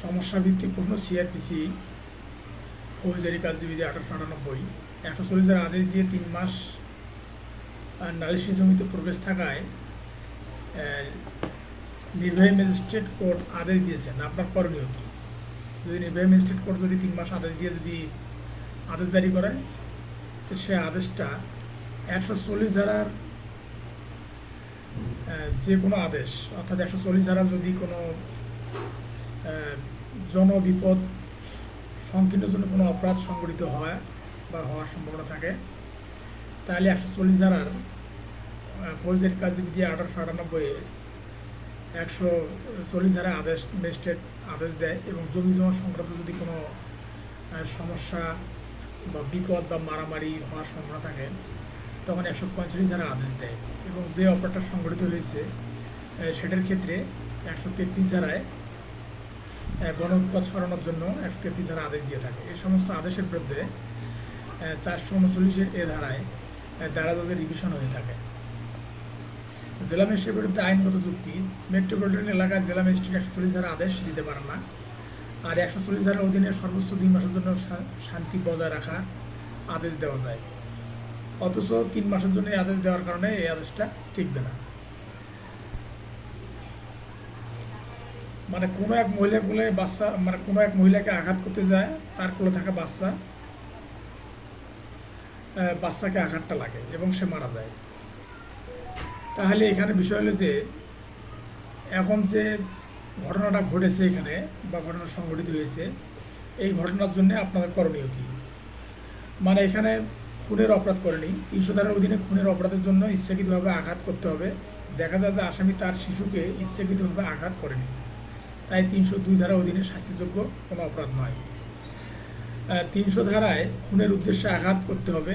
সমস্যা ভিত্তিক প্রশ্ন সিআরপিসি ফৌজদারি কার্যবিধি 1898 140 আদেশ দিয়ে 3 মাস নালিশি জমিতে প্রবেশ থাকায় নির্বাহী ম্যাজিস্ট্রেট কোর্ট আদেশ দিয়েছেন। আপনার করণীয় কী? যদি নির্বাহী ম্যাজিস্ট্রেট কোর্ট যদি 3 মাস আদেশ দিয়ে যদি আদেশ জারি করে, তো সে আদেশটা 140 ধারার যে কোনো আদেশ, অর্থাৎ 140 ধারা যদি কোনো জনবিপদ সংকীর্ণের জন্য কোনো অপরাধ সংঘটিত হয় বা হওয়ার সম্ভাবনা থাকে, তাহলে 140 ধারার ফৌজদারি কার্যবিধি 1898 140 ধারায় আদেশ ম্যাজিস্ট্রেট আদেশ দেয় এবং জমি জমা সংক্রান্ত যদি কোনো সমস্যা বা বিপদ বা মারামারি হওয়ার সম্ভাবনা থাকে, তখন 145 ধারা আদেশ দেয় এবং যে অপরাধটা সংঘটিত হয়েছে সেটার ক্ষেত্রে 133 ধারায় গণ উৎপাদ সরানোর জন্য 133 ধারা আদেশ দিয়ে থাকে। এই সমস্ত আদেশের বিরুদ্ধে 439 এ ধারায় দারাজের রিভিশন হয়ে থাকে। জেলা ম্যাজিস্ট্রেটের বিরুদ্ধে আইনগত যুক্তি: মেট্রোপলিটন এলাকায় জেলা ম্যাজিস্ট্রেট 140 ধারা আদেশ দিতে পারেন না, আর 140 ধারার অধীনে সর্বোচ্চ 2 মাসের জন্য শান্তি বজায় রাখার আদেশ দেওয়া যায়। অথচ 3 মাসের জন্য এই আদেশ দেওয়ার কারণে এই আদেশটা টিকবে না। মানে কোনো এক মহিলা কোলে বাচ্চা, মানে কোনো এক মহিলাকে আঘাত করতে যায়, তার কোলে থাকা বাচ্চাকে আঘাতটা লাগে এবং সে মারা যায়। তাহলে এখানে বিষয় হলো যে এখন যে ঘটনাটা ঘটেছে এখানে বা ঘটনা সংঘটিত হয়েছে, এই ঘটনার জন্য আপনাদের করণীয় কী? মানে এখানে খুনের অপরাধ করেনি, 300 ধারার অধীনে খুনের অপরাধের জন্য ইচ্ছাকৃতভাবে আঘাত করতে হবে। দেখা যায় যে আসামি তার শিশুকে ইচ্ছাকৃতভাবে আঘাত করেনি, তাই 302 ধারার অধীনে শাস্তিযোগ্য কোনো অপরাধ নয়। 300 ধারায় খুনের উদ্দেশ্যে আঘাত করতে হবে,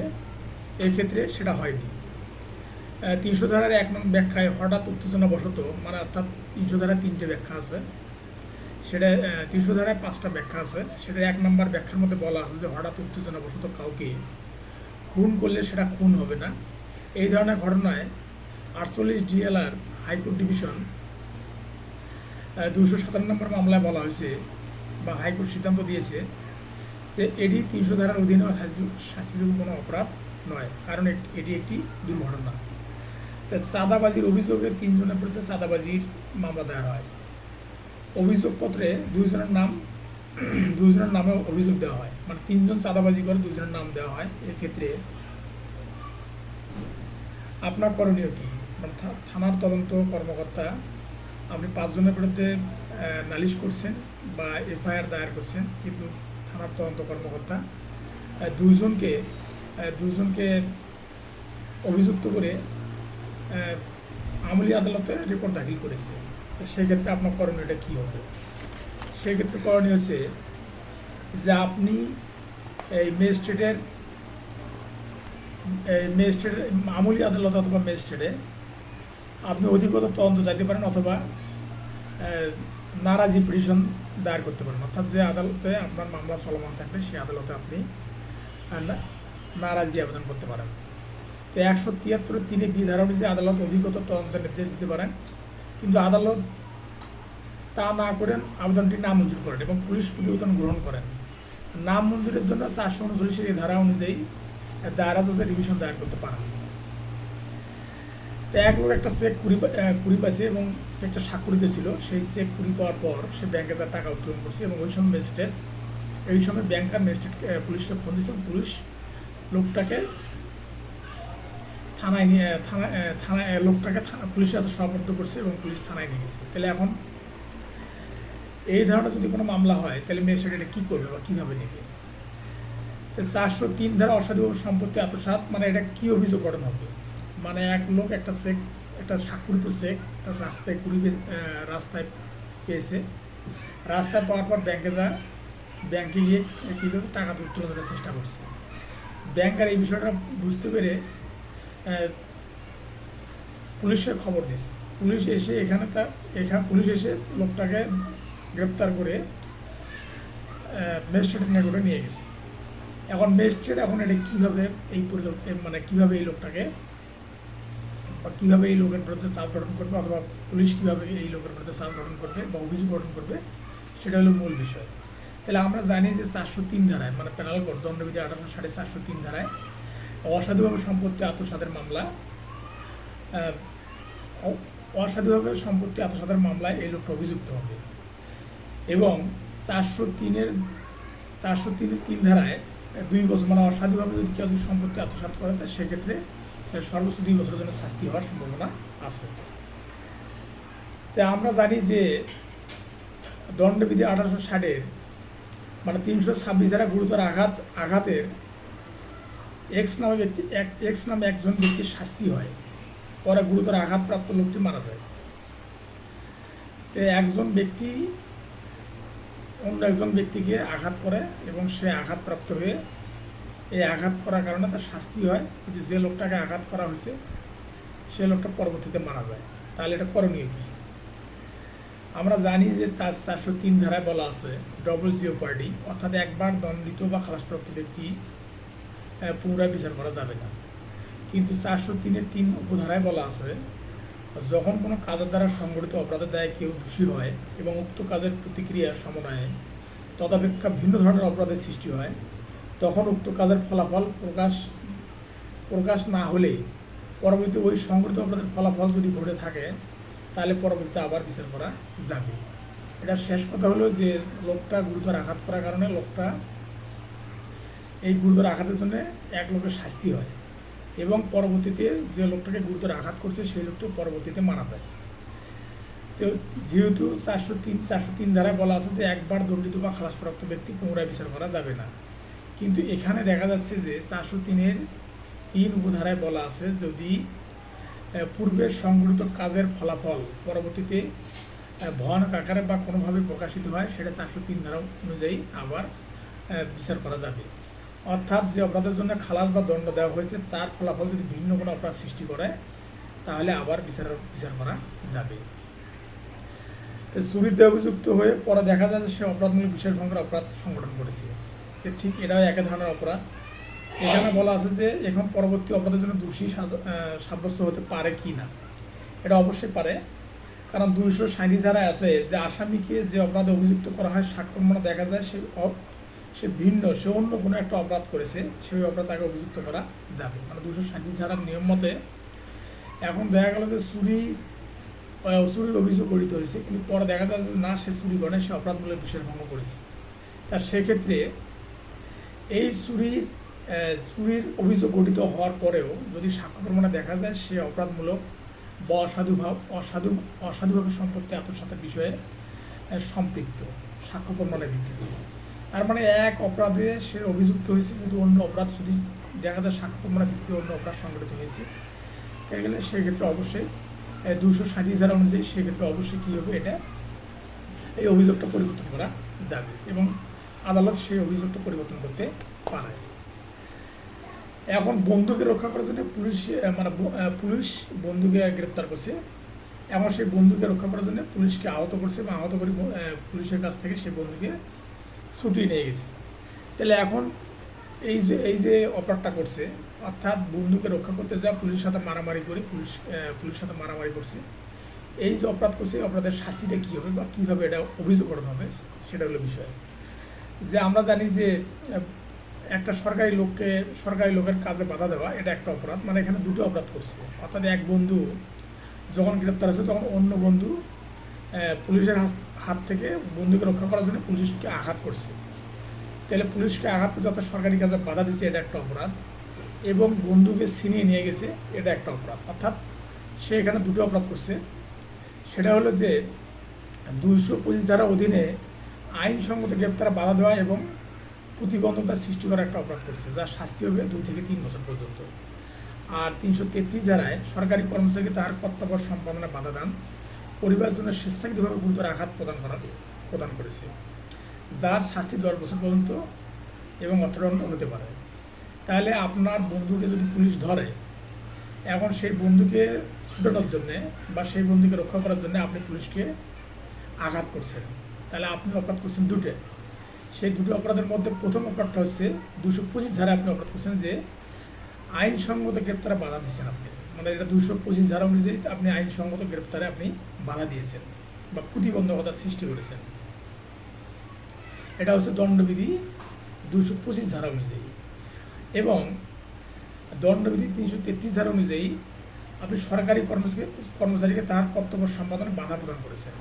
এই ক্ষেত্রে সেটা হয়নি। 300 ধারার 1 নং ব্যাখ্যায় হঠাৎ উত্তেজনাবশত, মানে অর্থাৎ 300 ধারায় 3টে ব্যাখ্যা আছে, সেটা 300 ধারায় 5টা ব্যাখ্যা আছে। সেটা 1 নম্বর ব্যাখ্যার মধ্যে বলা আছে যে হঠাৎ উত্তেজনাবশত কাউকে খুন করলে সেটা খুন হবে না। এই ধরনের ঘটনায় 48 DLR হাইকোর্ট ডিভিশন 257 নম্বর মামলায় বলা হয়েছে বা হাইকোর্ট সিদ্ধান্ত দিয়েছে যে এটি 300 ধারার অধীনে শাস্তিযোগ্য কোনো অপরাধ নয়, কারণ এটি একটি দুর্ঘটনা। চাঁদাবাজির অভিযোগে 3 জনের বিরুদ্ধে চাঁদাবাজির মামলা দায়ের হয়। অভিযোগপত্রে 2 জনের নামে অভিযোগ দেওয়া হয়, মানে 3 জন চাঁদাবাজি করে 2 জনের নাম দেওয়া হয়। এক্ষেত্রে আপনার করণীয় কী? মানে থানার তদন্ত কর্মকর্তা, আপনি 5 জনের বিরুদ্ধে নালিশ করছেন বা FIR দায়ের করছেন, কিন্তু থানার তদন্ত কর্মকর্তা 2 জনকে অভিযুক্ত করে আমলি আদালতে রিপোর্ট দাখিল করেছে। তো সেক্ষেত্রে আপনার করণীয়টা কী হবে? সেক্ষেত্রে করণীয় হচ্ছে যে আপনি এই ম্যাজিস্ট্রেটের আমলি আদালত অথবা ম্যাজিস্ট্রেটে আপনি অধিকতর তদন্ত চাইতে পারেন, অথবা নারাজি পিটিশন দায়ের করতে পারেন। অর্থাৎ যে আদালতে আপনার মামলা চলমান থাকবে সেই আদালতে আপনি নারাজি আবেদন করতে পারেন। তো 173(3)(b) ধারা অনুযায়ী আদালত অধিকতর তদন্তের নির্দেশ দিতে পারেন, কিন্তু আদালত তা না করেন আবেদনটি নামঞ্জুর করেন এবং পুলিশ প্রতিবেদন গ্রহণ করেন। নাম মঞ্জুরের জন্য 439 ধারা অনুযায়ী দায়রা জজের রিভিশন দায়ের করতে পারেন। তো এক লোক একটা চেক কুড়ি পাইছে এবং চেকটা স্বাক্ষরিত ছিল। সেই চেক কুড়ি পাওয়ার পর সে ব্যাংকে তার টাকা উত্তোলন করছে এবং ওই সময় ব্যাংকার ম্যাজিস্ট্রেট পুলিশকে ফোন দিয়েছে। পুলিশ লোকটাকে পুলিশের হাতে সোপর্দ করছে এবং পুলিশ থানায় নিয়ে গেছে। তাহলে এখন এই ধরনের যদি কোনো মামলা হয়, তাহলে ম্যাজিস্ট্রেট এটা কী করবে বা কীভাবে নেবে? তো 403 ধারা অসাধু সম্পত্তি আত্মসাৎ, মানে এটা কী অভিযোগ গঠন হবে? মানে এক লোক একটা স্বাক্ষরিত চেক রাস্তায় পেয়েছে, রাস্তায় পাওয়ার পর ব্যাংকে গিয়ে কী করছে, টাকা উত্তোলনের চেষ্টা করছে। ব্যাংকার এই বিষয়টা বুঝতে পেরে পুলিশে খবর দিচ্ছে। পুলিশ এসে লোকটাকে গ্রেপ্তার করে ম্যাজিস্ট্রেটের নিকটে নিয়ে গেছে। এখন ম্যাজিস্ট্রেট এটা কীভাবে কীভাবে এই লোকটাকে কীভাবে এই লোকের বিরুদ্ধে চার্জ গঠন করবে, অথবা পুলিশ কীভাবে এই লোকের বিরুদ্ধে চার্জ গঠন করবে বা অভিযোগ গঠন করবে, সেটা হলো মূল বিষয়। তাহলে আমরা জানি যে 403 ধারায়, মানে পেনাল কোড দণ্ডবিধি 1860 403 ধারায় অসাধুভাবে সম্পত্তি আত্মসাতের মামলা, অসাধুভাবে সম্পত্তি আত্মসাতের মামলায় এই লোকটা অভিযুক্ত হবে। এবং 403 ধারায় 2 বছর, মানে অসাধুভাবে যদি কেউ সম্পত্তি আত্মসাৎ করে, সেক্ষেত্রে সর্বোচ্চ 2 বছরের জন্য শাস্তি হওয়ার সম্ভাবনা আছে। তা আমরা জানি যে দণ্ডবিধি 1860-এর মানে 326 ধারা গুরুতর আঘাতের এক্স নামে একজন ব্যক্তির শাস্তি হয়, পরে গুরুতর আঘাতপ্রাপ্ত লোকটি মারা যায়। তো একজন ব্যক্তি অন্য একজন ব্যক্তিকে আঘাত করে এবং সে আঘাতপ্রাপ্ত হয়ে এই আঘাত করার কারণে তার শাস্তি হয়, কিন্তু যে লোকটাকে আঘাত করা হয়েছে সে লোকটা পরবর্তীতে মারা যায়। তাহলে এটা করণীয় কি? আমরা জানি যে তার 403 ধারায় বলা আছে ডবল জিওপার্ডি, অর্থাৎ একবার দণ্ডিত বা খালাসপ্রাপ্ত ব্যক্তি পুনরায় বিচার করা যাবে না। কিন্তু 403-এর 3 উপধারায় বলা আছে যখন কোনো কাজের দ্বারা সংগঠিত অপরাধের দায়ে কেউ দোষী হয় এবং উক্ত কাজের প্রতিক্রিয়ার সমন্বয়ে তদাপেক্ষা ভিন্ন ধরনের অপরাধের সৃষ্টি হয়, তখন উক্ত কাজের ফলাফল প্রকাশ না হলে পরবর্তী ওই সংগঠিত অপরাধের ফলাফল যদি ঘটে থাকে তাহলে পরবর্তীতে আবার বিচার করা যাবে। এটা শেষ কথা হলো যে লোকটা গুরুতর আঘাত করার কারণে লোকটা এই গুরুতর আঘাতের জন্য এক লোকের শাস্তি হয় এবং পরবর্তীতে যে লোকটাকে গুরুতর আঘাত করছে সেই লোকটা পরবর্তীতে মারা যায়। তো যেহেতু 403 ধারায় বলা আছে যে একবার দণ্ডিত বা খালাসপ্রাপ্ত ব্যক্তি পুনরায় বিচার করা যাবে না, কিন্তু এখানে দেখা যাচ্ছে যে 403-এর 3 উপধারায় বলা আছে যদি পূর্বের সংগঠিত কাজের ফলাফল পরবর্তীতে ভয়ানক আকারে বা কোনোভাবে প্রকাশিত হয়, সেটা 403 ধারা অনুযায়ী আবার বিচার করা যাবে। অর্থাৎ যে অপরাধের জন্য খালাস বা দণ্ড দেওয়া হয়েছে তার ফলাফল যদি ভিন্ন কোনো অপরাধ সৃষ্টি করে তাহলে আবার বিচার করা যাবে। তো চুরিতে অভিযুক্ত হয়ে পরে দেখা যায় যে সে অপরাধমূলক বিশেষ ভঙ্গের অপরাধ সংগঠন করেছে, ঠিক এটাও একই ধরনের অপরাধ। এখানে বলা আছে যে এখন পরবর্তী অপরাধের জন্য দোষী সাব্যস্ত হতে পারে কি না, এটা অবশ্যই পারে, কারণ 237 ধারায় আছে যে আসামিকে যে অপরাধে অভিযুক্ত করা হয় সাক্ষ্য প্রমাণে দেখা যায় সে অন্য কোনো একটা অপরাধ করেছে, সেই অপরাধ তাকে অভিযুক্ত করা যাবে। মানে 237 ধারার নিয়ম মতে এখন দেখা গেল যে চুরির অভিযোগ গঠিত হয়েছে, কিন্তু পরে দেখা যায় যে না, সে চুরি করে, সে অপরাধমূলক বিশেষ ভঙ্গ করেছে। তা সেক্ষেত্রে এই চুরির অভিযোগ গঠিত হওয়ার পরেও যদি সাক্ষ্য প্রমাণে দেখা যায় সে অপরাধমূলক বা অসাধুভাবে সম্পত্তি আত্মসাতের বিষয়ে সম্পৃক্ত সাক্ষ্য প্রমাণের ভিত্তিতে, তার মানে এক অপরাধে সে অভিযুক্ত হয়েছে, যদি অন্য অপরাধ যদি দেখা যায় সাক্ষ্য প্রমাণের ভিত্তিতে অন্য অপরাধ সংগঠিত হয়েছে, তাই গেলে সেক্ষেত্রে অবশ্যই 237 ধারা অনুযায়ী সেক্ষেত্রে অবশ্যই কী হবে, এটা এই অভিযোগটা পরিবর্তন করা যাবে এবং আদালত সেই অভিযোগটা পরিবর্তন করতে পারে। এখন বন্ধুকে রক্ষা করার জন্য পুলিশ বন্ধুকে গ্রেপ্তার করছে, এবং সেই বন্ধুকে রক্ষা করার জন্য পুলিশকে আহত করছে এবং আহত করে পুলিশের কাছ থেকে সেই বন্ধুকে ছুটিয়ে নিয়ে গেছে। তাহলে এখন এই যে অপরাধটা করছে, অর্থাৎ বন্ধুকে রক্ষা করতে যা পুলিশের সাথে মারামারি করে পুলিশের সাথে মারামারি করছে, এই যে অপরাধ করছে অপরাধের শাস্তিটা কী হবে বা কীভাবে এটা অভিযোগ করানো হবে সেটা হলো বিষয়। যে আমরা জানি যে একটা সরকারি লোকের কাজে বাধা দেওয়া এটা একটা অপরাধ, মানে এখানে দুটো অপরাধ করছে। অর্থাৎ এক বন্ধু যখন গ্রেপ্তার হয়েছে তখন অন্য বন্ধু পুলিশের হাত থেকে বন্ধুকে রক্ষা করার জন্য পুলিশকে আঘাত করছে। তাহলে পুলিশকে আঘাত করছে অর্থাৎ সরকারি কাজে বাধা দিচ্ছে, এটা একটা অপরাধ, এবং বন্ধুকে ছিনিয়ে নিয়ে গেছে, এটা একটা অপরাধ। অর্থাৎ সে এখানে দুটো অপরাধ করছে। সেটা হলো যে 225 ধারা অধীনে আইনসঙ্গত গ্রেপ্তারে বাধা দেওয়া এবং প্রতিবন্ধকতা সৃষ্টি করা একটা অপরাধ করেছে, যার শাস্তি হবে 2 থেকে 3 বছর পর্যন্ত। আর 333 ধারায় সরকারি কর্মচারীকে তার কর্তব্য সম্পাদনে বাধা দান, পরিবারের জন্য স্বেচ্ছাকৃতভাবে গুরুতর আঘাত প্রদান করেছে, যার শাস্তি 10 বছর পর্যন্ত এবং অর্থদণ্ড হতে পারে। তাহলে আপনার বন্ধুকে যদি পুলিশ ধরে, এখন সেই বন্ধুকে ছুটানোর জন্যে বা সেই বন্ধুকে রক্ষা করার জন্য আপনি পুলিশকে আঘাত করছেন, তাহলে আপনি অপরাধ করছেন দুটো। সেই দুটো অপরাধের মধ্যে প্রথম অপরাধটা হচ্ছে 225 ধারায় আপনি অপরাধ করছেন যে আইনসঙ্গত গ্রেপ্তারে বাধা দিচ্ছেন আপনি, মানে এটা 225 ধারা অনুযায়ী আপনি আইনসঙ্গত গ্রেপ্তারে আপনি বাধা দিয়েছেন বা প্রতিবন্ধকতা সৃষ্টি করেছেন। এটা হচ্ছে দণ্ডবিধি 225 ধারা অনুযায়ী, এবং দণ্ডবিধি 333 ধারা অনুযায়ী আপনি সরকারি কর্মচারীকে তার কর্তব্য সম্পাদনে বাধা প্রদান করেছেন,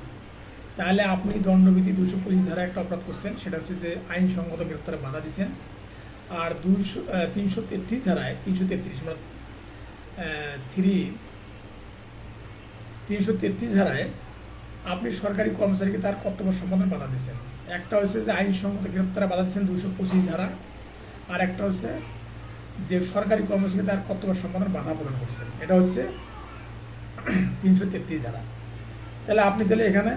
তাহলে আপনি দণ্ডবিধি 225 ধারা একটা অপরাধ করছেন, সেটা হচ্ছে যে আইনসঙ্গত গ্রেপ্তারে বাধা দিচ্ছেন। আর 333 ধারায় 333 মানে 333 ধারায় আপনি সরকারি কর্মচারীকে তার কর্তব্য সম্পাদনে বাধা দিচ্ছেন। একটা হচ্ছে যে আইনসঙ্গত গ্রেপ্তারে বাধা দিচ্ছেন 225 ধারা, আর একটা হচ্ছে যে সরকারি কর্মচারীকে তার কর্তব্য সম্পাদনে বাধা প্রদান করছেন, এটা হচ্ছে 333 ধারা। তাহলে আপনি এখানে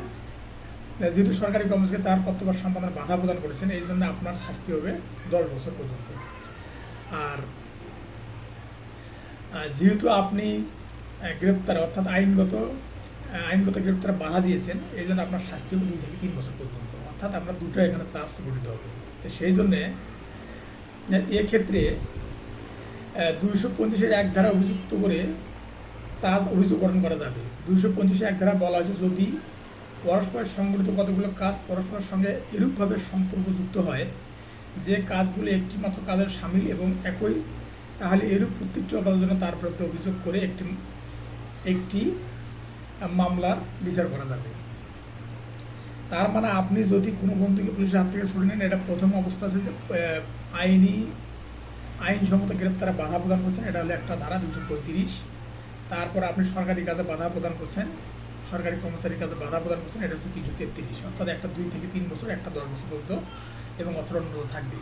যেহেতু সরকারি কর্মচারীকে তার কর্তব্য সম্পাদনে বাধা প্রদান করেছেন, এই জন্য আপনার শাস্তি হবে 10 বছর পর্যন্ত। আর যেহেতু আপনি গ্রেপ্তার অর্থাৎ আইনগত গ্রেপ্তারে বাধা দিয়েছেন, এই জন্য আপনার শাস্তি হবে 2 থেকে 3 বছর পর্যন্ত, অর্থাৎ আপনার দুটো এখানে চার্জ গঠিত হবে। তো সেই জন্যে এক্ষেত্রে 225-1 ধারা অভিযুক্ত করে চার্জ অভিযোগ গঠন করা যাবে। 225-1 ধারা বলা হয়েছে, যদি পরস্পর সংগঠিত কতগুলো কাজ পরস্পরের সঙ্গে এরূপভাবে সম্পর্কযুক্ত হয় যে কাজগুলো একটি মাত্র কাজের সামিল এবং একই, তাহলে এরূপ প্রত্যেকটি অপরাধের জন্য তার বিরুদ্ধে অভিযোগ করে একটি মামলার বিচার করা যাবে। তার মানে আপনি যদি কোনো বন্ধুকে পুলিশের হাত থেকে ছুটে নেন, এটা প্রথম অবস্থা আছে যে আইনসম্মত গ্রেপ্তারে বাধা প্রদান করছেন, এটা হলো একটা ধারা 235। তারপর আপনি সরকারি কাজে বাধা প্রদান করছেন, সরকারি কর্মচারীর কাজে বাধা প্রদান করছেন, এটা হচ্ছে 333, অর্থাৎ একটা 2 থেকে 3 বছর, একটা 10 বছর পর্যন্ত, এবং অর্থদণ্ড থাকবে।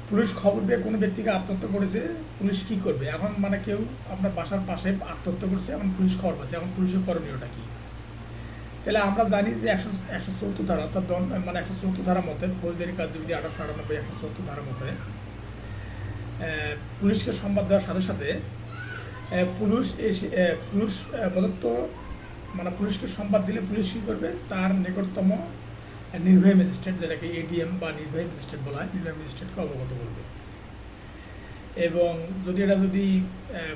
পুলিশ খবর পেয়ে কোনো ব্যক্তিকে আত্মহত্যা করেছে, পুলিশ কি করবে? এখন মানে কেউ আপনার বাসার পাশে আত্মহত্যা করছে, এখন পুলিশ খবর পাচ্ছে, এখন পুলিশের করণীয়টা কি? তাহলে আমরা জানি যে 174 ধারা অর্থাৎ 174 ধারা মতে, ফৌজদারি কার্যবিধি 1898 174 ধারা মতে পুলিশকে সংবাদ দেওয়ার সাথে সাথে পুলিশ প্রদত্ত পুলিশকে সংবাদ দিলে পুলিশ কী করবে? তার নিকটতম নির্বাহী ম্যাজিস্ট্রেট, যেটাকে এডিএম বা নির্বাহী ম্যাজিস্ট্রেট বলা হয়, নির্বাহী ম্যাজিস্ট্রেটকে অবগত করবে। এবং যদি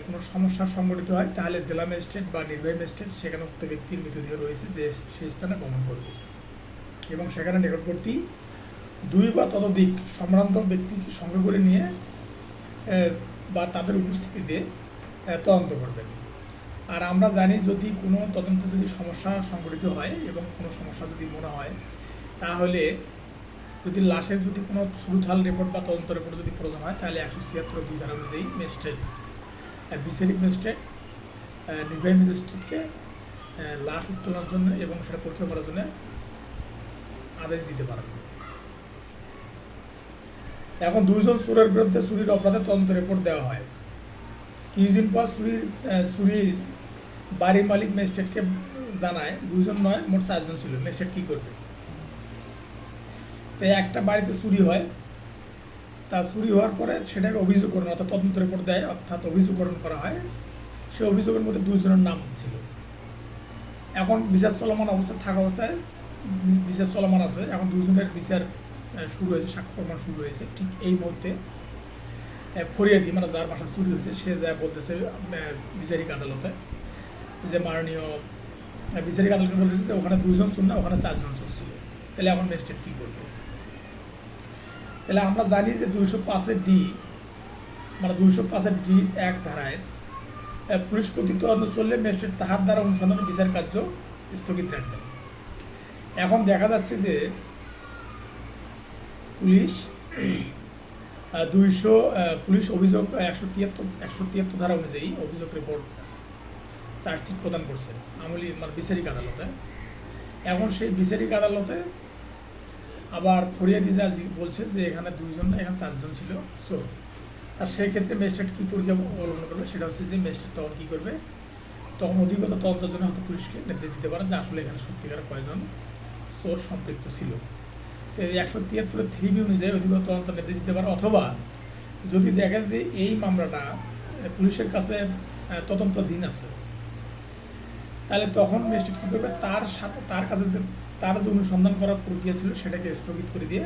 কোনো সমস্যার সংঘটিত হয়, তাহলে জেলা ম্যাজিস্ট্রেট বা নির্বাহী ম্যাজিস্ট্রেট সেখানে উক্ত ব্যক্তির মৃতদেহ রয়েছে যে সেই স্থানে গমন করবে, এবং সেখানে নিকটবর্তী 2 বা ততোধিক সম্ভ্রান্ত ব্যক্তিকে সঙ্গে করে নিয়ে বা তাদের উপস্থিতিতে তদন্ত করবেন। আর আমরা জানি, যদি কোনো তদন্তে যদি সমস্যা সংঘটিত হয় এবং কোনো সমস্যা যদি মনে হয়, তাহলে যদি লাশের যদি কোনো সুরুথাল রিপোর্ট বা তদন্ত রিপোর্ট যদি প্রয়োজন হয়, তাহলে 176 ধারা অনুযায়ী ম্যাজিস্ট্রেট, বিচারিক ম্যাজিস্ট্রেট নির্বাহী ম্যাজিস্ট্রেটকে লাশ উত্তোলনের জন্য এবং সেটা পরীক্ষা করার জন্য আদেশ দিতে পারেন। এখন 2 জন চোরের বিরুদ্ধে চুরির অপরাধে তদন্ত রিপোর্ট দেওয়া হয়। কিছুদিন পর চুরির বাড়ির মালিক ম্যাজিস্ট্রেটকে জানায়, 2 জন নয়, মোট 4 জন ছিল। ম্যাজিস্ট্রেট কী করবে? তো একটা বাড়িতে চুরি হয়, তা চুরি হওয়ার পরে সেটাকে অভিযোগকরণ অর্থাৎ তদন্ত রিপোর্ট দেয়, অর্থাৎ অভিযোগকরণ করা হয়। সে অভিযোগের মধ্যে 2 জনের নাম ছিল। এখন বিচার চলমান থাকা অবস্থায় বিচার চলমান আছে, এখন 2 জনের বিচার শুরু হয়েছে, সাক্ষ্য প্রমাণ শুরু হয়েছে। ঠিক এই মুহূর্তে ফরিয়াদি যার বাসা চুরি হয়েছে, সে যা বলতেছে বিচারিক আদালতে, যে মাননীয় বিচারিক আদালতে বলতেছে যে ওখানে 2 জন চোর না, ওখানে 4 জন চোর ছিল। তাহলে এখন ম্যাজিস্ট্রেট কী করবে? তাহলে আমরা জানি যে 205 205 ধারায় পুলিশ কর্তৃক তদন্ত চললে ম্যাজিস্ট্রেট তাহার দ্বারা অনুসন্ধান বিচার কার্য স্থগিত রাখবেন। এখন দেখা যাচ্ছে যে পুলিশ অভিযোগ 173 ধারা অনুযায়ী অভিযোগ রিপোর্ট চার্জশিট প্রদান করছে বিচারিক আদালতে। এখন সেই বিচারিক আদালতে আবার ফরিয়াদি যা বলছে যে এখানে 2 জন না, এখানে 4 জন ছিল চোর। আর সেই ক্ষেত্রে ম্যাজিস্ট্রেট কী পরীক্ষা অবলম্বন করবে? সেটা হচ্ছে যে ম্যাজিস্ট্রেট তখন কী করবে? তখন অধিকতর তদন্তের জন্য হয়তো পুলিশকে নির্দেশ দিতে পারে যে আসলে এখানে সত্যিকার কয়জন চোর সম্পৃক্ত ছিল। তো 173(3)B অনুযায়ী অধিকতর তদন্ত নির্দেশ দিতে পারে, অথবা যদি দেখে যে এই মামলাটা পুলিশের কাছে তদন্তাধীন আছে, তাহলে তখন ম্যাজিস্ট্রেট কী করবে? তার কাছে তার যে অনুসন্ধান করার প্রক্রিয়া ছিল সেটাকে স্থগিত করে দিয়ে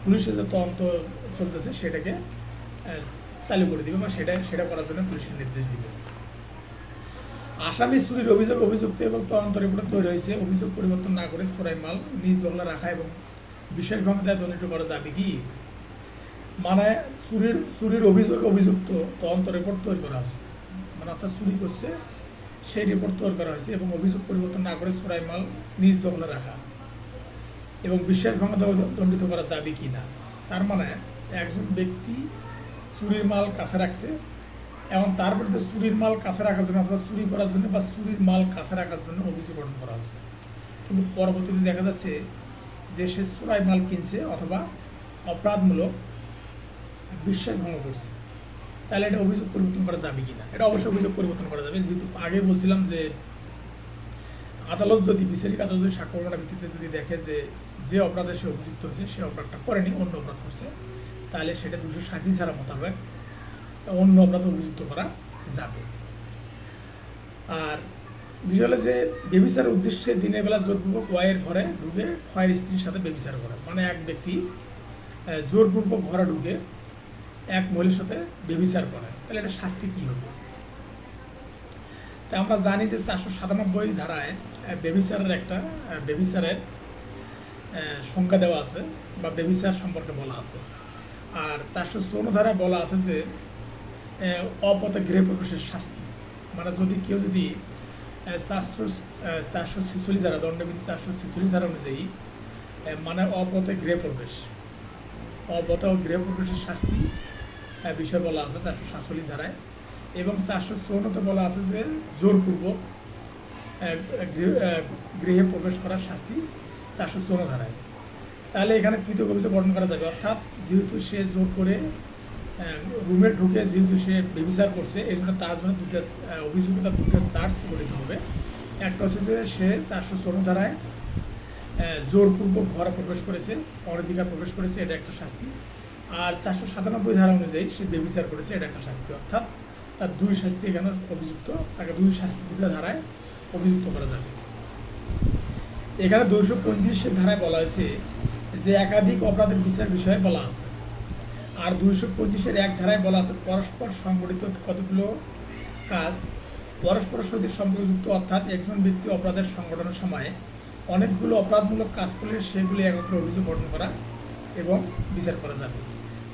পুলিশের যে তদন্ত চলতেছে সেটাকে চালু করে দিবে, বা সেটা করার জন্য পুলিশের নির্দেশ দিবে। আসামি চুরির অভিযুক্ত এবং তদন্ত রিপোর্টে তৈরি হয়েছে অভিযোগ পরিবর্তন না করে চোরাই মাল নিজ দখলে রাখা এবং বিশেষ ক্ষমতায় দণ্ডিত করা যাবে কি? মানে চুরির অভিযুক্ত তদন্ত রিপোর্ট তৈরি করা হয়েছে, মানে অর্থাৎ চুরি করছে সেই রিপোর্ট তৈরি করা হয়েছে এবং অভিযোগ পরিবর্তন না করে চোরাই মাল নিজ দখলে রাখা এবং বিশ্বাস ক্ষমতায় দণ্ডিত করা যাবে কি না। তার মানে একজন ব্যক্তি চুরির মাল কাছে রাখছে এবং তার বিরুদ্ধে চুরির মাল কাছে রাখার জন্য অথবা চুরি করার জন্য বা চুরির মাল কাছে রাখার জন্য অভিযোগ গঠন করা হয়েছে, কিন্তু পরবর্তীতে দেখা যাচ্ছে যে সে চোরাই মাল কিনছে অথবা অপরাধমূলক বিশ্বাস ভঙ্গ করছে, তাহলে এটা অভিযোগ পরিবর্তন করা যাবে কি না? এটা অবশ্যই অভিযোগ পরিবর্তন করা যাবে, যেহেতু আগে বলছিলাম যে আদালত যদি বিচারিক আদালত যদি সাক্ষ্য প্রমাণের ভিত্তিতে যদি দেখে যে যে অপরাধে সে অভিযুক্ত হয়েছে সে অপরাধটা করেনি, অন্য অপরাধ করছে, তাহলে সেটা 237 ধারা মোতাবেক অন্য অপরাধে অভিযুক্ত করা যাবে। আর বিষয় হলো যে বেবিচারের উদ্দেশ্যে দিনের বেলা জোরপূর্বক ওয়াইয়ের ঘরে ঢুকে ক্ষয়ের স্ত্রীর সাথে বেবিচার করে, মানে এক ব্যক্তি জোরপূর্বক ঘরে ঢুকে এক মহিলার সাথে বেবিচার করে, তাহলে এটা শাস্তি কী হবে? তা আমরা জানি যে 497 ধারায় বেবিচারের সংজ্ঞা দেওয়া আছে বা বেবিচার সম্পর্কে বলা আছে। আর 454 ধারায় বলা আছে যে অপথে গৃহে প্রবেশের শাস্তি, মানে যদি কেউ যদি 446 ধারা দণ্ডবিধি 446 ধারা অনুযায়ী মানে অপথে গৃহে প্রবেশের শাস্তি বিষয় বলা আছে 447 ধারায়, এবং 454 বলা আছে যে জোরপূর্বক গৃহে প্রবেশ করার শাস্তি 454 ধারায়। তাহলে এখানে পৃথক অভিযোগ গঠন করা যাবে, অর্থাৎ যেহেতু সে জোর করে রুমে ঢুকে যেহেতু সে ব্যভিচার করছে, এই জন্য তার জন্য দুটো চার্জ গঠিত হবে। একটা হচ্ছে যে সে 454 ধারায় জোরপূর্বক ঘরে প্রবেশ করেছে, অনধিকার প্রবেশ করেছে, এটা একটা শাস্তি। আর 497 ধারা অনুযায়ী সে ব্যভিচার করেছে, এটা একটা শাস্তি, অর্থাৎ তার দুই শাস্তি এখানে অভিযুক্ত, তাকে দুই ধারায় অভিযুক্ত করা যাবে। এখানে 235 ধারায় বলা হয়েছে যে একাধিক অপরাধের বিচার বিষয়ে বলা আছে, আর 225 ধারায় বলা আছে পরস্পর সংগঠিত কতগুলো কাজ পরস্পরের সহিত সম্পর্কযুক্ত, অর্থাৎ একজন ব্যক্তি অপরাধের সংগঠনের সময় অনেকগুলো অপরাধমূলক কাজ করলে সেগুলি একত্রে অভিযোগ গঠন করা এবং বিচার করা যাবে।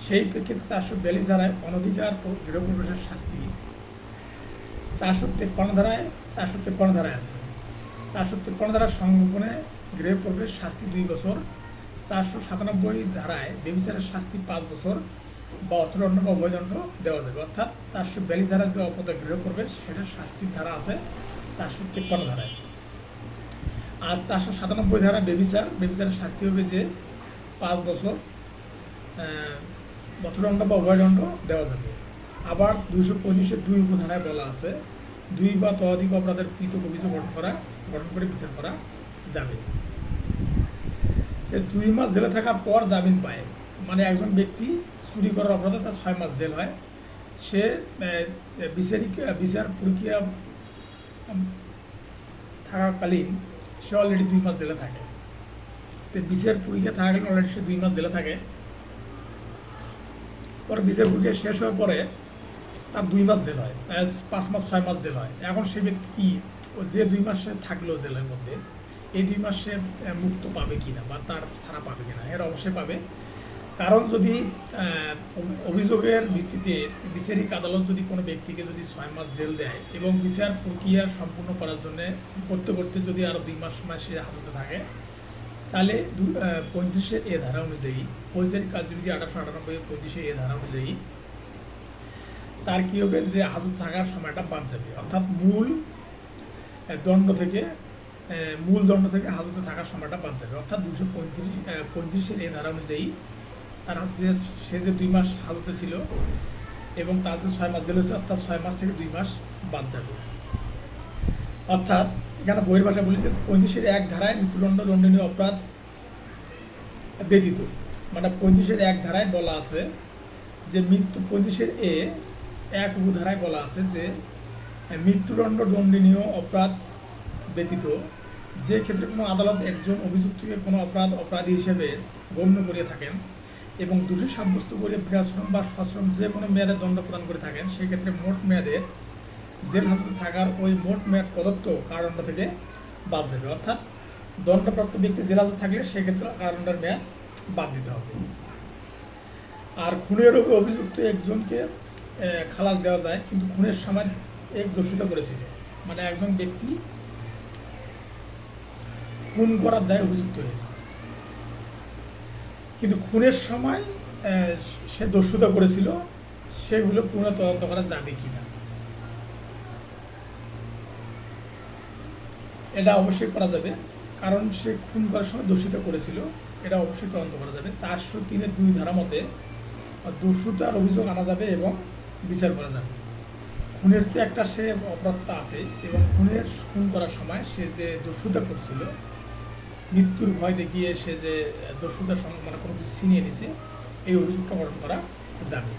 সেই প্রেক্ষিতে 442 ধারায় অনধিকার গৃহ প্রবেশের শাস্তি 453 ধারায় আছে। 453 ধারার সংগোপনে গৃহ প্রবেশ শাস্তি 2 বছর, 497 ধারায় ব্যভিচারের শাস্তি 5 বছর বা অর্থদণ্ড বা অভয়দণ্ড দেওয়া যাবে, অর্থাৎ 442 ধারা যে অপরাধ গৃহ প্রবেশ সেটার শাস্তির ধারা আছে 453 ধারায়। আর 497 ধারা ব্যভিচারের শাস্তি হবে যে 5 বছর অর্থদণ্ড বা অভয়দণ্ড দেওয়া যাবে। আবার 225 উপধারায় বলা আছে 2 বা ততোধিক অপরাধের পৃথক অভিযোগ গঠন করে বিচার করা যাবে। 2 মাস জেলে থাকার পর জামিন পায়, মানে একজন ব্যক্তি চুরি করার অপরাধে তার 6 মাস জেল হয়, সে বিচার প্রক্রিয়া থাকাকালীন সে অলরেডি 2 মাস জেলে থাকে। তো বিচার প্রক্রিয়া থাকাকালীন অলরেডি সে 2 মাস জেলে থাকে, পরে বিচার প্রক্রিয়া শেষ হওয়ার পরে তার 2 মাস জেল হয়, 5 মাস 6 মাস জেল হয়। এখন সে ব্যক্তি কি যে 2 মাস সে থাকলো জেলের মধ্যে, এই 2 মাস সে মুক্ত পাবে কিনা বা তার ছাড়া পাবে কিনা? এর অবশ্যই পাবে, কারণ যদি অভিযোগের ভিত্তিতে বিচারিক আদালত যদি কোনো ব্যক্তিকে যদি 6 মাস জেল দেয় এবং বিচার প্রক্রিয়া সম্পূর্ণ করার জন্য করতে যদি আরও 2 মাস সময় সে হাজতে থাকে, তাহলে 35 ধারা অনুযায়ী ফৌজদারি কার্যবিধি 1898 35 ধারা অনুযায়ী তার কী হবে যে হাজত থাকার সময়টা বাদ যাবে, অর্থাৎ মূল দণ্ড থেকে হাজতে থাকার সময়টা বাদ যাবে, অর্থাৎ 235 ধারা অনুযায়ী তার সে যে 2 মাস হাজতে ছিল এবং তার যে 6 মাস জেল হয়েছে, অর্থাৎ 6 মাস থেকে 2 মাস বাদ যাবে। অর্থাৎ এখানে বইয়ের ভাষায় বলি যে 35 ধারায় মৃত্যুদণ্ড দণ্ডনীয় অপরাধ ব্যতীত, মানে 35 ধারায় বলা আছে যে 35 উপধারায় বলা আছে যে মৃত্যুদণ্ড দণ্ডনীয় অপরাধ ব্যতীত যে ক্ষেত্রে কোনো আদালত একজন অভিযুক্তকে কোনো অপরাধী হিসেবে গণ্য করিয়া থাকেন এবং দোষী সাব্যস্ত করে বিনাশ্রম বা সশ্রম যে কোনো মেয়াদের দণ্ড প্রদান করে থাকেন, সেক্ষেত্রে মোট মেয়াদের জেল হাজতে থাকার ওই মোট মেয়াদ প্রদত্ত কারাদণ্ড থেকে বাদ যাবে, অর্থাৎ দণ্ডপ্রাপ্ত ব্যক্তি জেল হাজতে থাকলে সেক্ষেত্রে কারাদণ্ডের মেয়াদ বাদ দিতে হবে। আর খুনের অভিযুক্ত একজনকে খালাস দেওয়া যায়, কিন্তু খুনের সময় এক দোষিত করেছিল, মানে একজন ব্যক্তি খুন করার দায়ে অভিযুক্ত হয়েছে, কিন্তু খুনের সময় সে দস্যুতা করেছিল, সেগুলো পুনঃ তদন্ত করা যাবে কিনা, এটা অবশ্যই করা যাবে, কারণ সে খুন করার সময় দস্যুতা করেছিল, এটা অবশ্যই তদন্ত করা যাবে। 403-2 ধারা মতে দস্যুতার অভিযোগ আনা যাবে এবং বিচার করা যাবে। খুনের তো একটা সে অপরাধতা আছে, এবং খুন করার সময় সে যে দস্যুতা করছিল, মৃত্যুর ভয় দেখিয়ে সে যে দস্যুতার সঙ্গে মানে কোনো কিছু ছিনিয়ে নিছে, এই অভিযোগটা গঠন করা যাবে।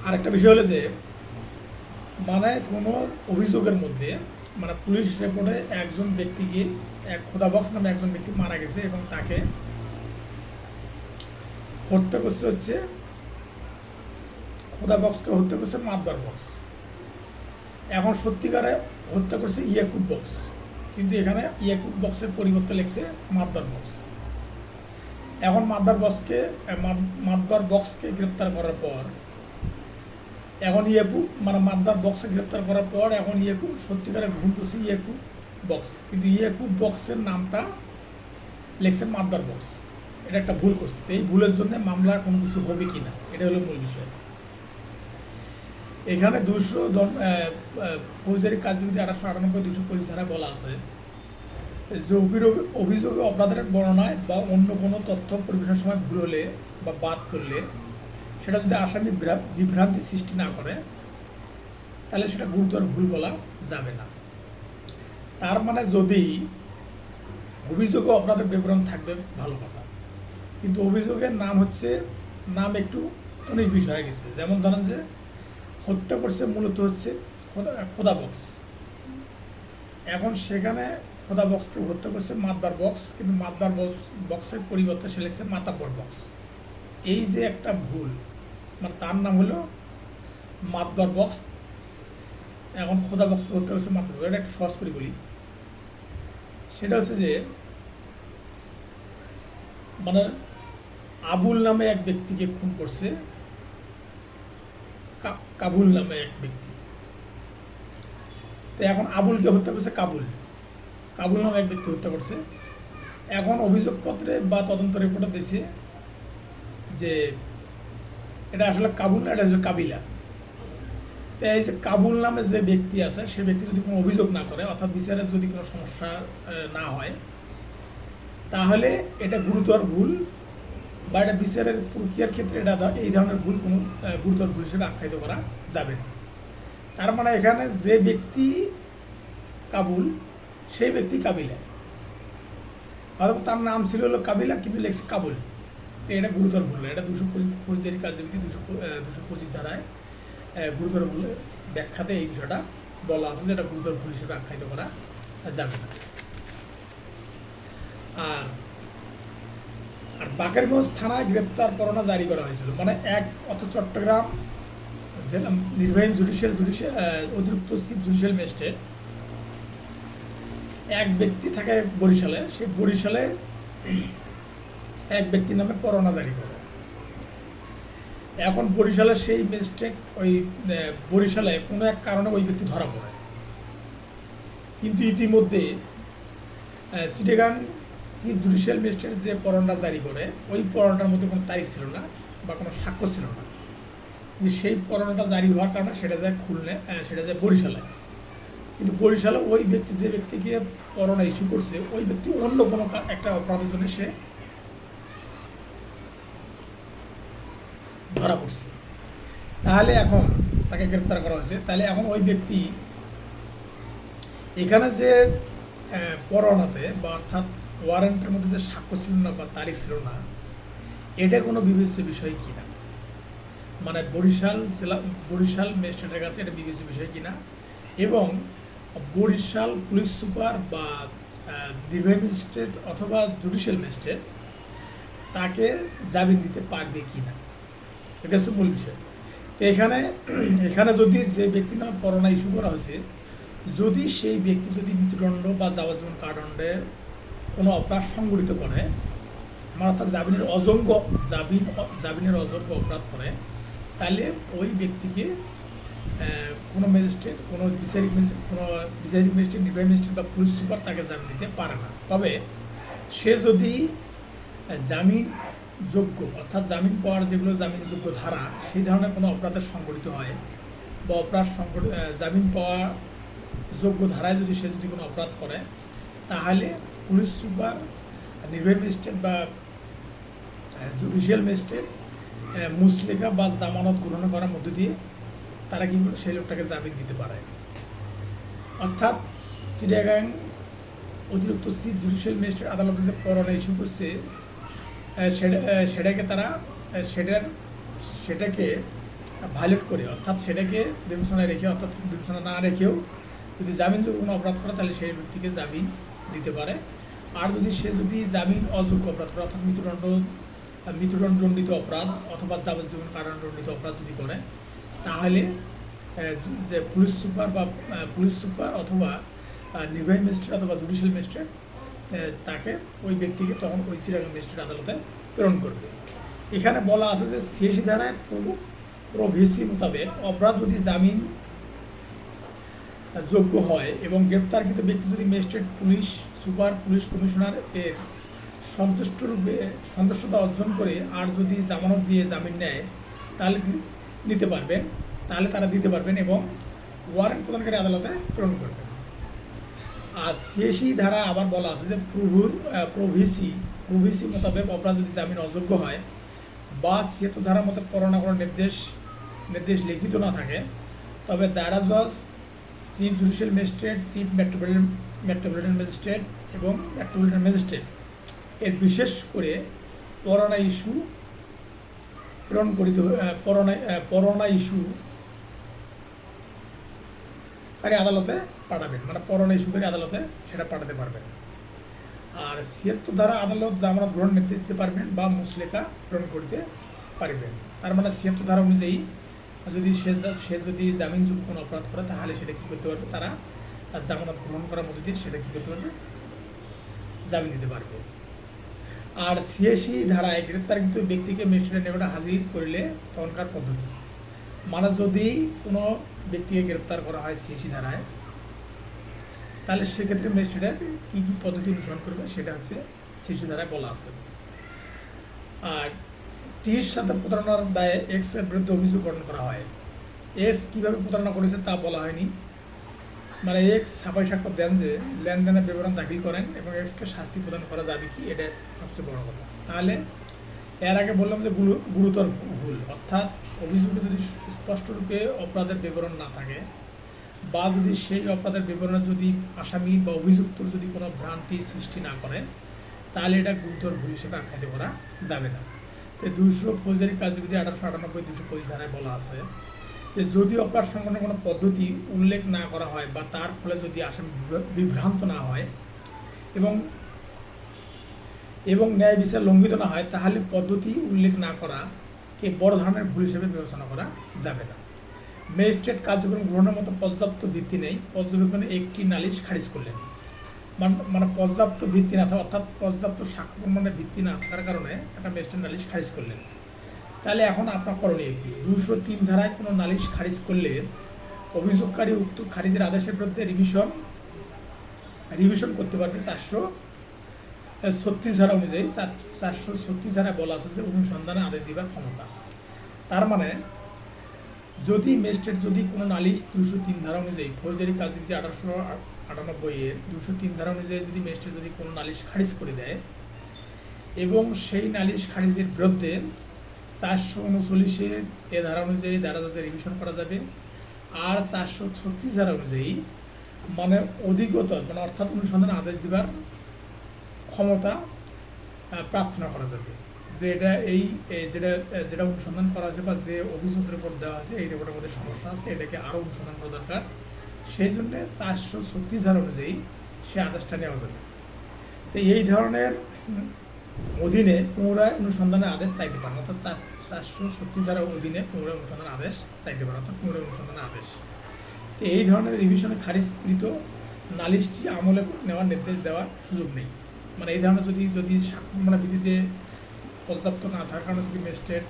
আরেকটা বিষয় হলো যে মানে কোনো অভিযোগের মধ্যে মানে পুলিশ রিপোর্টে একজন ব্যক্তিকে খোদা বক্স নামে একজন ব্যক্তি মারা গেছে এবং তাকে হত্যা করছে হচ্ছে খোদা বক্সকে হত্যা করছে মাতবার বক্স। এখন সত্যিকারে হত্যা করছে ইয়াকুব বক্স, কিন্তু এখানে ইয়াকুব বক্সের পরিবর্তে লিখছে মাতবার বক্স। এখন মাতবার বক্সকে গ্রেপ্তার করার পর এখন ইয়াকুব মানে মাতবার বক্সকে গ্রেপ্তার করার পর এখন ইয়াকুব সত্যিকারে ভুল করছে ইয়াকুব বক্স, কিন্তু ইয়াকুব বক্সের নামটা লিখছে মাতবার বক্স, এটা একটা ভুল করছে। তো এই ভুলের জন্য মামলা কোনো কিছু হবে কি না, এটা হলো মূল বিষয়। এখানে 200 ফৌজদারি কার্যবিধি 1898-225 ধারা বলা আছে যে অভিযোগে অপরাধের বর্ণনায় বা অন্য কোনো তথ্য পরিবেশনের সময় ভুল হলে বা বাদ করলে সেটা যদি আসামি বিভ্রান্তি সৃষ্টি না করে, তাহলে সেটা গুরুতর ভুল বলা যাবে না। তার মানে যদি অভিযোগে অপরাধের বিবরণ থাকবে ভালো কথা, কিন্তু অভিযোগের নাম একটু 19 বিষয় হয়ে গেছে। যেমন ধরেন যে হত্যা করছে মূলত হচ্ছে খোদা বক্স, এখন সেখানে খোদা বক্সকে হত্যা করছে মাতবার বক্স, কিন্তু মাতবার বক্সের পরিবর্তে সে লিখছে মাতাব্বর বক্স। এই যে একটা ভুল, মানে তার নাম হলো মাতবার বক্স, এখন খোদা বক্সকে হত্যা করছে মাতবার। এটা একটা সহজ করে বলি, সেটা হচ্ছে যে মানে আবুল নামে এক ব্যক্তিকে খুন করছে কাবুল নামে এক ব্যক্তি। তো এখন আবুলকে হত্যা করছে কাবুল নামে এক ব্যক্তি হত্যা করছে। এখন অভিযোগপত্রে বা তদন্ত রিপোর্টে দিয়েছে যে এটা আসলে কাবুল না, এটা আসলে কাবিলা। তো এই যে কাবুল নামে যে ব্যক্তি আছে, সে ব্যক্তি যদি কোনো অভিযোগ না করে, অর্থাৎ বিচারের যদি কোনো সমস্যা না হয়, তাহলে এটা গুরুতর ভুল বা এটা বিচারের প্রক্রিয়ার ক্ষেত্রে এটা এই ধরনের ভুল কোনো গুরুতর ভুল হিসেবে আখ্যায়িত করা যাবে না। তার মানে এখানে যে ব্যক্তি কাবুল, সেই ব্যক্তি কাবিলা, অথবা তার নাম ছিল হলো কাবিলা কিন্তু লেখছে কাবুল, তো এটা গুরুতর ভুল। এটা 225 ফৌজদারি কার্যবিধি 225 ধারায় গুরুতর ভুলের ব্যাখ্যাতে এই বিষয়টা বলা আছে যে এটা গুরুতর ভুল হিসেবে আখ্যায়িত করা যাবে না। আর বাকেরগঞ্জ থানায় গ্রেপ্তার পরোয়ানা জারি করা হয়েছিল, মানে চট্টগ্রাম জেলা নির্বাহী অতিরিক্ত চিফ জুডিশিয়াল ম্যাজিস্ট্রেট এক ব্যক্তি থাকে বরিশালে, সে বরিশালে এক ব্যক্তির নামে পরোয়ানা জারি করে। এখন বরিশালে সেই ম্যাজিস্ট্রেট ওই বরিশালে কোনো এক কারণে ওই ব্যক্তি ধরা পড়ে, কিন্তু ইতিমধ্যে চিটাগাং চিফ জুডিশিয়াল ম্যাজিস্ট্রেট যে পরোয়ানা জারি করে, ওই পরোয়ানার মধ্যে কোনো তারিখ ছিল না বা কোনো সাক্ষ্য ছিল না, কিন্তু সেই পরোয়ানাটা জারি হওয়ার কারণে সেটা যায় বরিশালে। কিন্তু বরিশালে ওই ব্যক্তি যে ব্যক্তিকে পরোয়ানা ইস্যু করছে, ওই ব্যক্তি অন্য কোনো একটা অপরাধের জন্য সে ধরা পড়ছে, তাহলে এখন তাকে গ্রেপ্তার করা হয়েছে। তাহলে এখন ওই ব্যক্তি এখানে যে পরোয়ানাতে বা অর্থাৎ ওয়ারেন্টের মধ্যে যে সাক্ষ্য ছিল না বা তারিখ ছিল না, এটা কোনো বিবেচ্য বিষয় কিনা, মানে বরিশাল ম্যাজিস্ট্রেটের কাছে এটা বিবেচ্য বিষয় কিনা, এবং বরিশাল পুলিশ সুপার বা নির্বাহী ম্যাজিস্ট্রেট অথবা জুডিশিয়াল ম্যাজিস্ট্রেট তাকে জামিন দিতে পারবে কিনা, এটা হচ্ছে মূল বিষয়। তো এখানে এখানে যদি যে ব্যক্তি নামে পরোয়ানা ইস্যু করা হয়েছে, যদি সেই ব্যক্তি যদি মৃত্যুদণ্ড বা যাবজ্জীবন কারাদণ্ডে কোনো অপরাধ সংঘটিত করে, মানে অর্থাৎ জামিনের অযোগ্য অপরাধ করে, তাহলে ওই ব্যক্তিকে কোনো ম্যাজিস্ট্রেট, কোনো বিচারিক ম্যাজিস্ট্রেট, নির্বাহী ম্যাজিস্ট্রেট বা পুলিশ সুপার তাকে জামিন দিতে পারে না। তবে সে যদি জামিন যোগ্য, অর্থাৎ জামিন পাওয়ার যেগুলো জামিনযোগ্য ধারা, সেই ধরনের কোনো অপরাধের সংঘটিত হয় বা জামিন পাওয়া যোগ্য ধারায় যদি সে যদি কোনো অপরাধ করে, তাহলে পুলিশ সুপার, নির্বাহী ম্যাজিস্ট্রেট বা জুডিশিয়াল ম্যাজিস্ট্রেট মুচলেখা বা জামানত গ্রহণ করার মধ্য দিয়ে তারা কি সেই লোকটাকে জামিন দিতে পারে। অর্থাৎ চিটাগাং অতিরিক্ত চিফ জুডিশিয়াল ম্যাজিস্ট্রেট আদালতে যে পরোয়ানা ইস্যু করছে, সেটাকে তারা সেটাকে ভায়োলেট করে, অর্থাৎ সেটাকে বিবেচনায় রেখে, অর্থাৎ বিবেচনা না রেখেও যদি জামিনযোগ্য কোনো অপরাধ করে, তাহলে সেই ব্যক্তিকে জামিন দিতে পারে। আর সে যদি জামিন অযোগ্য অপরাধ করে, অর্থাৎ মৃত্যুদণ্ডিত অপরাধ অথবা যাবজ্জীবন কারাদণ্ডিত অপরাধ যদি করে, তাহলে যে পুলিশ সুপার অথবা নির্বাহী ম্যাজিস্ট্রেট অথবা জুডিশিয়াল ম্যাজিস্ট্রেট তাকে ওই ব্যক্তিকে তখন ওই চিটাগাং ম্যাজিস্ট্রেট আদালতে প্রেরণ করবে। এখানে বলা আছে যে 86 ধারায় প্রভিসি মোতাবেক অপরাধ যদি জামিন যোগ্য হয় এবং গ্রেপ্তারকৃত ব্যক্তি যদি magistrate, police super, police commissioner এর সন্তুষ্টতা অর্জন করে আর যদি জামানত দিয়ে জামিন নেয়, তাহলে তারা দিতে পারবেন এবং ওয়ারেন্ট প্রদানকারী আদালতে প্রেরণ করবেন। আর 86 ধারা আবার বলা আছে যে প্রভিসি মোতাবেক অপরাধ যদি জামিন অযোগ্য হয় বা 76 ধারা মতো পরোয়ানা করার নির্দেশ লিখিত না থাকে, তবে দায়রা জজ, chief judicial magistrate, chief metropolitan magistrate এবং মেট্রোপলিটন ম্যাজিস্ট্রেট এর বিশেষ করে পরোয়ানা ইস্যুকারী আদালতে পাঠাবেন, মানে পরোয়ানা ইস্যুকারী আদালতে সেটা পাঠাতে পারবেন। আর 76 ধারা আদালত জামানত গ্রহণ নির্দেশ দিতে পারবেন বা মুচলেখা প্রেরণ করতে পারবেন। তার মানে 76 ধারা অনুযায়ী যদি সে যদি জামিনযোগ্য কোনো অপরাধ করে, তাহলে সেটা কী করতে পারবে, তারা জামানত গ্রহণ করার মধ্য দিয়ে সেটা কী করতে পারবে, জামিন দিতে পারবে। আর 86 ধারায় গ্রেপ্তারকৃত ব্যক্তিকে ম্যাজিস্ট্রেটের নিকটে হাজির করলে তখনকার পদ্ধতি, মানে যদি কোনো ব্যক্তিকে গ্রেপ্তার করা হয় 86 ধারায়, তাহলে সেক্ষেত্রে ম্যাজিস্ট্রেটের কী কী পদ্ধতি অনুসরণ করবে সেটা হচ্ছে 86 ধারায় বলা আছে। আর টির সাথে প্রতারণার দায়ে এক্স এর বিরুদ্ধে অভিযোগ গঠন করা হয়। এক্স কীভাবে প্রতারণা করেছে তা বলা হয়নি, মানে এক্স ছাপাই স্বাক্ষর দেন যে লেনদেনের বিবরণ দাখিল করেন এবং এক্সকে শাস্তি প্রদান করা যাবে কি, এটা সবচেয়ে বড় কথা। তাহলে এর আগে বললাম যে গুরুতর ভুল, অর্থাৎ অভিযোগে যদি স্পষ্টরূপে অপরাধের বিবরণ না থাকে বা যদি সেই অপরাধের বিবরণে যদি আসামি বা অভিযুক্ত যদি কোনো ভ্রান্তি সৃষ্টি না করে, তাহলে এটা গুরুতর ভুল হিসেবে আখ্যায়িত করা যাবে না। তো 200 ফৌজদারি কার্যবিধি 1898 225 ধারায় বলা আছে যে যদি অপরাধ সংঘটনের কোনো পদ্ধতি উল্লেখ না করা হয় বা তার ফলে যদি আসামি বিভ্রান্ত না হয় এবং ন্যায় বিচার লঙ্ঘিত না হয়, তাহলে পদ্ধতি উল্লেখ না করাকে বড় ধরনের ভুল হিসেবে বিবেচনা করা যাবে না। ম্যাজিস্ট্রেট কার্যক্রম গ্রহণের মতো পর্যাপ্ত ভিত্তি নেই, পর্যবেক্ষণে একটি নালিশ খারিজ করলেন, মানে পর্যাপ্ত ভিত্তি না থাকা, অর্থাৎ পর্যাপ্ত সাক্ষ্য প্রমাণের ভিত্তি না থাকার কারণে একটা ম্যাজিস্ট্রেট নালিশ খারিজ করলেন। তাহলে এখন আপনার করণীয় কি? 203 ধারায় কোনো নালিশ খারিজ করলে অভিযোগকারী উক্ত খারিজের আদেশের বিরুদ্ধে রিভিশন করতে পারবে 436 ধারা অনুযায়ী। 436 ধারায় বলা আছে যে অনুসন্ধানে আদেশ দিবার ক্ষমতা। তার মানে যদি ম্যাজিস্ট্রেট যদি কোনো নালিশ 203 ধারা অনুযায়ী ফৌজদারি কার্যবিধি 1898 এর 203 ধারা অনুযায়ী যদি ম্যাজিস্ট্রেট যদি কোনো নালিশ খারিজ করে দেয় এবং সেই নালিশ খারিজের বিরুদ্ধে 439 এ ধারা অনুযায়ী দায়রা জজের রিভিশন করা যাবে। আর 436 ধারা অনুযায়ী মানে অধিকতর, মানে অর্থাৎ অনুসন্ধানে আদেশ দেবার ক্ষমতা প্রার্থনা করা যাবে যে যেটা অনুসন্ধান করা আছে বা যে অভিযোগ রিপোর্ট দেওয়া আছে এই রিপোর্টের মধ্যে সমস্যা আছে, এটাকে আরও অনুসন্ধান করা দরকার। সেই জন্য 436 ধারা অনুযায়ী সে আদেশটা নেওয়া যাবে। তো এই ধরনের অধীনে পুনরায় অনুসন্ধানের আদেশ চাইতে পারেন, অর্থাৎ 436 ধারার অধীনে পুনরায় অনুসন্ধানের আদেশ চাইতে পারেন, অর্থাৎ পুনরায় অনুসন্ধানের আদেশ। তো এই ধরনের রিভিশনে খারিজকৃত নালিশটি আমলে নেওয়ার নির্দেশ দেওয়ার সুযোগ নেই। মানে এই ধরনের যদি সাক্ষ্য প্রমাণের ভিত্তিতে পর্যাপ্ত না থাকার কারণে যদি ম্যাজিস্ট্রেট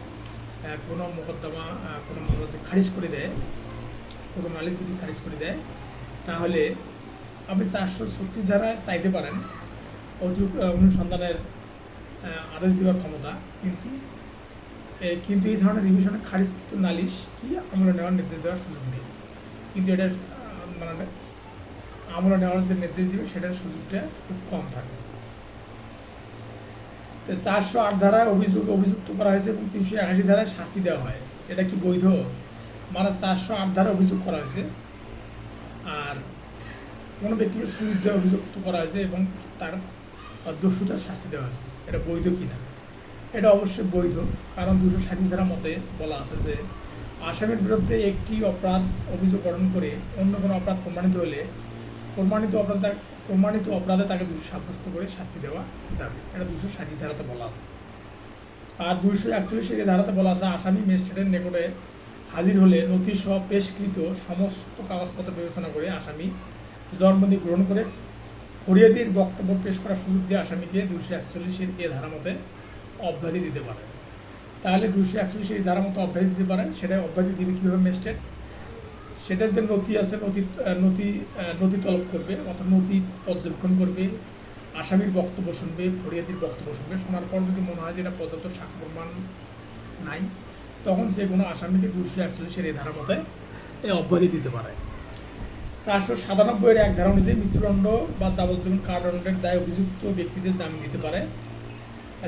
কোনো মোকদ্দমা কোনো মামলা যদি খারিজ করে দেয়, কোনো নালিশ যদি খারিজ করে দেয়, তাহলে আপনি 436 ধারায় চাইতে পারেন অনুসন্ধানের আদেশ দেওয়ার ক্ষমতা, কিন্তু এই ধরনের রিভিশনে খারিজকৃত নালিশটি আমলে নেওয়ার নির্দেশ দেওয়ার সুযোগ নেই। কিন্তু এটা মানে আমলে নেওয়ার যে নির্দেশ দেবে সেটার সুযোগটা খুব কম থাকে। তো 408 ধারায় অভিযুক্ত করা হয়েছে এবং 381 ধারায় শাস্তি দেওয়া হয়, এটা কি বৈধ? মানে 408 ধারায় অভিযোগ করা হয়েছে আর কোনো ব্যক্তিকে সুবিধা অভিযুক্ত করা হয়েছে এবং তার দোষীতার শাস্তি দেওয়া হয়েছে, এটা বৈধ কিনা? এটা অবশ্যই বৈধ, কারণ 237 ধারা মতে বলা আছে যে আসামির বিরুদ্ধে একটি অভিযোগ গঠন করে অন্য কোনো অপরাধ প্রমাণিত হলে প্রমাণিত অপরাধে তাকে দোষী সাব্যস্ত করে শাস্তি দেওয়া যাবে, এটা 237 ধারাতে বলা আছে। আর 241 ধারাতে বলা আছে আসামি ম্যাজিস্ট্রেটের নিকটে হাজির হলে নথি সহ পেশকৃত সমস্ত কাগজপত্র বিবেচনা করে আসামি জবানবন্দি গ্রহণ করে ফরিয়াদির বক্তব্য পেশ করার সুযোগ দিয়ে আসামিকে 241 এ ধারা মতে অব্যাহতি দিতে পারে। তাহলে 241 ধারা মতো অব্যাহতি দিতে পারে, সেটা অব্যাহতি দিবে কীভাবে ম্যাজিস্ট্রেট? সেটা যে নথি আছে নথি তলব করবে, অর্থাৎ নথি পর্যবেক্ষণ করবে, আসামির বক্তব্য শুনবে, ফরিয়াদির বক্তব্য শুনবে, শোনার পর যদি মনে হয় যে এটা পর্যাপ্ত সাক্ষ্য প্রমাণ নাই, তখন সে কোনো আসামিকে 241 এই ধারা মতে অব্যাহতি দিতে পারে। 497 এক ধারা অনুযায়ী মৃত্যুদণ্ড বা যাবজ্জীবন কারাদণ্ডের দায়ে অভিযুক্ত ব্যক্তিদের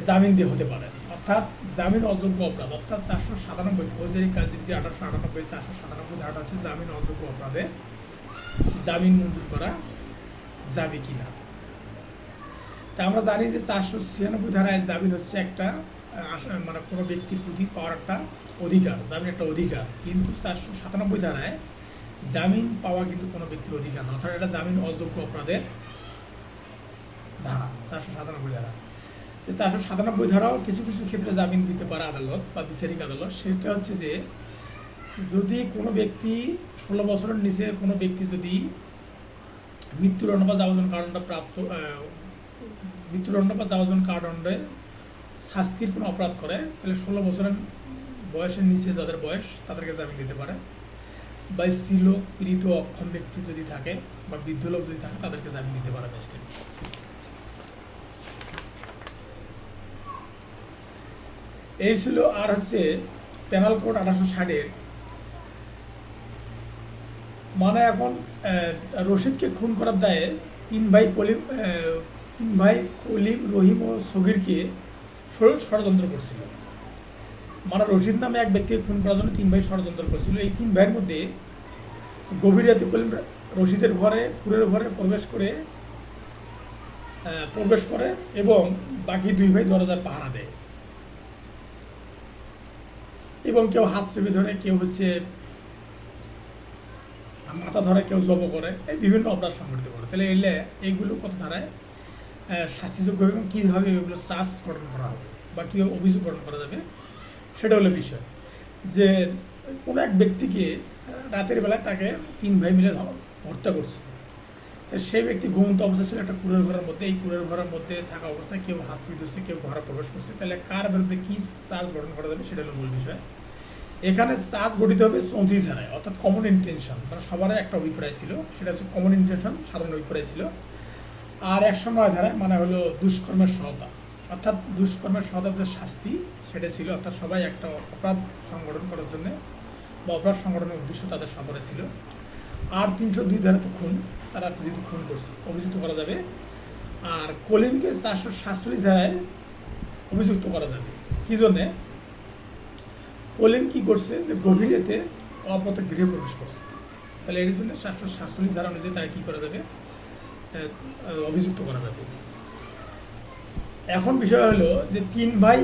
জামিন দিয়ে হতে পারে, অর্থাৎ জামিন অযোগ্য অপরাধ, অর্থাৎ 497 ফৌজদারি কার্যবিধি 1898 497 ধারাটা হচ্ছে জামিন অযোগ্য অপরাধে জামিন মঞ্জুর করা যাবে কিনা। তা আমরা জানি যে 496 ধারায় জামিন হচ্ছে একটা মানে কোনো ব্যক্তির প্রতি পাওয়ার একটা অধিকার, জামিন একটা অধিকার, কিন্তু 497 ধারায় জামিন পাওয়া কিন্তু কোনো ব্যক্তির অধিকার না, অর্থাৎ এটা জামিন অযোগ্য অপরাধের ধারা 497 ধারা। 497 ধারাও কিছু কিছু ক্ষেত্রে জামিন দিতে পারে আদালত বা বিচারিক আদালত। সেটা হচ্ছে যে যদি কোনো ব্যক্তি 16 বছরের নিচে কোনো ব্যক্তি যদি মৃত্যুদণ্ড বা যাবজ্জীবন কারাদণ্ডে শাস্তির কোনো অপরাধ করে, তাহলে 16 বছরের বয়সের নিচে যাদের বয়স তাদেরকে জামিন দিতে পারে, বা স্ত্রীলোক পীড়িত অক্ষম ব্যক্তি যদি থাকে বা বৃদ্ধ লোক যদি থাকে তাদেরকে জামিন দিতে পারে ম্যাজিস্ট্রেট। এই ছিল। আর হচ্ছে পেনাল কোড 1860 মানে এখন রশিদকে খুন করার দায়ে তিন ভাই কলিম, রহিম ও সগিরকে ষড়যন্ত্র করছিল। মানে রশিদ নামে এক ব্যক্তিকে খুন করার জন্য 3 ভাই ষড়যন্ত্র করছিল। এই 3 ভাইয়ের মধ্যে গভীর রাতে কলিম রশিদের কুড়ের ঘরে প্রবেশ করে এবং বাকি 2 ভাই দরজার পাহারা দেয়, এবং কেউ হাত চেপে ধরে, কেউ হচ্ছে মাথা ধরে, কেউ জব করে, এই বিভিন্ন অপরাধ সংঘটিত করে। তাহলে এইগুলো কত ধারায় শাস্তিযোগ্য এবং কীভাবে এগুলো চার্জ গঠন করা হবে বা কীভাবে অভিযোগ গঠন করা যাবে সেটা হলো বিষয়। যে কোনো এক ব্যক্তিকে রাতের বেলায় তাকে 3 ভাই মিলে হত্যা করছে, সেই ব্যক্তি ঘুমন্ত অবস্থা ছিল একটা কুড়ের ঘরের মধ্যে। এই কুড়ের ঘরের মধ্যে থাকা অবস্থায় কেউ হাত চেপে ধরছে, কেউ ঘরে প্রবেশ করছে, তাহলে কার বিরুদ্ধে কী চার্জ গঠন করা যাবে সেটা হলো মূল বিষয়। এখানে চার্জ গঠিত হবে 34 ধারায়, অর্থাৎ কমন ইন্টেনশন, মানে সবারই একটা অভিপ্রায় ছিল, সেটা হচ্ছে কমন ইন্টেনশন, সাধারণ অভিপ্রায় ছিল। আর 109 ধারায় মানে হলো দুষ্কর্মের সহায়তা, অর্থাৎ দুষ্কর্মের সহায়তার যে শাস্তি সেটা ছিল, অর্থাৎ সবাই একটা অপরাধ সংগঠন করার জন্য বা অপরাধ সংগঠনের উদ্দেশ্য তাদের সকলে ছিল। আর 302 ধারাতে খুন, তারা যেহেতু খুন করছে অভিযুক্ত করা যাবে। আর কলিমকে 447 ধারায় অভিযুক্ত করা যাবে। কী জন্যে? কলিম কী করছে, যে গভীর রাতে অপরাধে গৃহে প্রবেশ করছে, তাহলে এর জন্য 447 ধারা অনুযায়ী তাকে কী করা যাবে, অভিযুক্ত করা যাবে। এখন বিষয় হলো যে 3 ভাই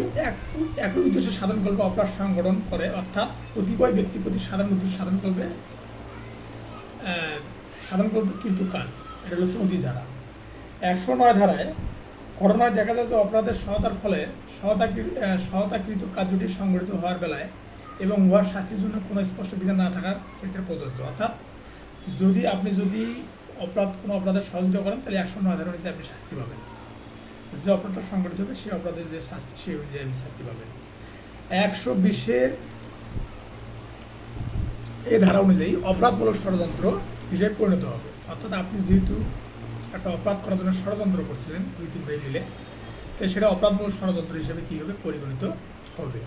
একই উদ্দেশ্যে সাধারণকল্পে অপরাধ সংগঠন করে, অর্থাৎ কতিপয় ব্যক্তি প্রতি সাধারণ উদ্দেশ্য সাধারণকল্পে কৃত কাজ, এটা হলো 34 ধারা। 109 ধারায় ঘটনায় দেখা যায় যে অপরাধের সহায়তার ফলে সহায়তাকৃত কার্যটি সংঘটিত হওয়ার বেলায় এবং উহার শাস্তির জন্য কোনো স্পষ্ট বিধান না থাকার ক্ষেত্রে প্রযোজ্য। অর্থাৎ যদি কোনো অপরাধের সহযোগিতা করেন তাহলে 109 ধারা অনুযায়ী আপনি শাস্তি পাবেন। যে অপরাধটা সংঘটিত হবে সেই অপরাধের যে শাস্তি সেই অনুযায়ী আপনি শাস্তি পাবেন। 120-এর এই ধারা অনুযায়ী অপরাধমূলক ষড়যন্ত্র হিসেবে পরিণত হবে। অর্থাৎ আপনি যেহেতু একটা অপরাধ করার জন্য ষড়যন্ত্র করছিলেন 2-3 ভাই মিলে, তো সেটা অপরাধমূলক ষড়যন্ত্র হিসেবে কী হবে, পরিগণিত হবে।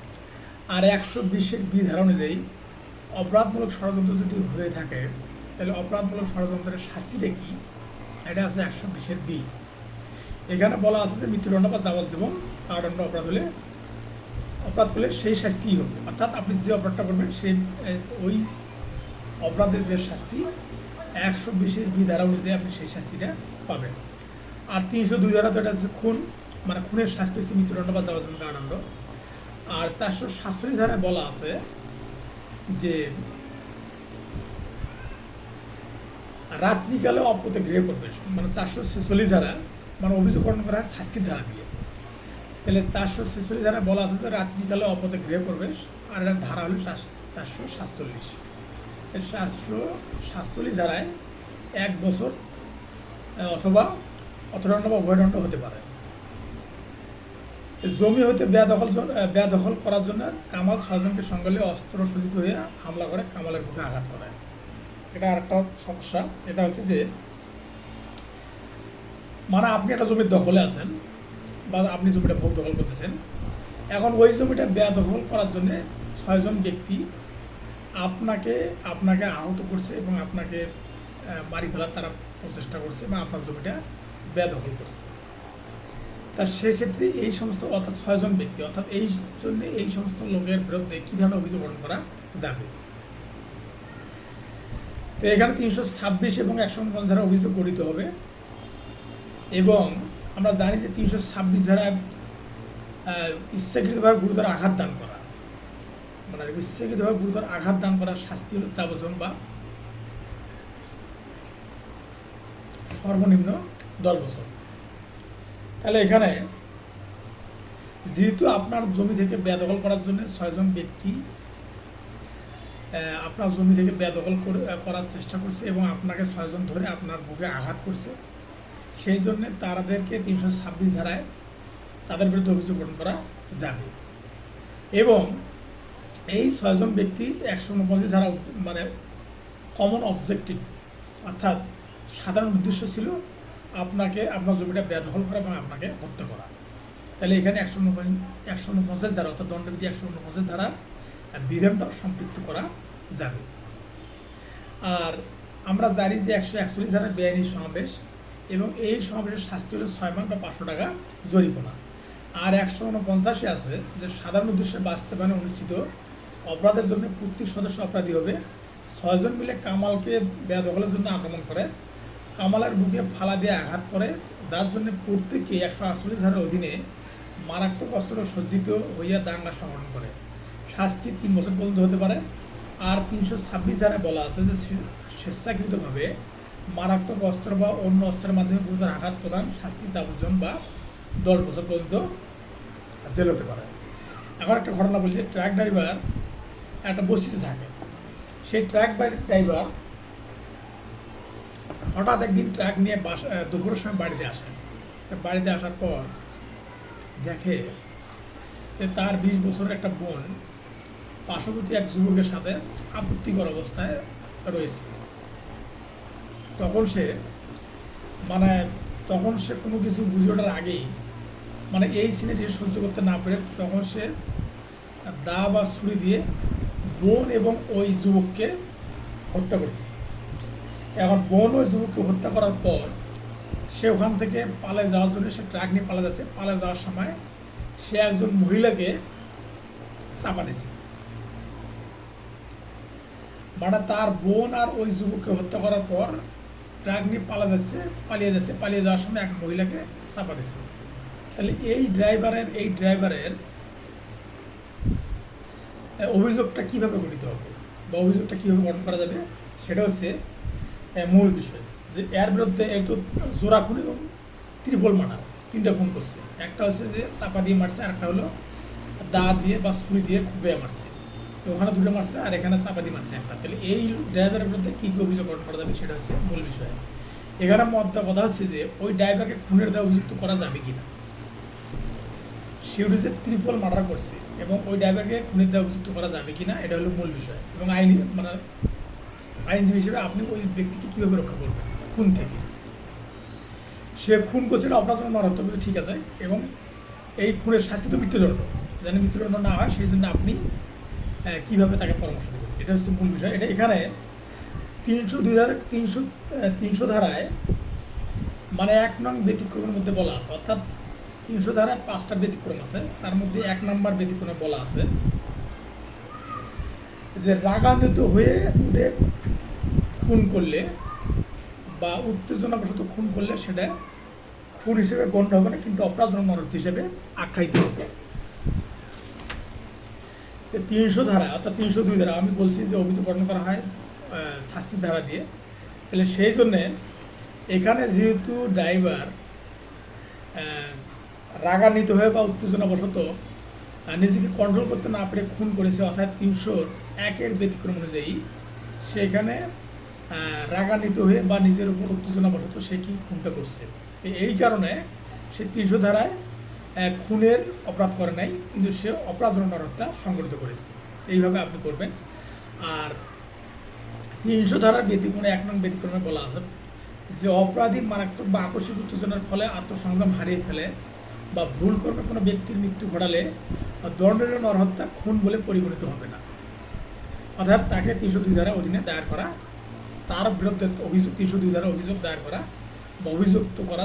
আর 120-এর বি ধারা অনুযায়ী অপরাধমূলক ষড়যন্ত্র যদি হয়ে থাকে তাহলে অপরাধমূলক ষড়যন্ত্রের শাস্তিটা কি, এটা আছে 120-এর বি। এখানে বলা আছে যে মৃত্যুদণ্ড বা যাবজ্জীবন কারাদণ্ড অপরাধ করলে সেই শাস্তিই হবে। অর্থাৎ আপনি যে অপরাধটা করবেন সেই ওই অপরাধের যে শাস্তি 120-এর বি ধারা অনুযায়ী আপনি সেই শাস্তিটা পাবেন। আর 302 ধারা তো এটা হচ্ছে খুন, মানে খুনের শাস্তি হচ্ছে মৃত্যুদণ্ড বা যাবজ্জীবন কারাদণ্ড। আর 447 ধারায় বলা আছে যে রাত্রিকালে অপরাধে গৃহে প্রবেশ, মানে 446 ধারা মানে অভিযোগ গঠন করা হয় শাস্তির ধারা দিয়ে। তাহলে 446 ধারায় বলা আছে যে রাত্রিকালে অপরাধে গৃহে প্রবেশ, আর এর ধারা হলো 447। 447 ধারায় 1 বছর অথবা অর্থদণ্ড বা উভয়দণ্ড হতে পারে। জমি হতে বেদখল করার জন্য কামাল 6 জনকে সঙ্গে নিয়ে অস্ত্র সজ্জিত হয়ে হামলা করে কামালের বুকে আঘাত করায়। এটা আরেকটা সমস্যা। এটা হচ্ছে যে মানে আপনি একটা জমির দখলে আছেন বা আপনি জমিটা ভোগ দখল করতেছেন, এখন ওই জমিটা বেদখল করার জন্য 6 জন ব্যক্তি আপনাকে আহত করছে এবং আপনাকে মারি ফেলার তারা প্রচেষ্টা করছে বা আপনার জমিটা বেদখল করছে। তা সেক্ষেত্রে এই সমস্ত অর্থাৎ 6 জন ব্যক্তি অর্থাৎ এই সমস্ত লোকের বিরুদ্ধে কী ধরনের অভিযোগ গঠন করা যাবে। তো এখানে 326 এবং 149 ধারা অভিযোগ গঠিত হবে। এবং আমরা জানি যে 326 ধারায় ইচ্ছাকৃতভাবে গুরুতর আঘাত দান করা, মানে ইচ্ছাকৃতভাবে গুরুতর আঘাত দান করার শাস্তি হল যাবজ্জীবন বা সর্বনিম্ন 10 বছর। তাহলে এখানে যেহেতু আপনার জমি থেকে বেদখল করার জন্য 6 জন ব্যক্তি আপনার জমি থেকে বেদখল করার চেষ্টা করছে এবং আপনাকে 6 জন ধরে আপনার বুকে আঘাত করছে, সেই জন্য তাদেরকে 326 ধারায় তাদের বিরুদ্ধে অভিযোগ গঠন করা যাবে। এবং এই 6 জন ব্যক্তির 149 ধারা মানে কমন অবজেক্টিভ অর্থাৎ সাধারণ উদ্দেশ্য ছিল আপনার জমিটা বেদখল করা এবং আপনাকে হত্যা করা। তাহলে এখানে 149 ধারা অর্থাৎ দণ্ডবিধি 149 ধারা বিধানটা সম্পৃক্ত করা যাবে। আর আমরা জানি যে 141 ধারা বেআইনি সমাবেশ এবং এই সমাবেশের শাস্তি হলো 6 মাস বা 500 টাকা জরিমানা। আর 149 আছে যে সাধারণ উদ্দেশ্যে বাস্তবায়নে অনুষ্ঠিত অপরাধের জন্য প্রত্যেক সদস্য অপরাধী হবে। 6 জন মিলে কামালকে বেদখলের জন্য আক্রমণ করে, কামালের বুকে ফালা দিয়ে আঘাত করে, যার জন্য প্রত্যেককে 148 ধারার অধীনে মারাত্মক অস্ত্র সজ্জিত হইয়া দাঙ্গা সংগঠন করে। শাস্তি 3 বছর পর্যন্ত হতে পারে। আর 326 ধারায় বলা আছে যে স্বেচ্ছাকৃতভাবে মারাত্মক অস্ত্র বা অন্য অস্ত্রের মাধ্যমে গুরুতর আঘাত প্রদান শাস্তি যাবজ্জীবন বা 10 বছর পর্যন্ত জেল হতে পারে। এখন একটা ঘটনা বলছে, ট্রাক ড্রাইভার একটা বস্তিতে থাকে। সেই ট্রাক ড্রাইভার হঠাৎ একদিন ট্রাক নিয়ে দুপুরের সময় বাড়িতে আসেন। বাড়িতে আসার পর দেখে যে তার 20 বছরের একটা বোন পার্শ্ববর্তী এক যুবকের সাথে আপত্তিকর অবস্থায় রয়েছে। তখন সে কোনো কিছু বুঝে ওঠার আগেই মানে এই সিনেটি সহ্য করতে না পেরে তখন সে দা বা ছুরি দিয়ে বোন এবং ওই যুবককে হত্যা করছে। এখন বোন ওই যুবককে হত্যা করার পর সে ওখান থেকে পালিয়ে যাওয়ার জন্য সে ট্রাক নিয়ে পালিয়ে যাচ্ছে। পালিয়ে যাওয়ার সময় সে একজন মহিলাকে চাপা দিছে। মানে তার বোন আর ওই যুবককে হত্যা করার পর ট্রাক নিয়ে পালিয়ে যাওয়ার সময় এক মহিলাকে চাপা দিছে। তাহলে এই ড্রাইভারের অভিযোগটা কিভাবে গঠিত হবে বা অভিযোগটা কীভাবে গঠন করা যাবে সেটা হচ্ছে মূল বিষয়। যে এর বিরুদ্ধে এই তো জোড়া খুন এবং ত্রিপল মার্ডার তিনটা খুন করছে। একটা হচ্ছে যে চাপা দিয়ে মারছে, আর একটা হলো দা দিয়ে বা ছুরি দিয়ে খুবই মারছে। তো ওখানে দুটো মারছে আর এখানে চাপা দিয়ে মারছে একটা। তাহলে এই ড্রাইভারের বিরুদ্ধে কী কী অভিযোগ গঠন করা যাবে সেটা হচ্ছে মূল বিষয়। এখানে কথা হচ্ছে যে ওই ড্রাইভারকে খুনের দেওয়া অভিযুক্ত করা যাবে কিনা। সে হচ্ছে ত্রিপল মার্ডার করছে এবং ওই ড্রাইভারকে খুনের দেওয়া অভিযুক্ত করা যাবে কিনা, এটা হলো মূল বিষয়। এবং আইনজীবী হিসেবে আপনি ওই ব্যক্তিকে কীভাবে রক্ষা করবেন খুন থেকে। সে খুন করছে, এটা অপরাধ নরহত্যা করছে, ঠিক আছে, এবং এই খুনের শাস্তি তো মৃত্যুদণ্ড, যেন মৃত্যুদণ্ড না হয় সেই জন্য আপনি কীভাবে তাকে পরামর্শ দেবেন, এটা হচ্ছে মূল বিষয়। এটা এখানে 300 ধারায় মানে 1 নং ব্যতিক্রমের মধ্যে বলা আছে, অর্থাৎ 300 ধারায় 5টা ব্যতিক্রম আছে, তার মধ্যে 1 নম্বর ব্যতিক্রমে বলা আছে যে রাগান্বিত হয়ে উঠে খুন করলে বা উত্তেজনাবশত খুন করলে সেটা খুন হিসেবে গণ্য হবে না, কিন্তু অপরাধ নরহত্যা হিসেবে আখ্যায়িত হবে। 300 ধারা অর্থাৎ 302 ধারা আমি বলছি যে অভিযোগ গঠন করা হয় শাস্তির ধারা দিয়ে। তাহলে সেই জন্যে এখানে যেহেতু ড্রাইভার রাগান্বিত হয়ে বা উত্তেজনাবশত নিজেকে কন্ট্রোল করতে না পেরে খুন করেছে, অর্থাৎ 301-এর ব্যতিক্রম অনুযায়ী সেখানে রাগান্বিত হয়ে বা নিজের উপর উত্তেজনাবশত সে কি খুনটা করছে। এই কারণে সে 300 ধারায় খুনের অপরাধ করে নাই, কিন্তু সে অপরাধ নরহত্যা সংগঠিত করেছে। এইভাবে আপনি করবেন। আর 300 ধারার ব্যতিক্রমে 1 নং ব্যতিক্রমে বলা আছে যে অপরাধী মারাত্মক বা আকস্মিক উত্তেজনার ফলে আত্মসংযম হারিয়ে ফেলে বা ভুল কর্মে কোনো ব্যক্তির মৃত্যু ঘটালে দণ্ডনীয় নরহত্যা খুন বলে পরিগণিত হবে না। অর্থাৎ তাকে 302 ধারা অধীনে দায়ের করা, তার বিরুদ্ধে অভিযোগ 302 ধারা অভিযোগ দায়ের করা বা অভিযুক্ত করা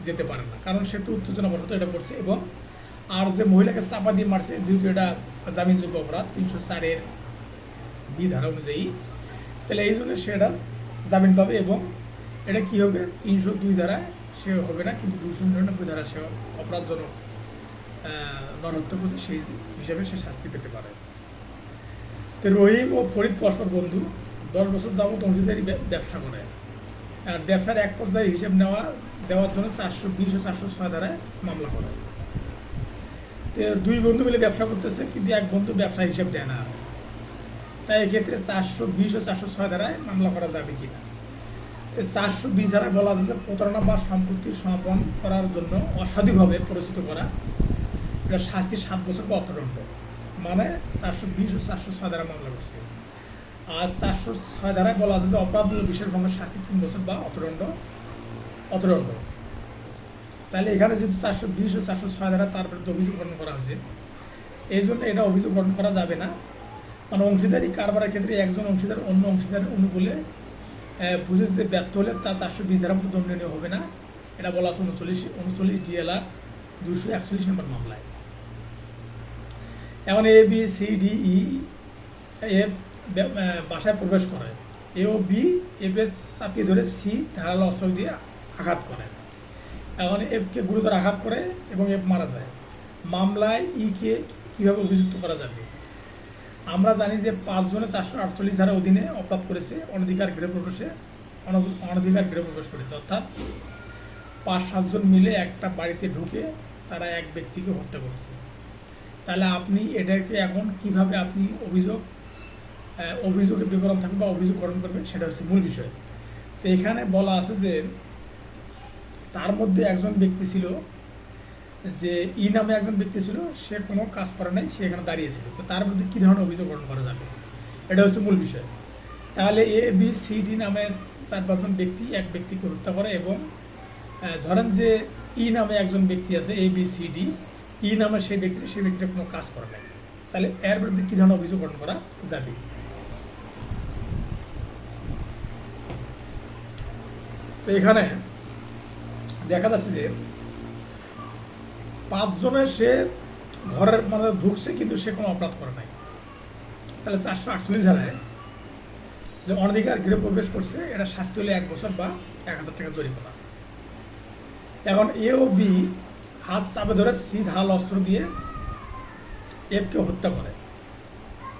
যেতে পারে না, কারণ সে তো উত্তেজনাবশত এটা করছে। এবং আর যে মহিলাকে চাপা দিয়ে মারছে, যেহেতু এটা জামিনযোগ্য অপরাধ 304-এর বি ধারা অনুযায়ী, তাহলে এই জন্য সেটা জামিন পাবে। এবং এটা কী হবে, 302 ধারায় সে হবে না, কিন্তু 299 ধারা সে অপরাধজনক নরহত্যা করছে, সেই হিসাবে সে শাস্তি পেতে পারে। তো রহিম ও ফরিদ পরস্পর বন্ধু, 10 বছর যাবত অংশীদারি ব্যবসা করে। আর ব্যবসার এক পর্যায়ে হিসেব দেওয়ার জন্য 420 ও 406 ধারায় মামলা করে। তো 2 বন্ধু মিলে ব্যবসা করতেছে, কিন্তু এক বন্ধু ব্যবসা হিসেব দেয় না। তাই এক্ষেত্রে 420 ও 406 ধারায় মামলা করা যাবে কিনা। 420 ধারায় বলা আছে যে প্রতারণা বা সম্পত্তি সমাপন করার জন্য অসাধুভাবে পরিচিত করা, এটা শাস্তি 7 বছর বা অর্থদণ্ড। মানে 420 ও 406 ধারা মামলা করছে। আর 406 ধারায় বলা আছে যে অপরাধমূলক বিশেষ ভঙ্গের শাস্তি 3 বছর বা অর্থদণ্ড। তাহলে এখানে যেহেতু 420 ও 406 ধারা তার বিরুদ্ধে অভিযোগ গঠন করা হয়েছে, এই জন্য এটা অভিযোগ গঠন করা যাবে না। মানে অংশীদারি কারবারের ক্ষেত্রে একজন অংশীদার অন্য অংশীদারের অনুকূলে বুঝে দিতে ব্যর্থ হলে তা 420 ধারার মতো দণ্ডনীয় হবে না। এটা বলা আছে 39 DLR 241 নম্বর মামলায়। এখন A B C D E F বাসায় প্রবেশ করে, এ ও বি এফে চাপিয়ে ধরে সি ধারালো অস্ত্র দিয়ে আঘাত করে। এখন এফকে গুরুতর আঘাত করে এবং এফ মারা যায়। মামলায় ইকে কীভাবে অভিযুক্ত করা যাবে? আমরা জানি যে 5 জনে 448 ধারার অধীনে অপরাধ করেছে, অনধিকার গৃহ প্রবেশ করেছে, অর্থাৎ 5-7 জন মিলে একটা বাড়িতে ঢুকে তারা এক ব্যক্তিকে হত্যা করছে। তাহলে আপনি এটাকে এখন কিভাবে আপনি অভিযোগের বিবরণ থাকবে বা অভিযোগ গঠন করবেন, সেটা হচ্ছে মূল বিষয়। তো এখানে বলা আছে যে তার মধ্যে একজন ব্যক্তি ছিল, যে ই নামে একজন ব্যক্তি ছিল, সে কোনো কাজ করে নাই, সে এখানে দাঁড়িয়েছিল। তো তার বিরুদ্ধে কী ধরনের অভিযোগ গঠন করা যাবে, এটা হচ্ছে মূল বিষয়। তাহলে এ বি সি ডি নামে 4-5 জন ব্যক্তি এক ব্যক্তিকে হত্যা করে, এবং ধরেন যে ই নামে একজন ব্যক্তি আছে, এ বি সি ডি, ই নামে সেই ব্যক্তিটা কোনো কাজ করে নাই। তাহলে এর বিরুদ্ধে কী ধরনের অভিযোগ গঠন করা যাবে? তো এখানে দেখা যাচ্ছে যে 5 জনের সে ঘরের মধ্যে ঢুকছে, কিন্তু সে কোনো অপরাধ করে নাই। তাহলে 448 ধারায় যে অনধিকার গৃহ প্রবেশ করছে, এটা শাস্তি হলে 1 বছর বা 1000 টাকা জরিমানা। এখন এ ও বি হাত চাপে ধরে সি ধারালো অস্ত্র দিয়ে এফকে হত্যা করে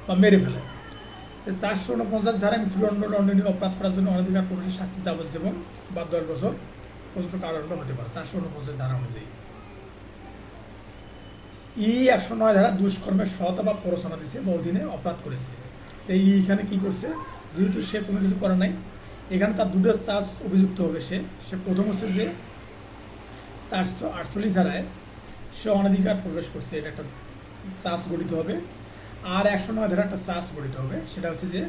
বা মেরে ফেলে। 449 ধারায় মৃত্যুদণ্ড দণ্ডনীয় অপরাধ করার জন্য অনধিকার প্রবেশের শাস্তি যাবজ্জীবন বা 10 বছর পর্যন্ত কারাদণ্ড হতে পারে 449 ধারা অনুযায়ী। 109 ধারা দুষ্কর্মের সহায়তা বা প্ররোচনা দিচ্ছে বা অধীনে অপরাধ করেছে। তো এখানে কি করছে, যেহেতু সে কোনো কিছু করে নাই, এখানে তার দুটো চার্জ অভিযুক্ত হবে। সে প্রথম হচ্ছে যে 448 ধারায় সে অনধিকার প্রবেশ করছে, এটা একটা চার্জ গঠিত হবে। আর 109 ধারা একটা চার্জ গঠিত হবে, সেটা হচ্ছে যে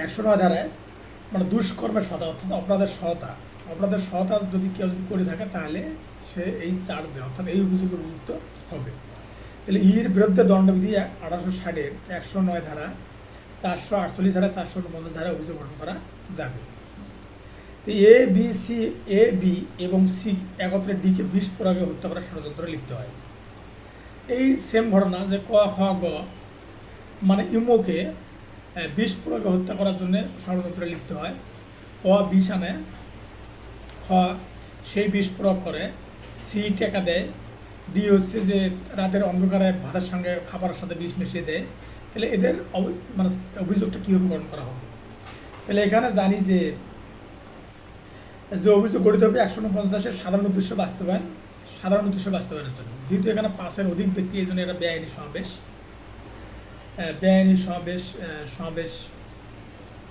109 ধারায় মানে দুষ্কর্মের সহায়তা, অর্থাৎ অপরাধের সহায়তা যদি কেউ যদি করে থাকে তাহলে সে এই চার্জে অর্থাৎ এই অভিযোগে অভিযুক্ত হবে। তাহলে এর বিরুদ্ধে দণ্ডবিধি 1860-এর 109 ধারা, 448 ধারা, 449 ধারা অভিযোগ গঠন করা যাবে। তো এ বি এবং সি একত্রে ডিকে বিষ প্রয়োগে হত্যা করার ষড়যন্ত্রে লিপ্ত হয়। এই সেম ঘটনা যে ক খ গ মানে ইমোকে বিষ প্রয়োগে হত্যা করার জন্য ষড়যন্ত্রে লিপ্ত হয়। ক বিষ আনে, খ সেই বিষ প্রয়োগ করে, সি টাকা দেয়, ডি হচ্ছে যে রাতের অন্ধকারে ভাতের সঙ্গে খাবারের সাথে বিষ মিশিয়ে দেয়। তাহলে এদের মানে অভিযোগটা কীভাবে গ্রহণ করা হবে? তাহলে এখানে জানি যে অভিযোগ গঠিত হবে 149-এর সাধারণ উদ্দেশ্য বাস্তবায়নের জন্য। যেহেতু এখানে 5-এর অধিক ব্যক্তি, এই জন্য এটা বেআইনি সমাবেশ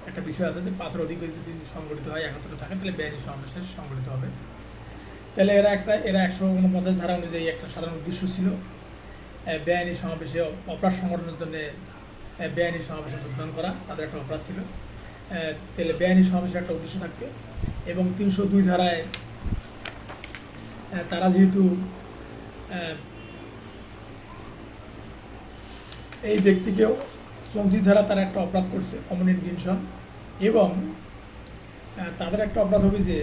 একটা বিষয় আছে যে 5-এর অধিক ব্যক্তি যদি সংগঠিত হয়, একত্রে থাকে, তাহলে বেআইনি সমাবেশে সংগঠিত হবে। তাহলে এরা 149 ধারা অনুযায়ী একটা সাধারণ উদ্দেশ্য ছিল বেআইনি সমাবেশে অপরাধ সংগঠনের জন্য বেআইনি সমাবেশে যোগদান করা, তাদের একটা অপরাধ ছিল। তাহলে বেআইনি সমাবেশের একটা উদ্দেশ্য থাকবে। এবং 302 ধারায় তারা যেহেতু এই ব্যক্তিকেও 34 ধারা তারা একটা অপরাধ করছে, কমন ইন্টেনশন, এবং তাদের একটা অপরাধ হবে যে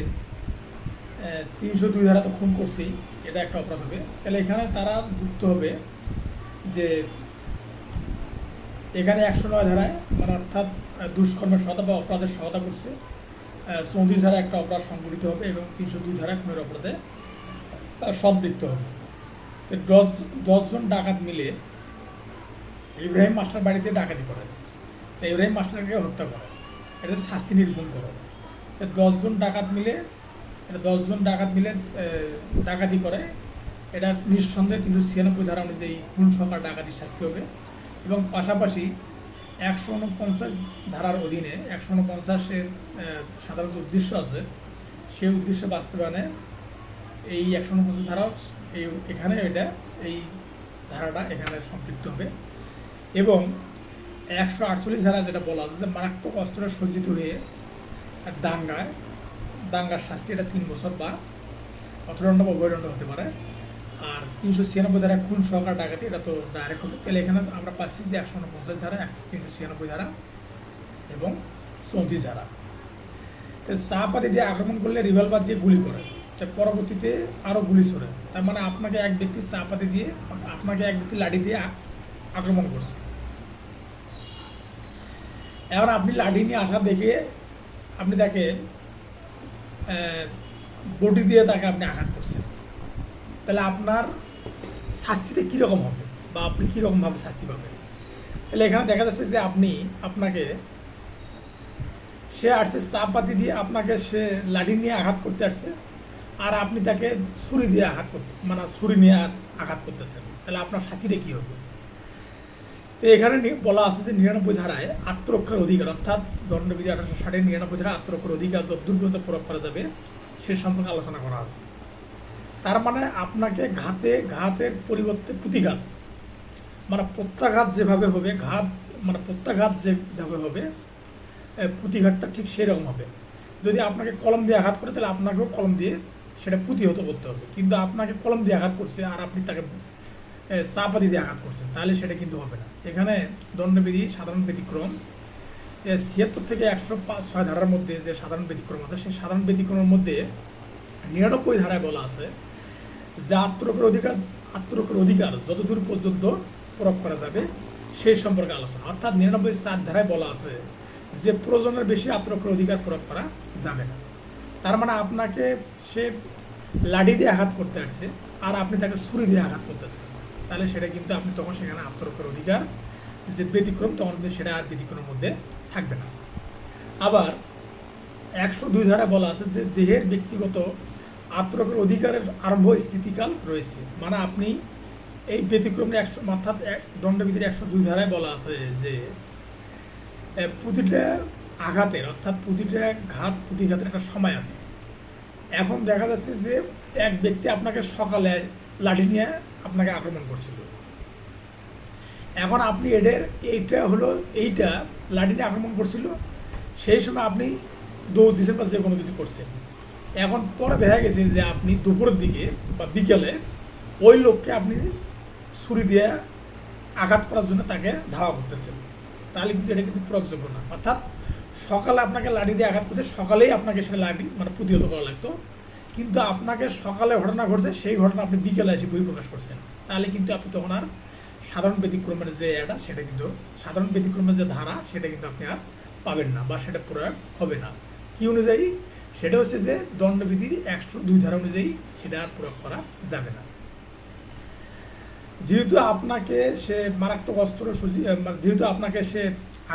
302 ধারা তো খুন করছেই, এটা একটা অপরাধ হবে। তাহলে এখানে তারা যুক্ত হবে যে এখানে 109 ধারায় মানে অর্থাৎ দুষ্কর্মের সহায়তা বা অপরাধের সহায়তা করছে, 34 ধারা একটা অপরাধ সংঘটিত হবে এবং 302 ধারা খুনের অপরাধে সম্পৃক্ত হবে। তো 10 জন ডাকাত মিলে ইব্রাহিম মাস্টার বাড়িতে ডাকাতি করে, তো ইব্রাহিম মাস্টারকে হত্যা করে, এটা শাস্তি নির্ভুল করো। তো 10 জন ডাকাত মিলে ডাকাতি করে, এটা নিঃসন্দেহে 396 ধারা অনুযায়ী খুন সহকার ডাকাতির শাস্তি হবে। এবং পাশাপাশি 149 ধারার অধীনে 149-এর সাধারণ যে উদ্দেশ্য আছে, সেই উদ্দেশ্য বাস্তবায়নে এই 149 ধারা এখানে এই ধারাটা এখানে সম্পৃক্ত হবে। এবং 148 ধারা যেটা বলা আছে যে মারাত্মক অস্ত্রে সজ্জিত হয়ে দাঙ্গার শাস্তি, এটা 3 বছর বা অর্থদণ্ড বা অভয়দণ্ড হতে পারে। আর 396 ধারা খুন সহকার ডাকাতি, এটা তো ডাইরেক্ট হবে। তাহলে এখানে আমরা পাচ্ছি যে 149 ধারা, 396 ধারা এবং 34 ধারা। চাপাতি দিয়ে আক্রমণ করলে রিভলভার দিয়ে গুলি করে, পরবর্তীতে আরও গুলি ছোড়ে। তার মানে আপনাকে এক ব্যক্তি লাঠি দিয়ে আক্রমণ করছে। এবার আপনি লাঠি নিয়ে আসা দেখে আপনি তাকে বটি দিয়ে তাকে আপনি আঘাত করছেন, তাহলে আপনার শাস্তিটা কীরকম হবে বা আপনি কীরকমভাবে শাস্তি পাবেন? তাহলে এখানে দেখা যাচ্ছে যে আপনাকে সে আসছে চাপাতি দিয়ে, আপনাকে সে লাঠি নিয়ে আঘাত করতে আসছে, আর আপনি তাকে ছুরি দিয়ে ছুরি নিয়ে আঘাত করতেছেন, তাহলে আপনার শাস্তিটা কী হবে? তো এখানে বলা আছে যে 99 ধারায় আত্মরক্ষার অধিকার, অর্থাৎ দণ্ডবিধি 1860-এর 99 ধারায় আত্মরক্ষার অধিকার যতদূর পর্যন্ত প্রয়োগ করা যাবে সে সম্পর্কে আলোচনা করা আছে। তার মানে আপনাকে ঘাতের পরিবর্তে প্রতিঘাত, মানে প্রত্যাঘাত যেভাবে হবে, প্রত্যাঘাত যেভাবে হবে, প্রতিঘাতটা ঠিক সেরকম হবে। যদি আপনাকে কলম দিয়ে আঘাত করে, তাহলে আপনাকেও কলম দিয়ে সেটা প্রতিহত করতে হবে। কিন্তু আপনাকে কলম দিয়ে আঘাত করছে আর আপনি তাকে চাপাতি দিয়ে আঘাত করছেন, তাহলে সেটা কিন্তু হবে না। এখানে দণ্ডবিধি সাধারণ ব্যতিক্রম 76 থেকে 106 ধারার মধ্যে যে সাধারণ ব্যতিক্রম আছে, সেই সাধারণ ব্যতিক্রমের মধ্যে 99 ধারায় বলা আছে যে আত্মরক্ষার অধিকার যতদূর পর্যন্ত প্রয়োগ করা যাবে সেই সম্পর্কে আলোচনা। অর্থাৎ 99 ধারায় বলা আছে যে প্রয়োজনের বেশি আত্মরক্ষার অধিকার প্রয়োগ করা যাবে না। তার মানে আপনাকে সে লাঠি দিয়ে আঘাত করতে আসছে আর আপনি তাকে ছুরি দিয়ে আঘাত করতেছেন, তাহলে সেটা কিন্তু আপনি তখন সেখানে আত্মরক্ষার অধিকার যে ব্যতিক্রম, তখন কিন্তু সেটা আর ব্যতিক্রমের মধ্যে থাকবে না। আবার 102 ধারায় বলা আছে যে দেহের ব্যক্তিগত আত্মরক্ষার অধিকারের আরম্ভ স্থিতিকাল রয়েছে। মানে আপনি এই ব্যতিক্রমে অর্থাৎ দণ্ডবিধির 102 ধারায় বলা আছে যে প্রতিটা আঘাতের অর্থাৎ প্রতিটা প্রতিঘাতের একটা সময় আছে। এখন দেখা যাচ্ছে যে এক ব্যক্তি আপনাকে সকালে লাঠি নিয়ে আপনাকে আক্রমণ করছিল, এখন আপনি এইটা লাঠি নিয়ে আক্রমণ করছিল, সেই সময় আপনি দৌড় দিচ্ছেন বা যে কোনো কিছু করছেন। এখন পরে দেখা গেছে যে আপনি দুপুরের দিকে বা বিকেলে ওই লোককে আপনি ছুরি দিয়ে আঘাত করার জন্য তাকে ধাওয়া করতেছেন, তাহলে কিন্তু এটা কিন্তু প্রয়োগযোগ্য না। অর্থাৎ সকালে আপনাকে লাঠি দিয়ে আঘাত করছে, সকালেই আপনাকে সেটা লাঠি প্রতিহত করা লাগতো, কিন্তু আপনাকে সকালে ঘটনা ঘটছে, সেই ঘটনা আপনি বিকেলে এসে বহিঃপ্রকাশ করছেন, তাহলে কিন্তু আপনি তখন আর সাধারণ ব্যতিক্রমের যে সেটা কিন্তু সাধারণ ব্যতিক্রমের যে ধারা সেটা কিন্তু আপনি আর পাবেন না বা সেটা প্রয়োগ হবে না। কি অনুযায়ী? সেটা হচ্ছে যে দণ্ডবিধির 102 ধারা অনুযায়ী সেটা আর প্রয়োগ করা যাবে না। যেহেতু আপনাকে সে মারাত্মক অস্ত্র যেহেতু আপনাকে সে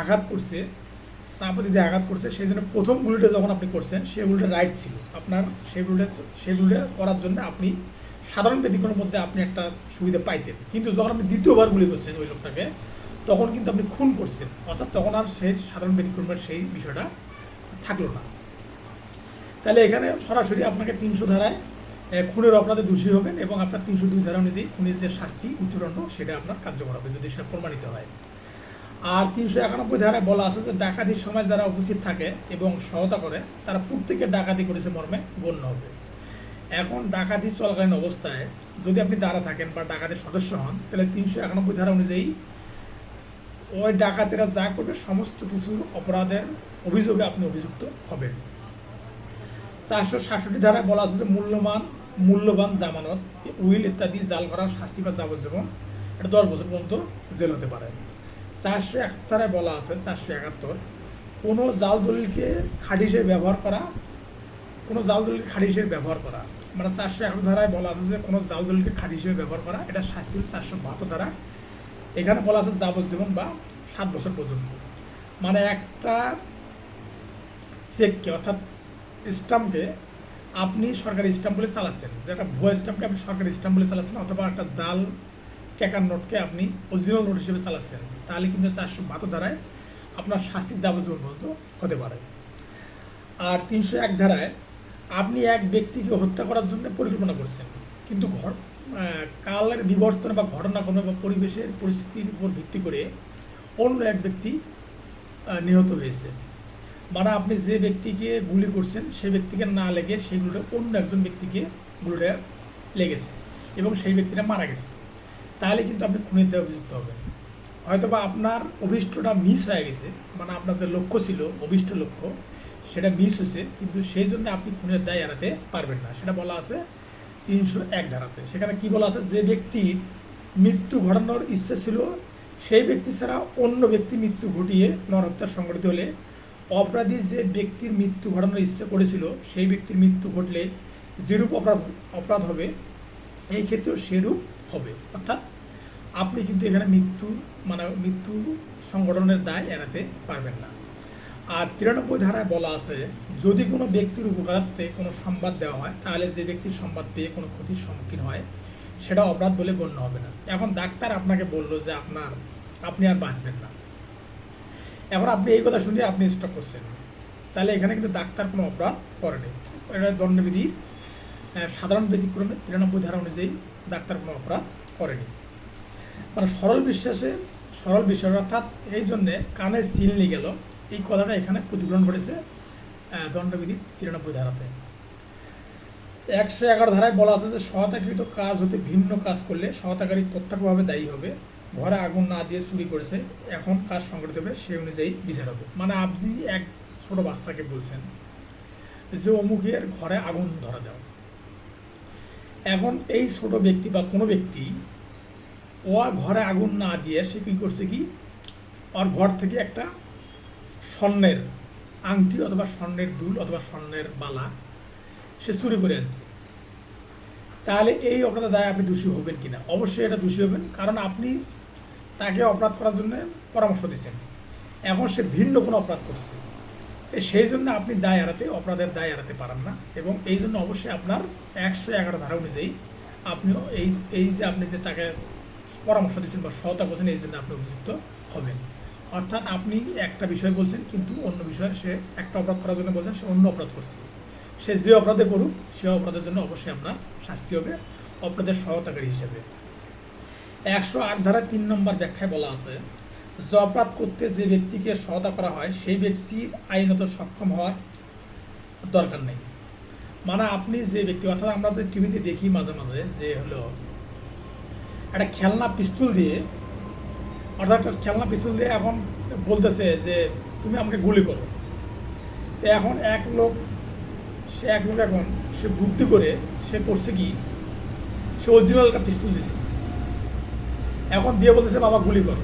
আঘাত করছে, চাপাতি দিয়ে আঘাত করছে, সেই জন্য প্রথম গুলিটা যখন আপনি করছেন সেই গুলিটা রাইট ছিল আপনার, সেগুলিটা করার জন্য আপনি সাধারণ ব্যতিক্রমের মধ্যে আপনি একটা সুবিধা পাইতেন। কিন্তু যখন আপনি দ্বিতীয়বার গুলি করছেন ওই লোকটাকে, তখন কিন্তু আপনি খুন করছেন, অর্থাৎ তখন আর সেই সাধারণ ব্যতিক্রমের সেই বিষয়টা থাকলো না। তাহলে এখানে সরাসরি আপনাকে 300 ধারায় খুনের অপরাধে দোষী হবেন এবং আপনার 302 ধারা অনুযায়ী খুনের যে শাস্তি মৃত্যুদণ্ড সেটা আপনার কার্যকর হবে যদি সেটা প্রমাণিত হয়। আর 391 ধারায় বলা আছে যে ডাকাতির সময় যারা উপস্থিত থাকে এবং সহায়তা করে তারা প্রত্যেকে ডাকাতি করেছে মর্মে গণ্য হবে। এখন ডাকাতি চলাকালীন অবস্থায় যদি আপনি দাঁড়া থাকেন বা ডাকাতির সদস্য হন, তাহলে 391 ধারা অনুযায়ী ওই ডাকাতেরা যা করবে সমস্ত কিছু অপরাধের অভিযোগে আপনি অভিযুক্ত হবেন। 467 ধারায় বলা আছে যে মূল্যবান জামানত, উইল ইত্যাদি জাল করার শাস্তি বা যাবজ্জীবন, এটা 10 বছর পর্যন্ত জেল হতে পারে। 471 ধারায় বলা আছে 471 কোনো জাল দলিলকে খাঁটি হিসেবে ব্যবহার করা, মানে 471 ধারায় বলা আছে যে কোনো জাল দলিলকে খাঁটি হিসেবে ব্যবহার করা, এটা শাস্তি হল 472 ধারা। এখানে বলা আছে যাবজ্জীবন বা 7 বছর পর্যন্ত। মানে একটা চেককে অর্থাৎ স্টাম্পকে আপনি সরকারি স্টাম্প বলে চালাচ্ছেন, যেটা ভুয়া স্টাম্পকে আপনি সরকারি স্টাম্প বলে চালাচ্ছেন, অথবা একটা জাল টাকার নোটকে আপনি অরিজিনাল নোট হিসেবে চালাচ্ছেন, তাহলে কিন্তু 472 ধারায় আপনার শাস্তি যাবজ্জীবন পর্যন্ত হতে পারে। আর 301 ধারায় আপনি এক ব্যক্তিকে হত্যা করার জন্য পরিকল্পনা করছেন, কিন্তু কালের বিবর্তন বা ঘটনাক্রমে বা পরিবেশের পরিস্থিতির উপর ভিত্তি করে অন্য এক ব্যক্তি নিহত হয়েছে। মানে আপনি যে ব্যক্তিকে গুলি করছেন সেই ব্যক্তিকে না লেগে সেগুলোটা অন্য একজন ব্যক্তিকে গুলিটা লেগেছে এবং সেই ব্যক্তিটা মারা গেছে, তাহলে কিন্তু আপনি খুনের দায়ে অভিযুক্ত হবেন। হয়তোবা আপনার অভিষ্টটা মিস হয়ে গেছে, মানে আপনার যে লক্ষ্য ছিল অভিষ্ট লক্ষ্য সেটা মিস হয়েছে, কিন্তু সেই জন্য আপনি খুনের দায় এড়াতে পারবেন না, সেটা বলা আছে 301 ধারাতে। সেখানে কি বলা আছে? যে ব্যক্তির মৃত্যু ঘটানোর ইচ্ছে ছিল সেই ব্যক্তি ছাড়া অন্য ব্যক্তি মৃত্যু ঘটিয়ে নরহত্যা সংঘটিত হলে অপরাধী যে ব্যক্তির মৃত্যু ঘটানোর ইচ্ছে করেছিল সেই ব্যক্তির মৃত্যু ঘটলে যেরূপ অপরাধ হবে এই ক্ষেত্রেও সেরূপ হবে। অর্থাৎ আপনি কিন্তু এখানে মৃত্যু সংগঠনের দায় এড়াতে পারবেন না। আর 93 ধারায় বলা আছে যদি কোনো ব্যক্তির উপকারার্থে কোনো সংবাদ দেওয়া হয় তাহলে যে ব্যক্তির সংবাদ পেয়ে কোনো ক্ষতির সম্মুখীন হয় সেটা অপরাধ বলে গণ্য হবে না। এখন ডাক্তার আপনাকে বললো যে আপনি আর বাঁচবেন না, এখন আপনি এই কথা শুনে আপনি স্টপ করছেন, তাহলে এখানে কিন্তু ডাক্তার কোনো অপরাধ করেনি। এটা দণ্ডবিধির সাধারণ ব্যতিক্রমে 93 ধারা অনুযায়ী ডাক্তার কোনো অপরাধ করেনি। মানে সরল বিশ্বাস অর্থাৎ এই জন্যে কানে চিনলি গেল, এই কথাটা এখানে প্রতিফলন ঘটেছে দণ্ডবিধি 93 ধারাতে। 111 ধারায় বলা আছে যে সহায়তাকৃত কাজ হতে ভিন্ন কাজ করলে সহায়তাকারী প্রত্যক্ষভাবে দায়ী হবে। ঘরে আগুন না দিয়ে চুরি করেছে, এখন কাজ সংগঠিত হবে সেই অনুযায়ী বিচার হবে। মানে আপনি এক ছোট বাচ্চাকে বলছেন যে অমুকের ঘরে আগুন ধরা দাও, এখন এই ছোট ব্যক্তি বা কোনো ব্যক্তি ওর ঘরে আগুন না দিয়ে সে কী করছে, কি ওর ঘর থেকে একটা স্বর্ণের আংটি অথবা স্বর্ণের দুল অথবা স্বর্ণের বালা সে চুরি করে আনছে, তাহলে এই অপরাধের দায়ে আপনি দোষী হবেন কিনা? অবশ্যই এটা দোষী হবেন, কারণ আপনি তাকে অপরাধ করার জন্য পরামর্শ দিচ্ছেন। এখন সে ভিন্ন কোনো অপরাধ করছে, সেই জন্য আপনি দায় এড়াতে, অপরাধের দায় এড়াতে পারেন না, এবং এই জন্য অবশ্যই আপনার 111 ধারা অনুযায়ী আপনিও এই যে আপনি যে তাকে পরামর্শ দিচ্ছেন বা সহায়তা করছেন, এই জন্য আপনি অভিযুক্ত হবেন। অর্থাৎ আপনি একটা বিষয় বলছেন, কিন্তু অন্য বিষয়ে সে একটা অপরাধ করার জন্য বলছেন, সে অন্য অপরাধ করছে। সে যে অপরাধে করুক, সে অপরাধের জন্য অবশ্যই আপনার শাস্তি হবে অপরাধের সহায়তাকারী হিসেবে। 108 ধারা 3 নম্বর ব্যাখ্যায় বলা আছে, যে অপরাধ করতে যে ব্যক্তিকে সহায়তা করা হয় সেই ব্যক্তির আইনত সক্ষম হওয়ার দরকার নেই। মানে আপনি যে ব্যক্তি, অর্থাৎ আমরা যে টিভিতে দেখি মাঝে মাঝে যে হলো একটা খেলনা পিস্তল দিয়ে, অর্থাৎ একটা খেলনা পিস্তল দিয়ে এখন বলতেছে যে তুমি আমাকে গুলি করো। তো এখন এক লোক এখন সে বুদ্ধি করে সে করছে কি, সে অরিজিনাল একটা পিস্তল দিয়েছে, এখন দিয়ে বলতেছে বাবা গুলি করো।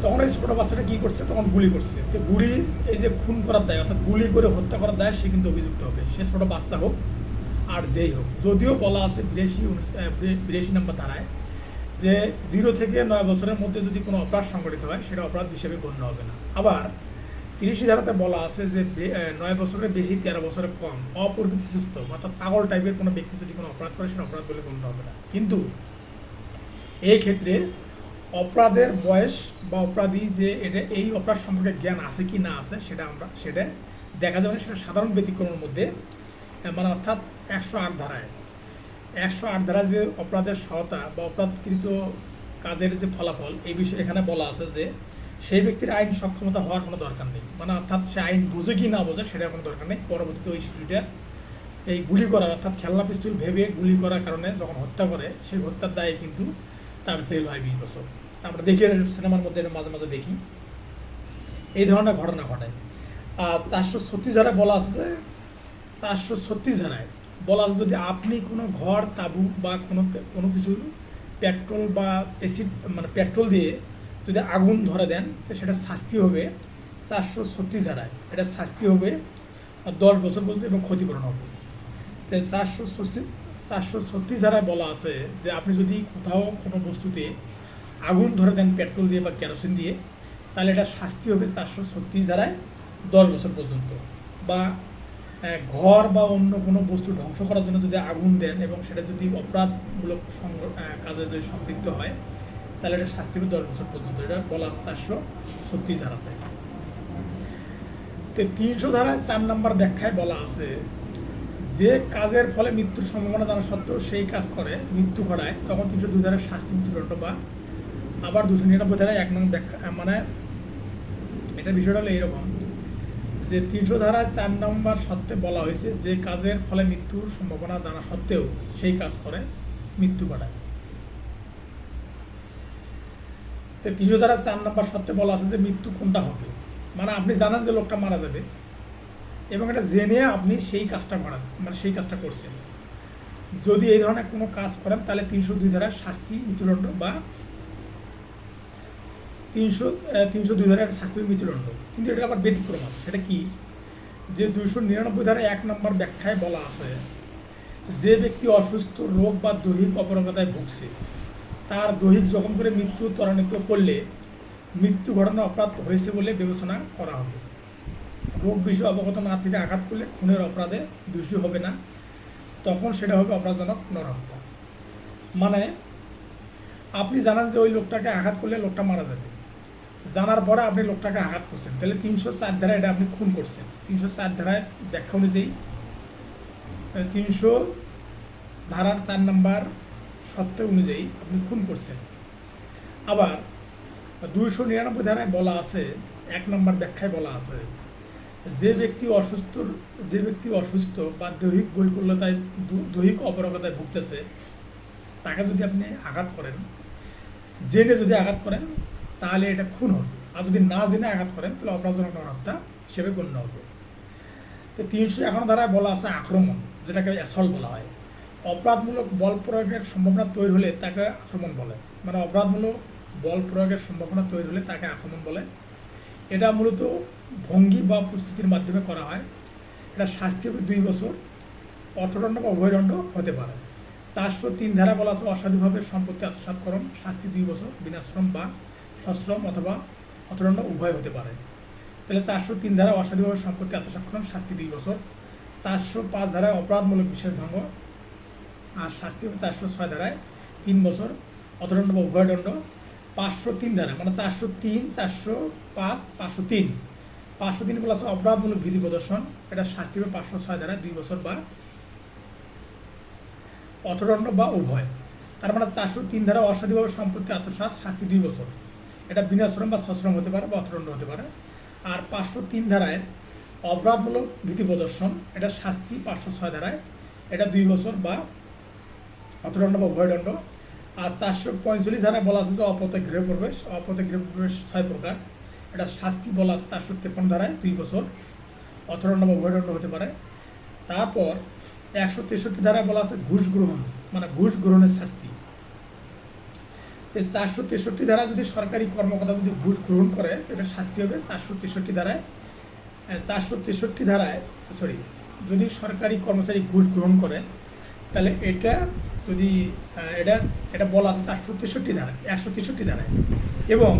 তখন এই ছোটো বাচ্চাটা কী করছে, তখন গুলি করছে। তো গুলি, এই যে খুন করার দায়, অর্থাৎ গুলি করে হত্যা করার দায়, সে কিন্তু অভিযুক্ত হবে, সে ছোটো বাচ্চা হোক আর যেই হোক। যদিও বলা আছে 82 নম্বর ধারায় যে 0 থেকে 9 বছরের মধ্যে যদি কোনো অপরাধ সংঘটিত হয় সেটা অপরাধ হিসেবে গণ্য হবে না। আবার 30 ধারাতে বলা আছে যে 9 বছরের বেশি 13 বছরের কম অপ্রকৃতি সুস্থ, অর্থাৎ পাগল টাইপের কোনো ব্যক্তি যদি কোনো অপরাধ করে সেটা অপরাধ বলে গণ্য হবে না। কিন্তু এই ক্ষেত্রে অপরাধের বয়স বা অপরাধী যে এই অপরাধ সম্পর্কে জ্ঞান আছে কি না আছে সেটা দেখা যাবে না। সেটা সাধারণ ব্যতিক্রমের মধ্যে, মানে অর্থাৎ 108 ধারায় 108 ধারায় যে অপরাধের সহায়তা বা অপরাধকৃত কাজের যে ফলাফল, এই বিষয়ে এখানে বলা আছে যে সেই ব্যক্তির আইন সক্ষমতা হওয়ার কোনো দরকার নেই। মানে অর্থাৎ সে আইন বোঝে কি না বোঝে সেটার কোনো দরকার নেই। পরবর্তীতে ওই শিশুটা এই গুলি করা, অর্থাৎ খেলনা পিস্তল ভেবে গুলি করার কারণে যখন হত্যা করে, সেই হত্যার দায়ে কিন্তু তার জেল হয় 20 বছর। আমরা দেখি সিনেমার মধ্যে মাঝে মাঝে দেখি এই ধরনের ঘটনা ঘটায়। আর 436 ধারায় বলা আছে যে 436 ধারায় বলা আছে, যদি আপনি কোনো ঘর, তাঁবু বা কোনো কিছু পেট্রোল বা অ্যাসিড, মানে পেট্রোল দিয়ে যদি আগুন ধরে দেন, তো সেটা শাস্তি হবে 436 ধারায়, এটা শাস্তি হবে 10 বছর পর্যন্ত এবং ক্ষতিপূরণ হবে। তো 436 ধারায় বলা আছে যে আপনি যদি কোথাও কোনো বস্তুতে আগুন ধরে দেন পেট্রোল দিয়ে বা কেরোসিন দিয়ে, তাহলে এটা শাস্তি হবে 436 ধারায় 10 বছর পর্যন্ত। বা ঘর বা অন্য কোনো বস্তু ধ্বংস করার জন্য যদি আগুন দেন এবং সেটা যদি অপরাধমূলক কাজে যদি সম্পৃক্ত হয়, তাহলে এটা শাস্তি হবে 10 বছর পর্যন্ত। এটা বলা আছে 436 ধারাতে। তো 300 ধারায় 4 নম্বর ব্যাখ্যায় বলা আছে, যে কাজের ফলে মৃত্যুর সম্ভাবনা জানা সত্ত্বেও সেই কাজ করে মৃত্যু ঘটায়, তখন 302 ধারায় শাস্তি মৃত্যুদণ্ড। বা আবার 299 ধারায় 1 নং ব্যাখ্যা, মানে এটা বিষয়টা হলো এইরকম যে 300 ধারায় 4 নম্বর সত্ত্বে বলা হয়েছে যে কাজের ফলে মৃত্যুর সম্ভাবনা জানা সত্ত্বেও সেই কাজ করে মৃত্যু ঘটায়। তো 300 ধারায় 4 নম্বর সত্ত্বে বলা আছে যে মৃত্যু কোনটা হবে, মানে আপনি জানেন যে লোকটা মারা যাবে এবং এটা জেনে আপনি সেই কাজটা মানে সেই কাজটা করছেন। যদি এই ধরনের কোনো কাজ করেন তাহলে 302 ধারায় শাস্তি মৃত্যুদণ্ড, বা 302 ধারায় শাস্তি মৃত্যুদণ্ড। কিন্তু এটা আবার ব্যতিক্রম আছে। সেটা কি, যে 299 ধারায় 1 নম্বর ব্যাখ্যায় বলা আছে, যে ব্যক্তি অসুস্থ, রোগ বা দৈহিক অপারগতায় ভুগছে, তার দৈহিক জখম করে মৃত্যু ত্বরান্বিত করলে মৃত্যু ঘটানো অপরাধ হয়েছে বলে বিবেচনা করা হবে। রোগ বিষয়ে অবগত না থেকে আঘাত করলে খুনের অপরাধে দোষী হবে না, তখন সেটা হবে অপরাধজনক নরহত্যা। মানে আপনি জানেন যে ওই লোকটাকে আঘাত করলে লোকটা মারা যাবে, জানার পরে আপনি লোকটাকে আঘাত করছেন, তাহলে 304 ধারায় এটা আপনি খুন করছেন। 304 ধারায় ব্যাখ্যা অনুযায়ী 300 ধারার 4 নম্বর সত্য অনুযায়ী আপনি খুন করছেন। আবার 299 ধারায় বলা আছে, 1 নম্বর ব্যাখ্যায় বলা আছে, যে ব্যক্তি অসুস্থ বা দৈহিক অপারগতায় ভুগতেছে, তাকে যদি আপনি আঘাত করেন, জেনে যদি আঘাত করেন, তাহলে এটা খুন হবে। আর যদি না জেনে আঘাত করেন তাহলে অপরাধজনক নরহত্যা হিসেবে গণ্য হবে। তো 351 ধারায় বলা আছে আক্রমণ, যেটাকে অ্যাসল্ট বলা হয়। অপরাধমূলক বল প্রয়োগের সম্ভাবনা তৈরি হলে তাকে আক্রমণ বলে। মানে অপরাধমূলক বল প্রয়োগের সম্ভাবনা তৈরি হলে তাকে আক্রমণ বলে। এটা মূলত ভঙ্গি বা প্রস্তুতির মাধ্যমে করা হয়। এটা শাস্তি হবে 2 বছর, অর্থদণ্ড বা অভয়দণ্ড হতে পারে। 403 ধারা বলা আছে অসাধুভাবে সম্পত্তি আত্মসাৎকরণ, শাস্তি 2 বছর, বিনাশ্রম বা সশ্রম অথবা অর্থদণ্ড উভয় হতে পারে। তো তাহলে 403 ধারায় অসাধুভাবে সম্পত্তি আত্মসাৎ করণ, শাস্তি 2 বছর। 405 ধারায় অপরাধমূলক বিশেষ ভঙ্গ, আর শাস্তি হবে 406 ধারায় 3 বছর অর্থদণ্ড বা উভয়দণ্ড। 503 ধারায় মানে 403, 405, 503, 503 প্লাস অপরাধমূলক বিধি প্রদর্শন, এটা শাস্তি হবে 506 ধারায় 2 বছর বা অর্থদণ্ড বা উভয়। তার মানে 403 ধারা অসাধুভাবে সম্পত্তি আত্মসাৎ, শাস্তি 2 বছর, এটা বিনাশ্রম বা সশ্রম হতে পারে বা অর্থদণ্ড হতে পারে। আর 503 ধারায় অপরাধমূলক ভীতি প্রদর্শন, এটা শাস্তি 506 ধারায়, এটা 2 বছর বা অর্থদণ্ড বা উভয়দণ্ড। আর 445 ধারায় বলা আছে যে অপরাধ গৃহপ্রবেশ, অপরাধ গৃহপ্রবেশ 6 প্রকার, এটা শাস্তি বলা আছে 453 ধারায় 2 বছর, অর্থদণ্ড বা উভয়দণ্ড হতে পারে। তারপর 163 ধারায় বলা আছে ঘুষ গ্রহণ, মানে ঘুষ গ্রহণের শাস্তি। 463 ধারা যদি সরকারি কর্মকর্তা যদি ঘুষ গ্রহণ করে এটা শাস্তি হবে 463 ধারায়। 463 ধারায় যদি সরকারি কর্মচারী ঘুষ গ্রহণ করে তাহলে এটা যদি এটা বলা আছে 463 ধারায়, 163 ধারায়, এবং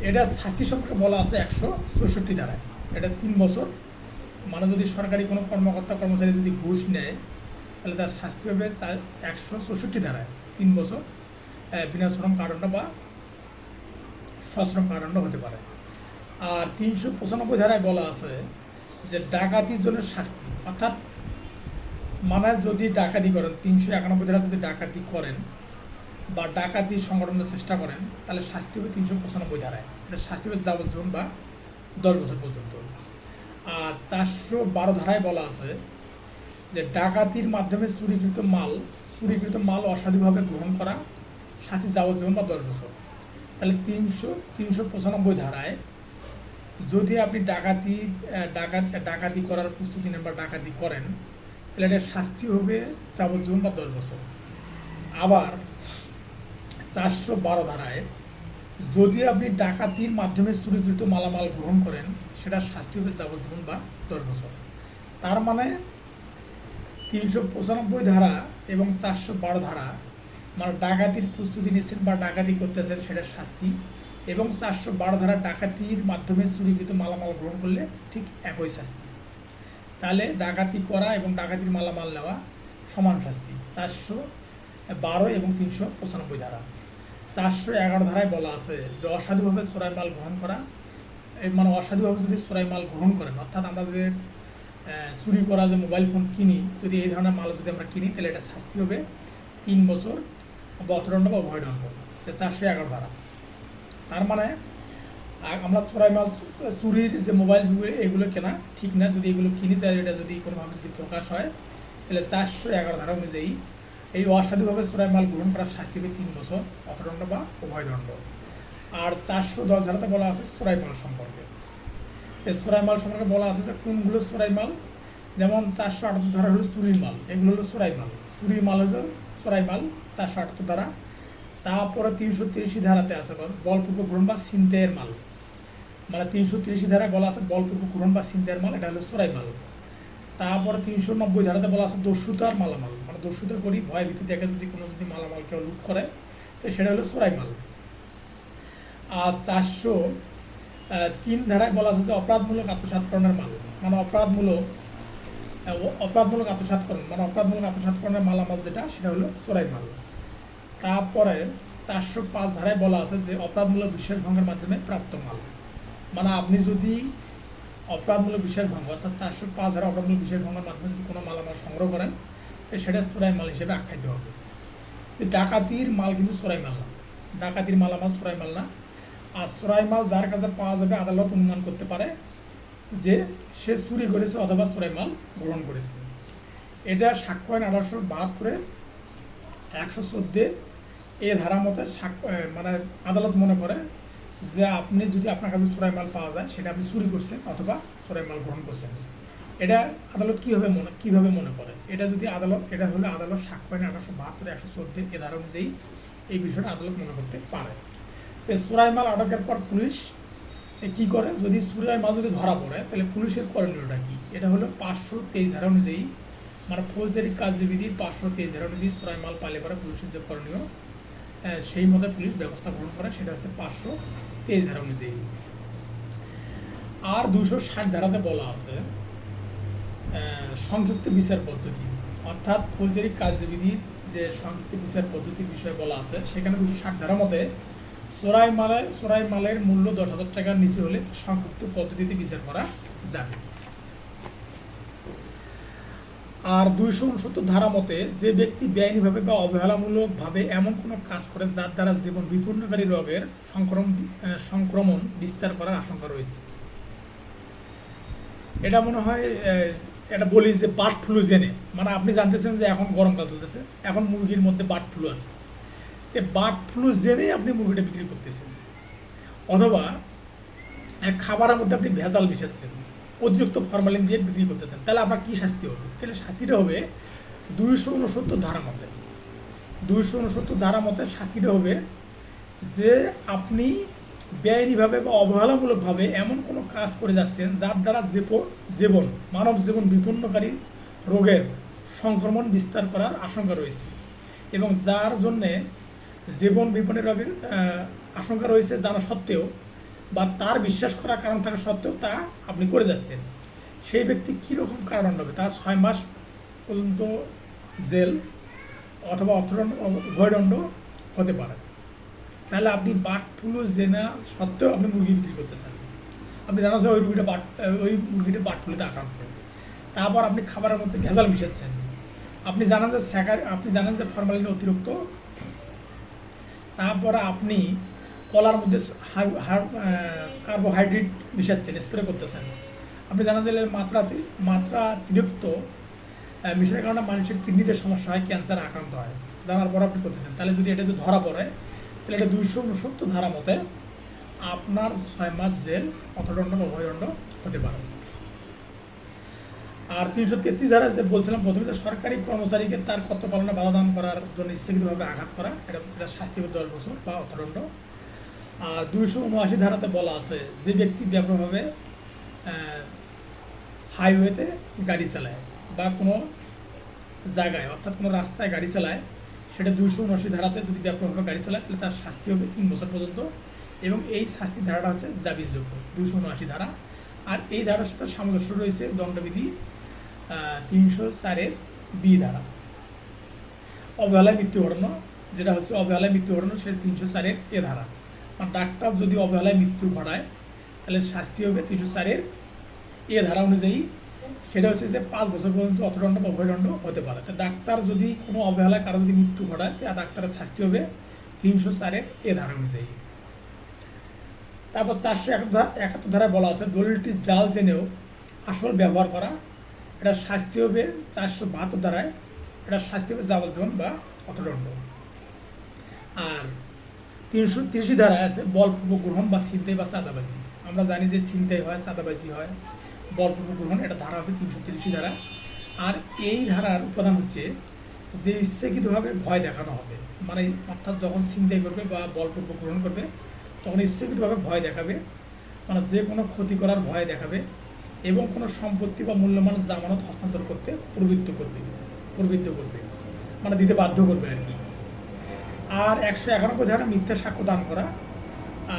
এটা শাস্তি সম্পর্কে বলা আছে 164 ধারায়, এটা 3 বছর। মানে যদি সরকারি কোনো কর্মকর্তা কর্মচারী যদি ঘুষ নেয় তাহলে তার শাস্তি হবে 164 ধারায় 3 বছর বিনাশ্রম কারাদণ্ড বা সশ্রম কারাদণ্ড হতে পারে। আর 395 ধারায় বলা আছে যে ডাকাতির জন্য শাস্তি, অর্থাৎ মানে যদি ডাকাতি করেন, 391 ধারা যদি ডাকাতি করেন বা ডাকাতি সংগঠনের চেষ্টা করেন তাহলে শাস্তি হবে 395 ধারায়, এটা শাস্তি হবে যাবজ্জীবন বা 10 বছর পর্যন্ত। আর 412 ধারায় বলা আছে যে ডাকাতির মাধ্যমে চুরিকৃত মাল অসাধুভাবে গ্রহণ করা, শাস্তি যাবজ্জীবন বা 10 বছর। তাহলে 395 ধারায় যদি আপনি ডাকাতি করার প্রস্তুতি নেন বা ডাকাতি করেন তাহলে এটা শাস্তি হবে যাবজ্জীবন বা 10 বছর। আবার 412 ধারায় যদি আপনি ডাকাতির মাধ্যমে চুরিকৃত মালামাল গ্রহণ করেন সেটা শাস্তি হবে যাবজ্জীবন বা 10 বছর। তার মানে 395 ধারা এবং 412 ধারা মানে ডাকাতির প্রস্তুতি নিচ্ছেন বা ডাকাতি করতেছেন সেটার শাস্তি, এবং 412 ধারা ডাকাতির মাধ্যমে চুরিকৃত মালামাল গ্রহণ করলে ঠিক একই শাস্তি। তাহলে ডাকাতি করা এবং ডাকাতির মালামাল নেওয়া সমান শাস্তি, 412 এবং 395 ধারা। 411 ধারায় বলা আছে যে অসাধুভাবে চোরাই মাল গ্রহণ করা, মানে অসাধুভাবে যদি চোরাই মাল গ্রহণ করেন, অর্থাৎ আমরা যে চুরি করা যে মোবাইল ফোন কিনি, যদি এই ধরনের মাল যদি আমরা কিনি তাহলে এটা শাস্তি হবে 3 বছর বা অর্থদণ্ড বা উভয়দণ্ড, 411 ধারা। তার মানে আমরা চোরাই মাল, চুরির যে মোবাইল এগুলো কেনা ঠিক না, যদি এগুলো কিনি তাহলে এটা যদি কোনোভাবে যদি প্রকাশ হয় তাহলে 411 ধারা অনুযায়ী এই অসাধুভাবে চোরাই মাল গ্রহণ করার শাস্তি হবে 3 বছর অর্থদণ্ড বা উভয়দণ্ড। আর 410 ধারাতে বলা আছে চোরাই মাল সম্পর্কে। এই চোরাই মাল সম্পর্কে বলা আছে যে কোনগুলো চোরাই মাল, যেমন 478 ধারা হলো চুরির মাল, এগুলো হলো চোরাই মাল, চুরির মাল হলো চোরাই মাল 478 ধারা। তারপরে 330 ধারাতে আছে বলপূর্বক গ্রহণ বা ছিনতাইয়ের মাল, মানে 330 ধারায় বলা আছে বলপূর্বক গ্রহণ বা ছিনতাইয়ের মাল, এটা হলো চোরাই মাল। তারপরে 390 ধারাতে বলা আছে দস্যুতার মালামাল, মানে দস্যুতা করি ভয় ভীতি দেখে যদি কোনো যদি মালামাল কেউ লুট করে তো সেটা হলো চোরাই মাল। আর 403 ধারায় বলা আছে যে অপরাধমূলক আত্মসাৎকরণের মাল, মানে অপরাধমূলক আত্মসাৎকরণ, মানে অপরাধমূলক আত্মসাৎকরণের মালামাল যেটা সেটা হলো চোরাই মাল। তারপরে 405 ধারায় বলা আছে যে অপরাধমূলক বিশ্বাস ভঙ্গের মাধ্যমে প্রাপ্ত মাল, মানে আপনি যদি অপরাধমূলক বিশ্বাস ভঙ্গ, অর্থাৎ 405 ধারা অপরাধমূলক বিশ্বাস ভঙ্গের মাধ্যমে যদি কোনো মালামাল সংগ্রহ করেন তো সেটা চোরাই মাল হিসেবে আখ্যায়িত হবে। ডাকাতির মাল কিন্তু চোরাই মাল না, ডাকাতির মালামাল চোরাই মাল না। আর চোরাই মাল যার কাছে পাওয়া যাবে আদালত অনুমান করতে পারে যে সে চুরি করেছে অথবা চোরাই মাল গ্রহণ করেছে। এটা সাক্ষ্য আইন 1872 114 এই ধারা মতে মানে আদালত মনে করে যে আপনি যদি আপনার কাছে চোরাই মাল পাওয়া যায় সেটা আপনি চুরি করছেন অথবা চোরাই মাল গ্রহণ করছেন। এটা আদালত কীভাবে মনে করে, এটা যদি এটা হলে আদালত সাক্ষ্য আইন 1872 114 এ ধারা অনুযায়ী এই বিষয়টা আদালত মনে করতে পারে। তো চোরাই মাল আটকের পর পুলিশ কী করে, যদি চোরাই মাল যদি ধরা পড়ে তাহলে পুলিশের করণীয়টা কী, এটা হলো 523 ধারা অনুযায়ী, মানে ফৌজদারি কার্যবিধির 523 ধারা অনুযায়ী চোরাই মাল পালে পরে পুলিশের যে করণীয় সেই মতো পুলিশ ব্যবস্থা গ্রহণ করে, সেটা হচ্ছে 523 ধারা অনুযায়ী। আর 260 ধারাতে বলা আছে সংক্ষিপ্ত বিচার পদ্ধতি, অর্থাৎ ফৌজদারি কার্যবিধির যে সংক্ষিপ্ত বিচার পদ্ধতির বিষয়ে বলা আছে, সেখানে 260 ধারা মতে চোরাই মালের মূল্য 10,000 টাকার নিচে হলে সংক্ষিপ্ত পদ্ধতিতে বিচার করা যাবে। আর 269 ধারা মতে যে ব্যক্তি বেআইনিভাবে বা অবহেলামূলকভাবে এমন কোনো কাজ করে যার দ্বারা জীবন বিপন্নকারী রোগের সংক্রমণ বিস্তার করার আশঙ্কা রয়েছে। এটা মনে হয় এটা বলি যে বার্ড ফ্লু জেনে, মানে আপনি জানতেছেন যে এখন গরমকাল চলতেছে, এখন মুরগির মধ্যে বার্ড ফ্লু আছে, বার্ড ফ্লু জেনেই আপনি মুরগিটা বিক্রি করতেছেন, অথবা খাবারের মধ্যে আপনি ভেজাল মিশাচ্ছেন, অতিরিক্ত ফরমালিন দিয়ে বিক্রি করতেছেন, তাহলে আপনার কী শাস্তি হবে? তাহলে শাস্তিটা হবে 269 ধারা মতে। 269 ধারা মতে শাস্তিটা হবে যে আপনি বেআইনিভাবে বা অবহেলামূলকভাবে এমন কোনো কাজ করে যাচ্ছেন যার দ্বারা মানব জীবন বিপন্নকারী রোগের সংক্রমণ বিস্তার করার আশঙ্কা রয়েছে, এবং যার জন্যে জীবন বিপন্ন রোগের আশঙ্কা রয়েছে জানা সত্ত্বেও বা তার বিশ্বাস করার কারণ থাকা সত্ত্বেও তা আপনি করে যাচ্ছেন, সেই ব্যক্তি কীরকম কারাদণ্ড হবে? তার 6 মাস পর্যন্ত জেল অথবা অর্থদণ্ড, উভয়দণ্ড হতে পারে। তাহলে আপনি বার্ড ফ্লু জেনা সত্ত্বেও আপনি মুরগি বিক্রি করতেছেন, আপনি জানা যায় ওই মুরগিটা বার্ড ফ্লুতে আক্রান্ত, তারপর আপনি খাবারের মধ্যে ভেজাল মিশাচ্ছেন, আপনি জানেন যে ফরমালিন অতিরিক্ত, তারপরে আপনি কলার মধ্যে কার্বোহাইড্রেট মিশাচ্ছেন, স্প্রে করতেছেন, আপনি জানেন যে মাত্রাতিরিক্ত মিশনের কারণে মানুষের কিডনিতে সমস্যা হয়, ক্যান্সার আক্রান্ত হয়, জানার পর আপনি করতেছেন, তাহলে যদি এটা ধরা পড়ে তাহলে এটা 269 ধারা মতে আপনার 6 মাস জেল, অর্থদণ্ড বা উভয়দণ্ড হতে পারে। আর 333 ধারা যে বলছিলাম প্রথমে, যে সরকারি কর্মচারীকে তার কর্তব্য পালনে বাধা দান করার জন্য ইচ্ছাকৃতভাবে আঘাত করা, এটা শাস্তি হবে 10 বছর বা অর্থদণ্ড। আর 279 ধারাতে বলা আছে যে ব্যক্তি ব্যাপকভাবে হাইওয়েতে গাড়ি চালায় বা কোনো জায়গায় অর্থাৎ কোনো রাস্তায় গাড়ি চালায়, সেটা 279 ধারাতে যদি ব্যাপকভাবে গাড়ি চালায় তাহলে তার শাস্তি হবে 3 বছর পর্যন্ত, এবং এই শাস্তির ধারাটা হচ্ছে জামিনযোগ্য 279 ধারা। আর এই ধারার সাথে সামঞ্জস্য রয়েছে দণ্ডবিধি 304-এর বি ধারা, অবহেলায় মৃত্যু ঘটানো, যেটা হচ্ছে অবহেলায় মৃত্যু ঘটানো, সেটা 304-এর এ ধারা। আর ডাক্তার যদি অবহেলায় মৃত্যু ঘটায় তাহলে শাস্তি হবে 304-এর এ ধারা অনুযায়ী, সেটা হচ্ছে যে 5 বছর পর্যন্ত অর্থদণ্ড বা উভয়দণ্ড হতে পারে। তো ডাক্তার যদি কোনো অবহেলায় কারো যদি মৃত্যু ঘটায় তা ডাক্তারের শাস্তি হবে 304-এর এ ধারা অনুযায়ী। তারপর 471 ধারায় বলা আছে দলিলটি জাল জেনেও আসল ব্যবহার করা, এটা শাস্তি হবে 472 ধারায়, এটা শাস্তি হবে যাবজ্জীবন বা অর্থদণ্ড। আর 330 ধারায় আছে বলপূর্বক গ্রহণ বা ছিনতাই বা চাঁদাবাজি। আমরা জানি যে ছিনতাই হয়, চাঁদাবাজি হয়, বলপূর্বক গ্রহণ, এটা ধারা হচ্ছে 330 ধারা। আর এই ধারার উপাদান হচ্ছে যে ইচ্ছাকৃতভাবে ভয় দেখানো হবে, মানে অর্থাৎ যখন ছিনতাই করবে বা বলপূর্বক গ্রহণ করবে তখন ইচ্ছাকৃতভাবে ভয় দেখাবে, মানে যে কোনো ক্ষতি করার ভয় দেখাবে, এবং কোনো সম্পত্তি বা মূল্যবান জামানত হস্তান্তর করতে প্রবৃত্ত করবে, মানে দিতে বাধ্য করবে আর কি। আর 191 ধারা মিথ্যা সাক্ষ্য দান করা,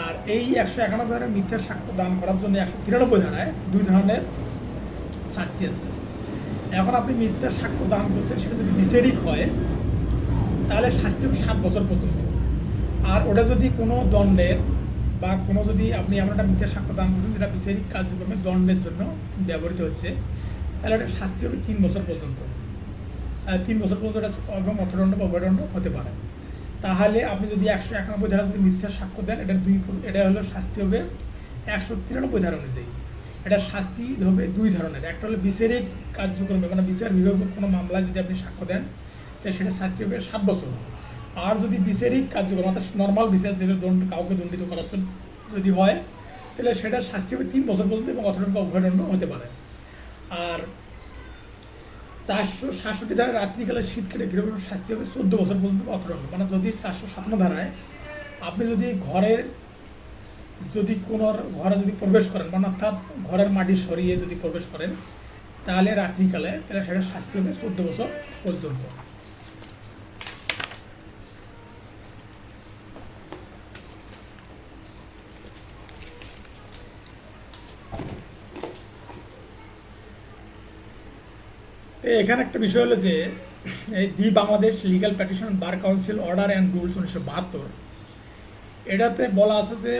আর এই 191 ধারা মিথ্যা সাক্ষ্য দান করার জন্য 193 ধারায় 2 ধরনের শাস্তি আছে। এখন আপনি মিথ্যা সাক্ষ্য দান করছেন, সেটা যদি বিচারিক হয় তাহলে শাস্তি হবে 7 বছর পর্যন্ত। আর ওটা যদি কোনো দণ্ডের বা কোনো যদি আপনি এমন একটা মিথ্যা সাক্ষ্য দান করছেন যেটা বিচারিক কার্যক্রমে দণ্ডের জন্য ব্যবহৃত হচ্ছে, তাহলে ওটা শাস্তি হবে 3 বছর পর্যন্ত। 3 বছর পর্যন্ত এটা এবং অর্থদণ্ড বা উভয়দণ্ড হতে পারে। তাহলে আপনি যদি 191 ধারা যদি মিথ্যা সাক্ষ্য দেন, এটা হলো শাস্তি হবে 193 ধারা অনুযায়ী। এটা শাস্তি হবে 2 ধরনের, একটা হলো বিচারিক কার্যক্রমে, মানে বিচার বিভাগীয় কোনো মামলায় যদি আপনি সাক্ষ্য দেন তাহলে সেটা শাস্তি হবে 7 বছর। আর যদি বিচারিক কার্যক্রম অর্থাৎ নর্মাল বিচার, যেটা কাউকে দণ্ডিত করার জন্য যদি হয় তাহলে সেটা শাস্তি হবে 3 বছর পর্যন্ত এবং অর্থদণ্ড বা উভয়দণ্ড হতে পারে। আর 467 ধারায় রাত্রিকালে শীত কেটে গৃহবধূর শাস্তি হবে 14 বছর পর্যন্ত অর্থদণ্ড। মানে যদি 457 ধারায় আপনি যদি কোনো ঘরে যদি প্রবেশ করেন, মানে অর্থাৎ ঘরের মাটি সরিয়ে যদি প্রবেশ করেন তাহলে রাত্রিকালে, তাহলে সেটা শাস্তি হবে 14 বছর পর্যন্ত। তো এখানে একটা বিষয় হলো যে এই the Bangladesh legal practitioner bar council order and rules 1972, এটাতে বলা আছে যে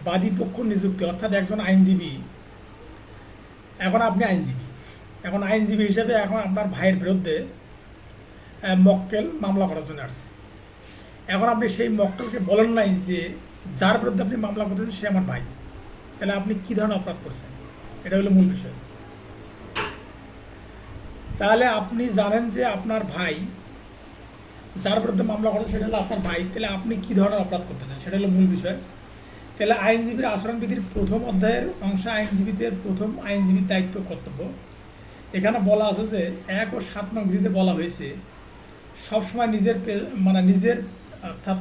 বাদী পক্ষ নিযুক্তি, অর্থাৎ একজন আইনজীবী, এখন আপনি আইনজীবী, এখন আইনজীবী হিসেবে এখন আপনার ভাইয়ের বিরুদ্ধে মক্কেল মামলা করার জন্য আসছে। এখন আপনি সেই মক্কেলকে বলেন নাই যে যার বিরুদ্ধে আপনি মামলা করতেছেন সে আমার ভাই, তাহলে আপনি কী ধরনের অপরাধ করছেন, এটা হলো মূল বিষয়। তাহলে আপনি জানেন যে আপনার ভাই যার বিরুদ্ধে মামলা করেন সেটা হলো আপনার ভাই, তাহলে আপনি কী ধরনের অপরাধ করতেছেন সেটা হলো মূল বিষয়। তাহলে আইনজীবীর আচরণবিধির প্রথম অধ্যায়ের অংশে আইনজীবীদের প্রথম আইনজীবীর দায়িত্ব কর্তব্য, এখানে বলা আছে যে 1 ও 7 নং বিধিতে বলা হয়েছে সবসময় নিজের অর্থাৎ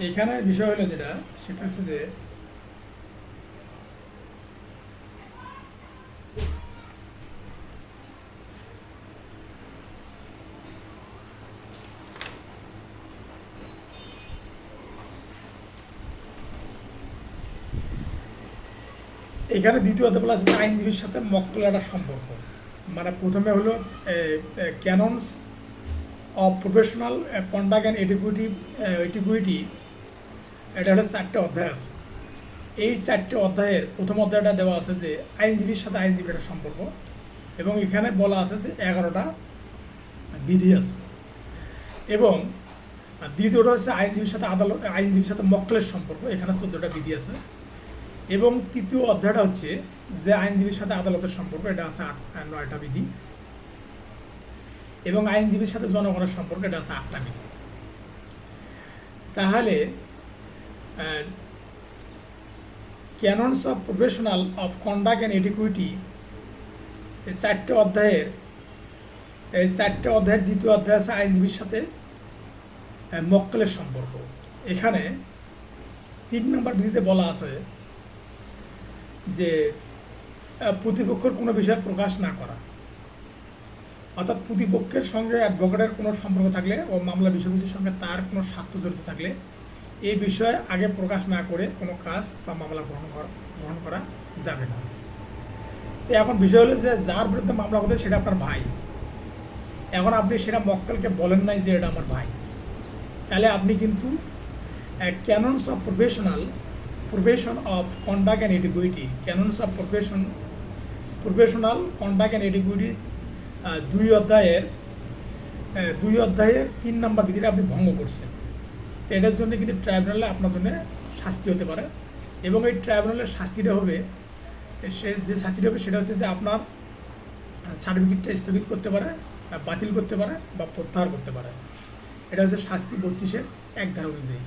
এখানে বিষয় হলো যেটা, সেটা হচ্ছে যে এখানে দ্বিতীয় অধ্যায় বলা আছে আইনজীবীর সাথে মক্কেলের সম্পর্ক। মানে প্রথমে হলো ক্যাননস অফ প্রফেশনাল কন্ডাক্ট অ্যান্ড এটিকুইটি, এটা হলো 4টে অধ্যায় আছে। এই 4টে অধ্যায়ের প্রথম অধ্যায়টা দেওয়া আছে যে আইনজীবীর সাথে আইনজীবীর একটা সম্পর্ক, এবং এখানে বলা আছে যে 11টা বিধি আছে। এবং দ্বিতীয়টা হচ্ছে আইনজীবীর সাথে মক্কেলের সম্পর্ক, এখানে 14টা বিধি আছে। এবং তৃতীয় অধ্যায়টা হচ্ছে যে আইনজীবীর সাথে আদালতের সম্পর্ক, এটা আছে 9টা বিধি। এবং আইনজীবীর সাথে জনগণের সম্পর্ক, এটা আছে 8টা বিধি। তাহলে canons of professional of conduct and etiquette, এই 4টে অধ্যায়ের দ্বিতীয় অধ্যায় আছে আইনজীবীর সাথে মক্কেলের সম্পর্ক। এখানে 3 নম্বর বিধিতে বলা আছে যে প্রতিপক্ষের কোনো বিষয় প্রকাশ না করা, অর্থাৎ প্রতিপক্ষের সঙ্গে অ্যাডভোকেটের কোনো সম্পর্ক থাকলে ও মামলা বিষয়বস্তুর সঙ্গে তার কোনো স্বার্থ জড়িত থাকলে এই বিষয়ে আগে প্রকাশ না করে কোনো কাজ বা মামলা গ্রহণ করা যাবে না। তো এখন বিষয় হলো যে যার বিরুদ্ধে মামলা করতে সেটা আপনার ভাই, এখন আপনি সেটা মক্কেলকে বলেন নাই যে এটা আমার ভাই, তাহলে আপনি কিন্তু canons of profession of conduct and etiquette, canons of professional conduct and etiquette 2 অধ্যায়ের 3 নম্বর বিধিটা আপনি ভঙ্গ করছেন। তো এটার জন্য কিন্তু ট্রাইব্যুনালে আপনার জন্য শাস্তি হতে পারে, এবং এই ট্রাইব্যুনালের শাস্তিটা হবে সেটা হচ্ছে যে আপনার সার্টিফিকেটটা স্থগিত করতে পারে, বাতিল করতে পারে বা প্রত্যাহার করতে পারে। এটা হচ্ছে শাস্তি 32-এর 1 ধারা অনুযায়ী।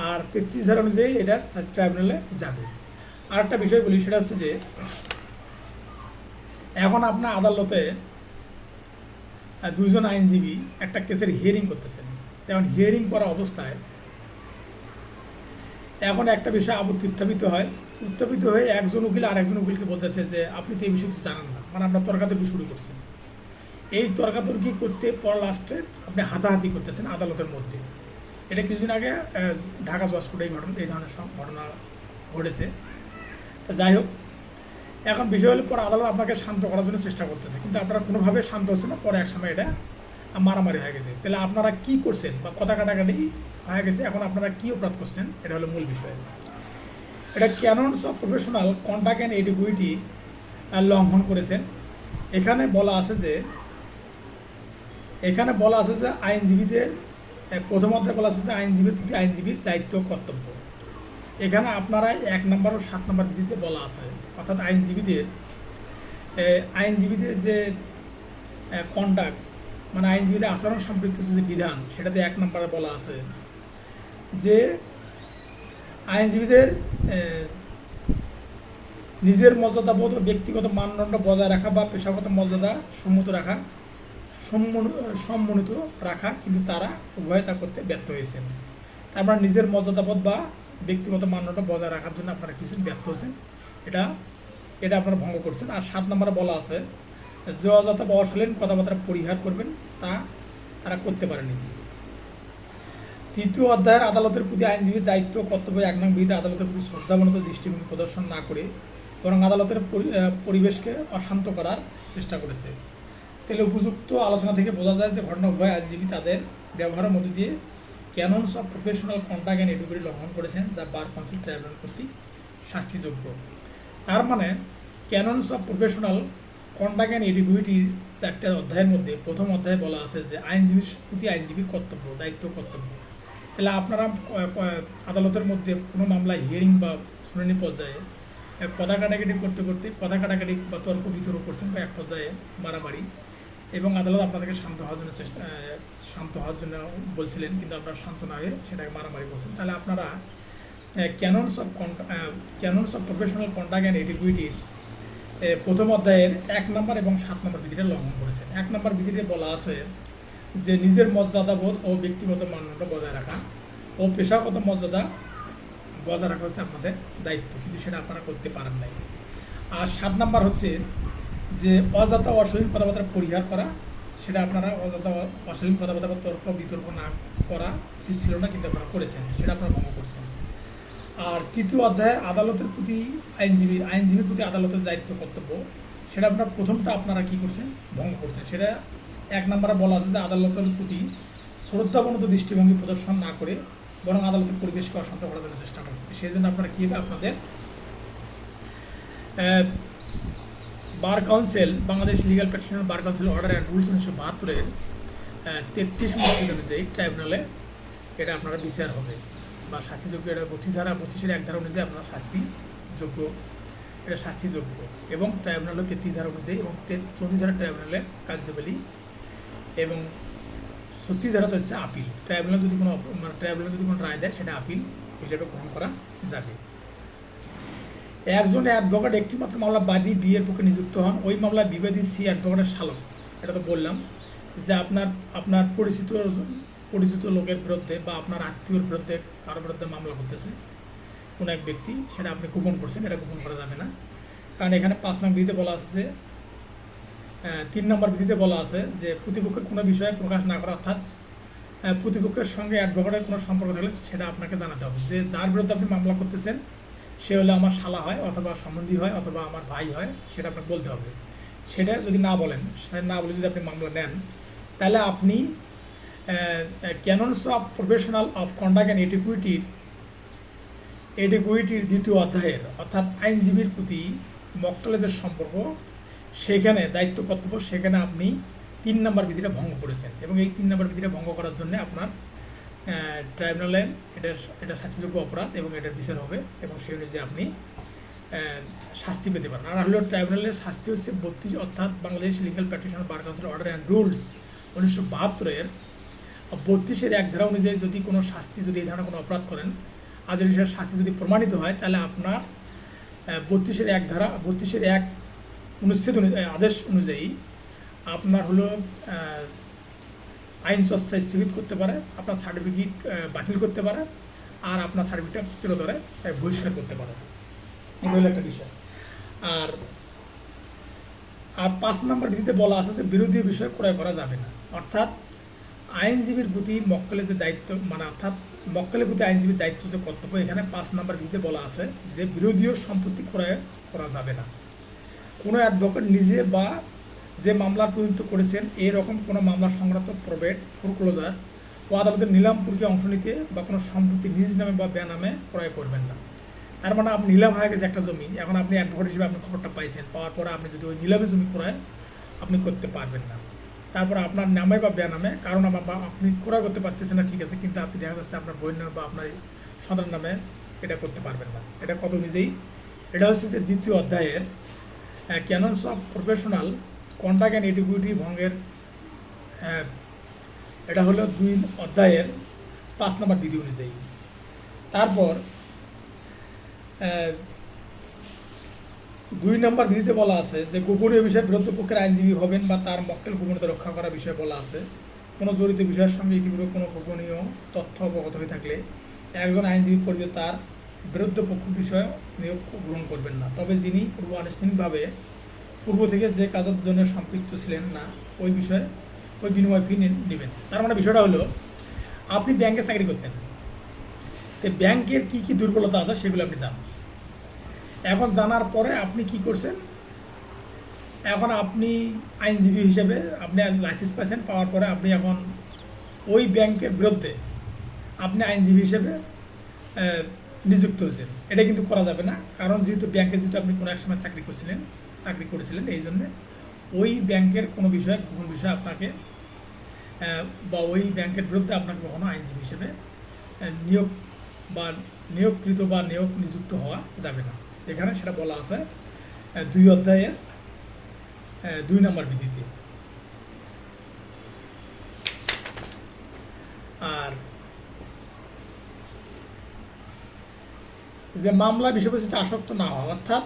আর 33 ধারা অনুযায়ী এটা ট্রাইব্যুনালে যাবে। আর একটা বিষয় বলি, সেটা হচ্ছে যে এখন আপনার আদালতে 2 জন আইনজীবী একটা কেসের হিয়ারিং করতেছেন। তেমন হিয়ারিং করা অবস্থায় এখন একটা বিষয় আপত্তি উত্থাপিত হয়ে একজন উকিল আর একজন উকিলকে বলতেছে যে আপনি তো এই বিষয় কিছু জানেন না, মানে আপনার তর্কাতর্কি শুরু করছেন। এই তর্কাতর্কি করতে পর লাস্টে আপনি হাতাহাতি করতেছেন আদালতের মধ্যে। এটা কিছুদিন আগে ঢাকা জজ কোর্টে এই ধরনের ঘটনা ঘটেছে। তা যাই হোক, এখন বিষয় হলে পরে আদালত আপনাকে শান্ত করার জন্য চেষ্টা করতেছে, কিন্তু আপনারা কোনোভাবে শান্ত হচ্ছে না। পরে এক সময় এটা মারামারি হয়ে গেছে। তাহলে আপনারা কি করছেন বা কথা কাটাকাটি হয়ে গেছে, এখন আপনারা কি অপরাধ করছেন, এটা হলো মূল বিষয়। এটা ক্যাননস অফ প্রফেশনাল কন্ডাক্ট অ্যান্ড এটিকুইটি লঙ্ঘন করেছেন। এখানে বলা আছে যে আইনজীবীদের প্রথম অধ্যায়ে বলা আছে যে আইনজীবীর দায়িত্ব কর্তব্য। এখানে আপনারা 1 নম্বর ও 7 নম্বর বিধিতে বলা আছে, অর্থাৎ আইনজীবীদের যে কন্ডাক্ট, মানে আইনজীবীদের আচরণ সম্পৃক্ত যে বিধান, সেটাতে 1 নম্বরে বলা আছে যে আইনজীবীদের নিজের মর্যাদাবোধ ও ব্যক্তিগত মানদণ্ড বজায় রাখা বা পেশাগত মর্যাদা সম্মানিত রাখা, কিন্তু তারা উভয় তা করতে ব্যর্থ হয়েছেন। তারপর নিজের মর্যাদাবোধ বা ব্যক্তিগত মান্যতা বজায় রাখার জন্য আপনারা কিছু ব্যর্থ হচ্ছেন, এটা এটা আপনারা ভঙ্গ করছেন। আর 7 নম্বরে বলা আছে যে অযথা বা অশালীন কথাবার্তা পরিহার করবেন, তা তারা করতে পারেনি। 3য় অধ্যায়ের আদালতের প্রতি আইনজীবীর দায়িত্ব কর্তব্য 1 নং বিধিতে আদালতের প্রতি শ্রদ্ধাবনত দৃষ্টিভঙ্গি প্রদর্শন না করে বরং আদালতের পরিবেশকে অশান্ত করার চেষ্টা করেছে। তাহলে উপযুক্ত আলোচনা থেকে বোঝা যায় যে ঘটনা উভয় আইনজীবী তাদের ব্যবহারের মধ্য দিয়ে ক্যাননস অফ প্রফেশনাল কন্ডাক্ট অ্যান্ড এটিকুইটি লঙ্ঘন করেছেন, যা বার কাউন্সিল ট্রাইব্যুনাল কর্তৃক শাস্তিযোগ্য। তার মানে ক্যাননস অফ প্রফেশনাল কন্ডাক্ট অ্যান্ড এটিকুইটির 4টা অধ্যায়ের মধ্যে প্রথম অধ্যায়ে বলা আছে যে আইনজীবীর প্রতি আইনজীবীর কর্তব্য, দায়িত্ব, কর্তব্য। তাহলে আপনারা আদালতের মধ্যে কোনো মামলায় হিয়ারিং বা শুনানি পর্যায়ে কথা কাটাকাটি করতে করতে কথা কাটাকাটি বা তর্ক বিতর্ক করছেন বা এক পর্যায়ে মারামারি, এবং আদালত আপনাদেরকে শান্ত হওয়ার জন্য বলছিলেন, কিন্তু আপনারা শান্ত না হয়ে সেটাকে মারামারি করছেন। তাহলে আপনারা ক্যাননস অফ প্রফেশনাল কন্ডাক্ট অ্যান্ড এটিকুইটির প্রথম অধ্যায়ের 1 নম্বর এবং 7 নম্বর বিধিটা লঙ্ঘন করেছেন। 1 নম্বর বিধিতে বলা আছে যে নিজের মর্যাদাবোধ ও ব্যক্তিগত মানদণ্ড বজায় রাখা ও পেশাগত মর্যাদা বজায় রাখা হচ্ছে আপনাদের দায়িত্ব, কিন্তু সেটা আপনারা করতে পারেন নাই। আর 7 নম্বর হচ্ছে যে অযথা অশালীন কথাবার্তা পরিহার করা, সেটা আপনারা অযথা অশালীন কথাবার্তা বা তর্ক বিতর্ক না করা উচিত ছিল না, কিন্তু আপনারা করেছেন, সেটা আপনারা ভঙ্গ করছেন। আর 3য় অধ্যায়ের আদালতের প্রতি আইনজীবীর প্রতি আদালতের দায়িত্ব কর্তব্য, সেটা আপনারা প্রথমটা আপনারা কী করছেন, ভঙ্গ করছেন। সেটা 1 নম্বরে বলা আছে যে আদালতের প্রতি শ্রদ্ধাবনত দৃষ্টিভঙ্গি প্রদর্শন না করে বরং আদালতের পরিবেশকে অশান্ত করার জন্য চেষ্টা করছেন। সেই জন্য আপনারা কী আপনাদের bar council, Bangladesh legal practitioner bar council order and rules 1972-এর 33 অনুচ্ছেদ অনুযায়ী ট্রাইব্যুনালে এটা আপনারা বিচার হবে বা শাস্তিযোগ্য। এটা 32 1 ধারা অনুযায়ী আপনারা শাস্তিযোগ্য, এটা শাস্তিযোগ্য, এবং ট্রাইব্যুনালে 33 ধারা অনুযায়ী এবং 34 ধারা ট্রাইব্যুনালে কার্যবলী, এবং 36 ধারাতে হচ্ছে আপিল। ট্রাইব্যুনাল যদি কোনো রায় দেয় সেটা আপিল হিসেবে গ্রহণ করা যাবে। একজন অ্যাডভোকেট একটি মাত্র মামলা বাদী বিয়ের পক্ষে নিযুক্ত হন, ওই মামলায় বিবাদী সি অ্যাডভোকেটের শালক। এটা তো বললাম যে আপনার পরিচিত লোকের বিরুদ্ধে বা আপনার আত্মীয়র বিরুদ্ধে কারোর বিরুদ্ধে মামলা করতেছে কোনো এক ব্যক্তি, সেটা আপনি গোপন করছেন, এটা গোপন করা যাবে না। কারণ এখানে 5 নং বিধিতে বলা আছে যে 3 নম্বর বিধিতে বলা আছে যে প্রতিপক্ষের কোনো বিষয়ে প্রকাশ না করা, অর্থাৎ প্রতিপক্ষের সঙ্গে অ্যাডভোকেটের কোনো সম্পর্ক থাকলে সেটা আপনাকে জানাতে হবে। যে যার বিরুদ্ধে আপনি মামলা করতেছেন সে হলে আমার শালা হয় অথবা সম্বন্ধী হয় অথবা আমার ভাই হয়, সেটা আপনাকে বলতে হবে। সেটা যদি না বলেন, সেটা না বলে যদি আপনি মামলা নেন, তাহলে আপনি canons of professional of conduct and এটিকুইটির 2য় অধ্যায়ের অর্থাৎ আইনজীবীর প্রতি মক্কেলের সম্পর্ক, সেখানে দায়িত্ব কর্তব্য, সেখানে আপনি 3 নম্বর বিধিটা ভঙ্গ করেছেন, এবং এই 3 নম্বর বিধিটা ভঙ্গ করার জন্য আপনার ট্রাইব্যুনালে এটা শাস্তিযোগ্য অপরাধ এবং এটার বিচার হবে, এবং সেই অনুযায়ী আপনি শাস্তি পেতে পারেন। আর হলো ট্রাইব্যুনালের শাস্তি হচ্ছে 32, অর্থাৎ Bangladesh legal practitioner bar council order and rules 1972-এর 32-এর 1 ধারা অনুযায়ী যদি কোনো শাস্তি, যদি এই ধরনের কোনো অপরাধ করেন আর যদি সেটা শাস্তি যদি প্রমাণিত হয়, তাহলে আপনার 32-এর 1 ধারা 32-এর 1 অনুচ্ছেদ আদেশ অনুযায়ী আপনার হলো আইন চর্চা স্থগিত করতে পারে, আপনার সার্টিফিকেট বাতিল করতে পারে, আর আপনার সার্টিফিকেট চিরতরে বহিষ্কার করতে পারে। এটা হলো একটা বিষয়। আর 5 নম্বর বিধিতে বলা আছে যে বিরোধী বিষয় ক্রয় করা যাবে না, অর্থাৎ আইনজীবীর প্রতি মক্কেলের যে দায়িত্ব, মানে অর্থাৎ মক্কেলের প্রতি আইনজীবীর দায়িত্ব যে কর্তব্য, এখানে 5 নম্বর বিধিতে বলা আছে যে বিরোধীয় সম্পত্তি ক্রয় করা যাবে না। কোনো অ্যাডভোকেট নিজে বা যে মামলা প্রযুক্ত করেছেন এরকম কোনো মামলা সংক্রান্ত প্রবেট, ফোরক্লোজার ও আদালতের নিলাম প্রক্রিয়া অংশ নিতে বা কোনো সম্পত্তি নিজ নামে বা বেনামে ক্রয় করবেন না। তার মানে আপনি নিলাম হয়ে গেছে একটা জমি, এখন আপনি অ্যাডভোকেট হিসেবে আপনি খবরটা পাইছেন, পাওয়ার পরে আপনি যদি ওই নিলামে জমি ক্রয় আপনি করতে পারবেন না। তারপরে আপনার নামে বা বেনামে, কারণ আপনি ক্রয় করতে পারতেছেন না, ঠিক আছে, কিন্তু আপনি দেখা যাচ্ছে আপনার বইয়ের নামে বা আপনার সন্তান নামে এটা করতে পারবেন না। এটা কত অনুযায়ী, এটা হচ্ছে যে 2য় অধ্যায়ের ক্যাননস অফ প্রফেশনাল কন্ডাক্ট অ্যান্ড এটিকুইটি ভঙ্গের, এটা হলো 2 অধ্যায়ের 5 নম্বর বিধি অনুযায়ী। তারপর 2 নম্বর বিধিতে বলা আছে যে গোপনীয় বিষয়ে বিরোধ পক্ষের আইনজীবী হবেন বা তার মক্কেল গোপনীয়তা রক্ষা করার বিষয়ে বলা আছে। কোনো জড়িত বিষয়ের সঙ্গে ইতিপূর্বে কোনো গোপনীয় তথ্য অবগত হয়ে থাকলে একজন আইনজীবী পূর্বে তার বিরুদ্ধ পক্ষ বিষয়ে নিয়োগ গ্রহণ করবেন না, তবে যিনি পূর্বানুষ্ঠানিকভাবে পূর্ব থেকে যে কাজের জন্য সম্পৃক্ত ছিলেন না ওই বিষয়ে ওই বিনিময় ফি নেবেন। তার মানে বিষয়টা হলো, আপনি ব্যাংকে চাকরি করতেন, তো ব্যাংকের কী কী দুর্বলতা আছে সেগুলো আপনি জানেন। এখন জানার পরে আপনি কি করছেন, এখন আপনি আইনজীবী হিসেবে আপনি লাইসেন্স পাইছেন, পাওয়ার পরে আপনি এখন ওই ব্যাংকের বিরুদ্ধে আপনি আইনজীবী হিসেবে নিযুক্ত হয়েছেন। এটা কিন্তু করা যাবে না, কারণ যেহেতু ব্যাংকে যেহেতু আপনি কোনো এক সময় চাকরি করেছিলেন, এই জন্যে ওই ব্যাংকের কোনো বিষয়ে কোন বিষয়ে আপনাকে বা ওই ব্যাংকের বিরুদ্ধে আপনাকে কখনো আইনজীবী হিসেবে নিয়োগ বা নিয়োগকৃত বা নিযুক্ত হওয়া যাবে না। এখানে সেটা বলা আছে 2 অধ্যায়ের 2 নম্বর বিধিতে। আর যে মামলা বিষয়বস্তুতে আসক্ত না হওয়া, অর্থাৎ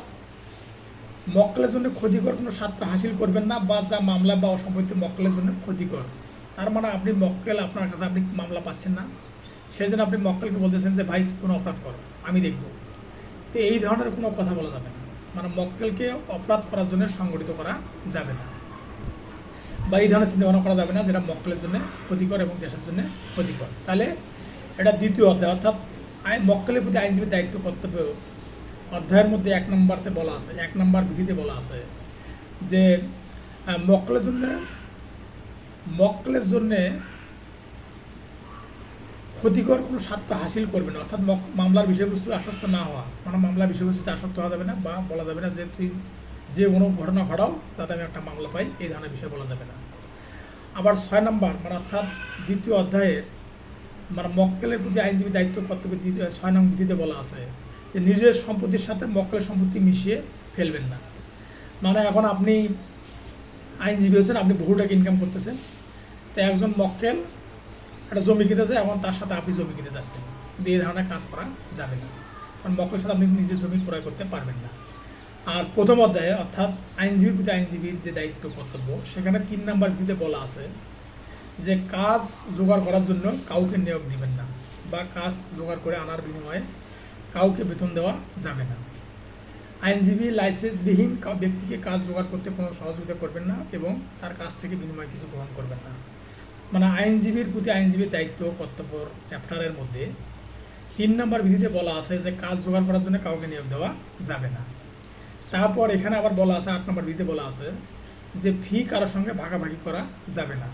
মক্কেলের জন্য ক্ষতিকর কোনো স্বার্থ হাসিল করবেন না, বা যা মামলা বা অসম্পত্তি মক্কেলের জন্য ক্ষতিকর। তার মানে আপনি মক্কেল, আপনার কাছে আপনি মামলা পাচ্ছেন না, সেই জন্য আপনি মক্কেলকে বলতেছেন যে ভাই কোনো অপরাধ করো, আমি দেখব। তো এই ধরনের কোনো কথা বলা যাবে না, মানে মক্কেলকে অপরাধ করার জন্য সংগঠিত করা যাবে না, বা এই ধরনের চিন্তাভাবনা করা যাবে না যেটা মক্কেলের জন্য ক্ষতিকর এবং দেশের জন্য ক্ষতিকর। তাহলে এটা 2য় অধ্যায়, অর্থাৎ মক্কেলের প্রতি আইনজীবীর দায়িত্ব কর্তব্য অধ্যায়ের মধ্যে 1 নম্বরতে বলা আছে, 1 নম্বর বিধিতে বলা আছে যে মক্কেলের জন্যে ক্ষতিকর কোনো স্বার্থ হাসিল করবে না, অর্থাৎ মামলার বিষয়বস্তু আসক্ত না হওয়া, মানে মামলার বিষয়বস্তুতে আসক্ত হওয়া যাবে না, বা বলা যাবে না যে তুই যে কোনো ঘটনা ঘটাও তাতে আমি একটা মামলা পাই, এই ধরনের বিষয় বলা যাবে না। আবার 6 নম্বর, মানে অর্থাৎ 2য় অধ্যায়ে মানে মক্কেলের প্রতি আইনজীবী দায়িত্ব কর্তব্য 6 নং বিধিতে বলা আছে যে নিজের সম্পত্তির সাথে মক্কেলের সম্পত্তি মিশিয়ে ফেলবেন না। মানে এখন আপনি আইনজীবী হচ্ছেন, আপনি বহু টাকা ইনকাম করতেছেন, তো একজন মক্কেল একটা জমি কিনেছে, এখন তার সাথে আপনি জমি কিনে যাচ্ছেন, কিন্তু এই ধরনের কাজ করা যাবে না, কারণ মক্কেলের সাথে আপনি নিজের জমি ক্রয় করতে পারবেন না। আর 1ম অধ্যায়ে অর্থাৎ আইনজীবীর প্রতি আইনজীবীর যে দায়িত্ব কর্তব্য, সেখানে 3 নম্বর বিধিতে বলা আছে যে কাজ জোগাড় করার জন্য কাউকে নিয়োগ দিবেন না, বা কাজ জোগাড় করে আনার বিনিময়ে কাউকে বেতন দেওয়া যাবে না। আইনজীবী লাইসেন্সবিহীন ব্যক্তিকে কাজ জোগাড় করতে কোনো সহযোগিতা করবেন না এবং তার কাছ থেকে বিনিময়ে কিছু গ্রহণ করবেন না। মানে আইনজীবীর প্রতি আইনজীবীর দায়িত্ব কর্তব্য চ্যাপ্টারের মধ্যে 3 নম্বর বিধিতে বলা আছে যে কাজ জোগাড় করার জন্য কাউকে নিয়োগ দেওয়া যাবে না। তারপর এখানে আবার বলা আছে 8 নম্বর বিধিতে বলা আছে যে ফি কারোর সঙ্গে ভাগাভাগি করা যাবে না।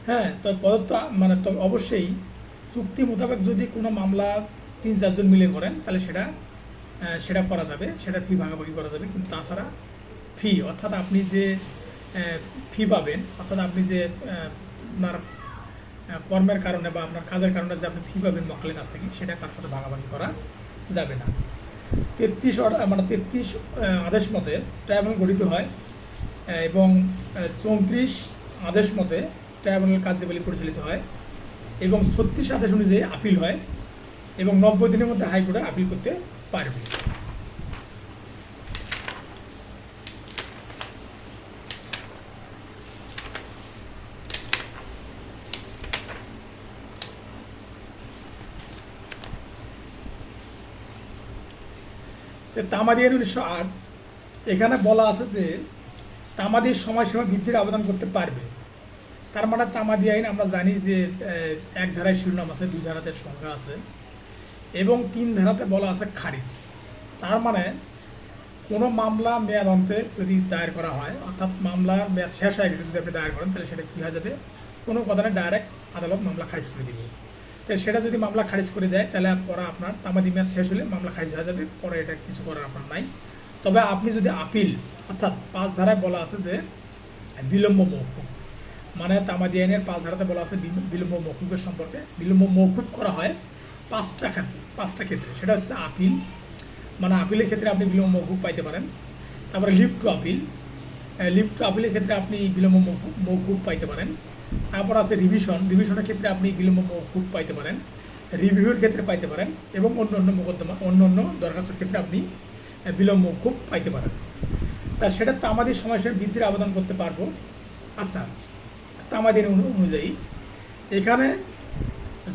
হ্যাঁ, তো প্রদত্ত মানে তো অবশ্যই চুক্তি মোতাবেক যদি কোনো মামলা 3-4 জন মিলে করেন তাহলে সেটা করা যাবে, সেটা ফি ভাগাভাগি করা যাবে, কিন্তু তাছাড়া ফি অর্থাৎ আপনি যে ফি পাবেন, অর্থাৎ আপনি যে আপনার কর্মের কারণে বা আপনার কাজের কারণে যে আপনি ফি পাবেন মক্কেলের কাছ থেকে, সেটা কারোর সাথে ভাগাভাগি করা যাবে না। 33 আদেশ মতে ট্রাইব্যুনাল গঠিত হয় এবং 34 আদেশ মতে ট্রাইব্যুনাল কার্যাবলী পরিচালিত হয় এবং 36 আদেশ অনুযায়ী আপিল হয় এবং 90 দিনের মধ্যে হাইকোর্টে আপিল করতে পারবে। তামাদি আইন 1908 এখানে বলা আছে যে তামাদির সময়সীমা বৃদ্ধির আবেদন করতে পারবে। তার মানে তামাদি আইন আমরা জানি যে 1 ধারায় শিরোনাম আছে, 2 ধারাতে সংজ্ঞা আছে এবং 3 ধারাতে বলা আছে খারিজ। তার মানে কোনো মামলা মেয়াদ অন্তে যদি দায়ের করা হয়, অর্থাৎ মামলার মেয়াদ শেষ হয়ে গেছে যদি আপনি দায়ের করেন, তাহলে সেটা কী হয়ে যাবে, কোনো কথা না, ডাইরেক্ট আদালত মামলা খারিজ করে দেবে। তো সেটা যদি মামলা খারিজ করে দেয় তাহলে পরে আপনার তামাদি মেয়াদ শেষ হলে মামলা খারিজ হয়ে যাবে, পরে এটা কিছু করার আপনার নাই। তবে আপনি যদি আপিল, অর্থাৎ 5 ধারায় বলা আছে যে বিলম্ব মৌকুফ, মানে তামাদি আইনের 5 ধারাতে বলা আছে বিলম্ব মৌকুফের সম্পর্কে। বিলম্ব মৌকুফ করা হয় 5টা ক্ষেত্রে, সেটা হচ্ছে আপিল, মানে আপিলের ক্ষেত্রে আপনি বিলম্ব মৌকুফ পাইতে পারেন। তারপরে লিভ টু আপিলের ক্ষেত্রে আপনি বিলম্ব মৌকুফ পাইতে পারেন। তারপর আছে রিভিশনের ক্ষেত্রে আপনি বিলম্ব মৌকুফ পাইতে পারেন, রিভিউর ক্ষেত্রে পাইতে পারেন এবং অন্য দরখাস্তের ক্ষেত্রে আপনি বিলম্ব মৌকুফ পাইতে পারেন। তা সেটা তামাদির সময়সীমা বৃদ্ধির আবেদন করতে পারবো। আচ্ছা, তামাদি অনুযায়ী এখানে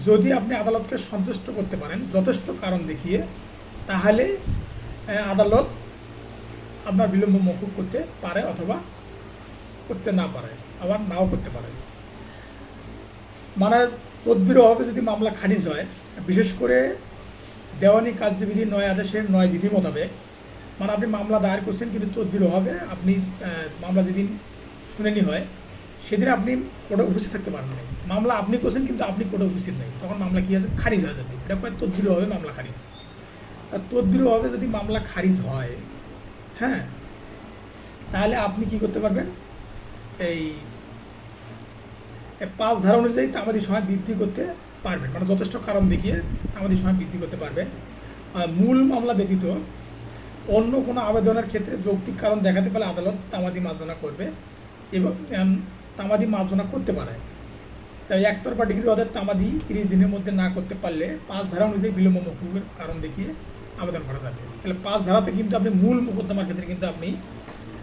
যদি আপনি আদালতকে সন্তুষ্ট করতে পারেন যথেষ্ট কারণ দেখিয়ে, তাহলে আদালত আপনার বিলম্ব মওকুফ করতে পারে অথবা করতে না পারে, আবার নাও করতে পারে। মানে তদবির অভাবে যদি মামলা খারিজ হয়, বিশেষ করে দেওয়ানি কার্যবিধি ৯ আদেশের ৯ বিধি মোতাবেক, মানে আপনি মামলা দায়ের করছেন কিন্তু তদবির অভাবে আপনি মামলা যেদিন শুনানি হয় সেদিন আপনি কোর্টে উপস্থিত থাকতে পারবেন না। মামলা আপনি করছেন কিন্তু আপনি কোর্টে উপস্থিত নেই, তখন মামলা কী আছে, খারিজ হয়ে যাবে। এটা কয় তদবির অভাবে মামলা খারিজ। আর তদবির অভাবে যদি মামলা খারিজ হয়, হ্যাঁ, তাহলে আপনি কি করতে পারবেন, এই ৫ ধারা অনুযায়ী তামাদি সময় বৃদ্ধি করতে পারবেন, মানে যথেষ্ট কারণ দেখিয়ে তামাদি সময় বৃদ্ধি করতে পারবেন। মূল মামলা ব্যতীত অন্য কোনো আবেদনের ক্ষেত্রে যৌক্তিক কারণ দেখাতে পারলে আদালত তামাদি মার্জনা করবে এবং তামাদি মার্জনা করতে পারে। তাই একতরফা ডিগ্রি অর্থাৎ তামাদি 30 দিনের মধ্যে না করতে পারলে ৫ ধারা অনুযায়ী বিলম্ব মওকুফের কারণ দেখিয়ে আবেদন করা যাবে। তাহলে 5 ধারাতে কিন্তু আপনি মূল মোকদ্দমার ক্ষেত্রে কিন্তু আপনি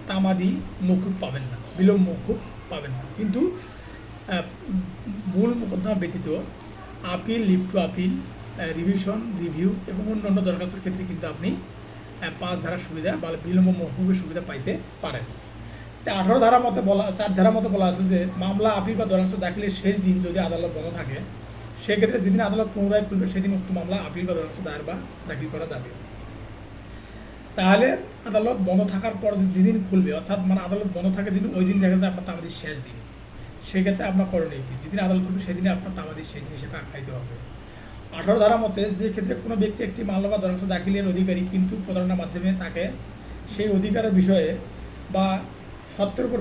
তামাদি মওকুফ পাবেন না, বিলম্ব মওকুফ পাবেন না। কিন্তু মূল মোকদ্দমা ব্যতীত appeal, leave to appeal, revision, review এবং অন্যান্য দরখাস্তের ক্ষেত্রে কিন্তু আপনি 5 ধারার সুবিধা বা বিলম্ব মওকুফের সুবিধা পাইতে পারেন। 18 ধারা মতে বলা, 4 ধারা মতে বলা আছে যে মামলা, আপিল বা দরখাস্ত দাখিলের শেষ দিন যদি আদালত বন্ধ থাকে, সেক্ষেত্রে যেদিন আদালত পুনরায় খুলবে সেদিন উক্ত মামলা, আপিল বা দরখাস্ত দায়ের বা দাখিল করা যাবে। তাহলে আদালত বন্ধ থাকার পর যেদিন খুলবে, অর্থাৎ মানে আদালত বন্ধ থাকে দিন, ওই দিন দেখা যায় আপনার তামাদির শেষ দিন। সেক্ষেত্রে আপনার করণীয় কি, যেদিন আদালত খুলবে সেদিনে আপনার তামাদির শেষ দিন হিসেবে আখ্যায়িত হবে। 18 ধারা মতে যে ক্ষেত্রে কোনো ব্যক্তি একটি মামলা বা দরখাস্ত দাখিলের অধিকারী কিন্তু প্রতারণার মাধ্যমে তাকে সেই অধিকারের বিষয়ে বা সত্ত্বের উপর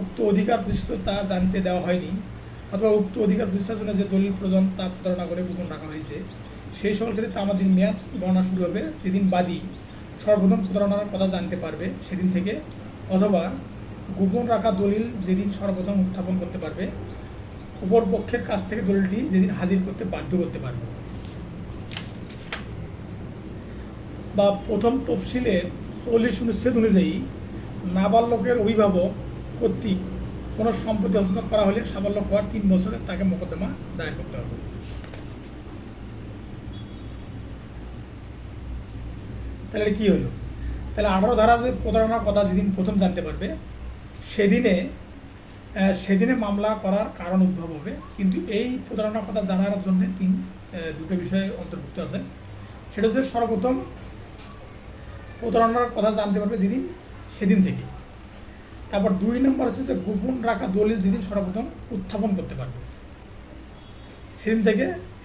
উক্ত অধিকার প্রতিষ্ঠিত তা জানতে দেওয়া হয়নি, অথবা উক্ত অধিকার প্রতিষ্ঠার জন্য যে দলিল প্রয়োজন তা প্রতারণা করে গোপন রাখা হয়েছে, সেই সকল ক্ষেত্রে তামাদির মেয়াদ গণনা শুরু হবে যেদিন বাদী সর্বপ্রথম প্রতারণার কথা জানতে পারবে সেদিন থেকে, অথবা গোপন রাখা দলিল যেদিন সর্বপ্রথম উত্থাপন করতে পারবে, উপর পক্ষের কাছ থেকে দলিলটি যেদিন হাজির করতে বাধ্য করতে পারবে। বা প্রথম তফসিলের 40 অনুচ্ছেদ অনুযায়ী নাবালকের অভিভাবক কর্তৃক কোনো সম্পত্তি হস্তান্তর করা হলে সাবালক হওয়ার 3 বছরে তাকে মোকদ্দমা দায়ের করতে হবে। তাহলে কি হলো, তাহলে 18 ধারা যে প্রতারণার কথা যেদিন প্রথম জানতে পারবে সেদিনে মামলা করার কারণ উদ্ভব হবে। কিন্তু এই প্রতারণার কথা জানার জন্য দুটো বিষয় অন্তর্ভুক্ত আছে। সেটা হচ্ছে সর্বপ্রথম প্রতারণার কথা জানতে পারবে যেদিন, সেদিন থেকে। তারপর 2 নম্বর হচ্ছে যে গোপন রাখা দলিল যেদিন সর্বপ্রথম উত্থাপন করতে পারবে সেদিন থেকে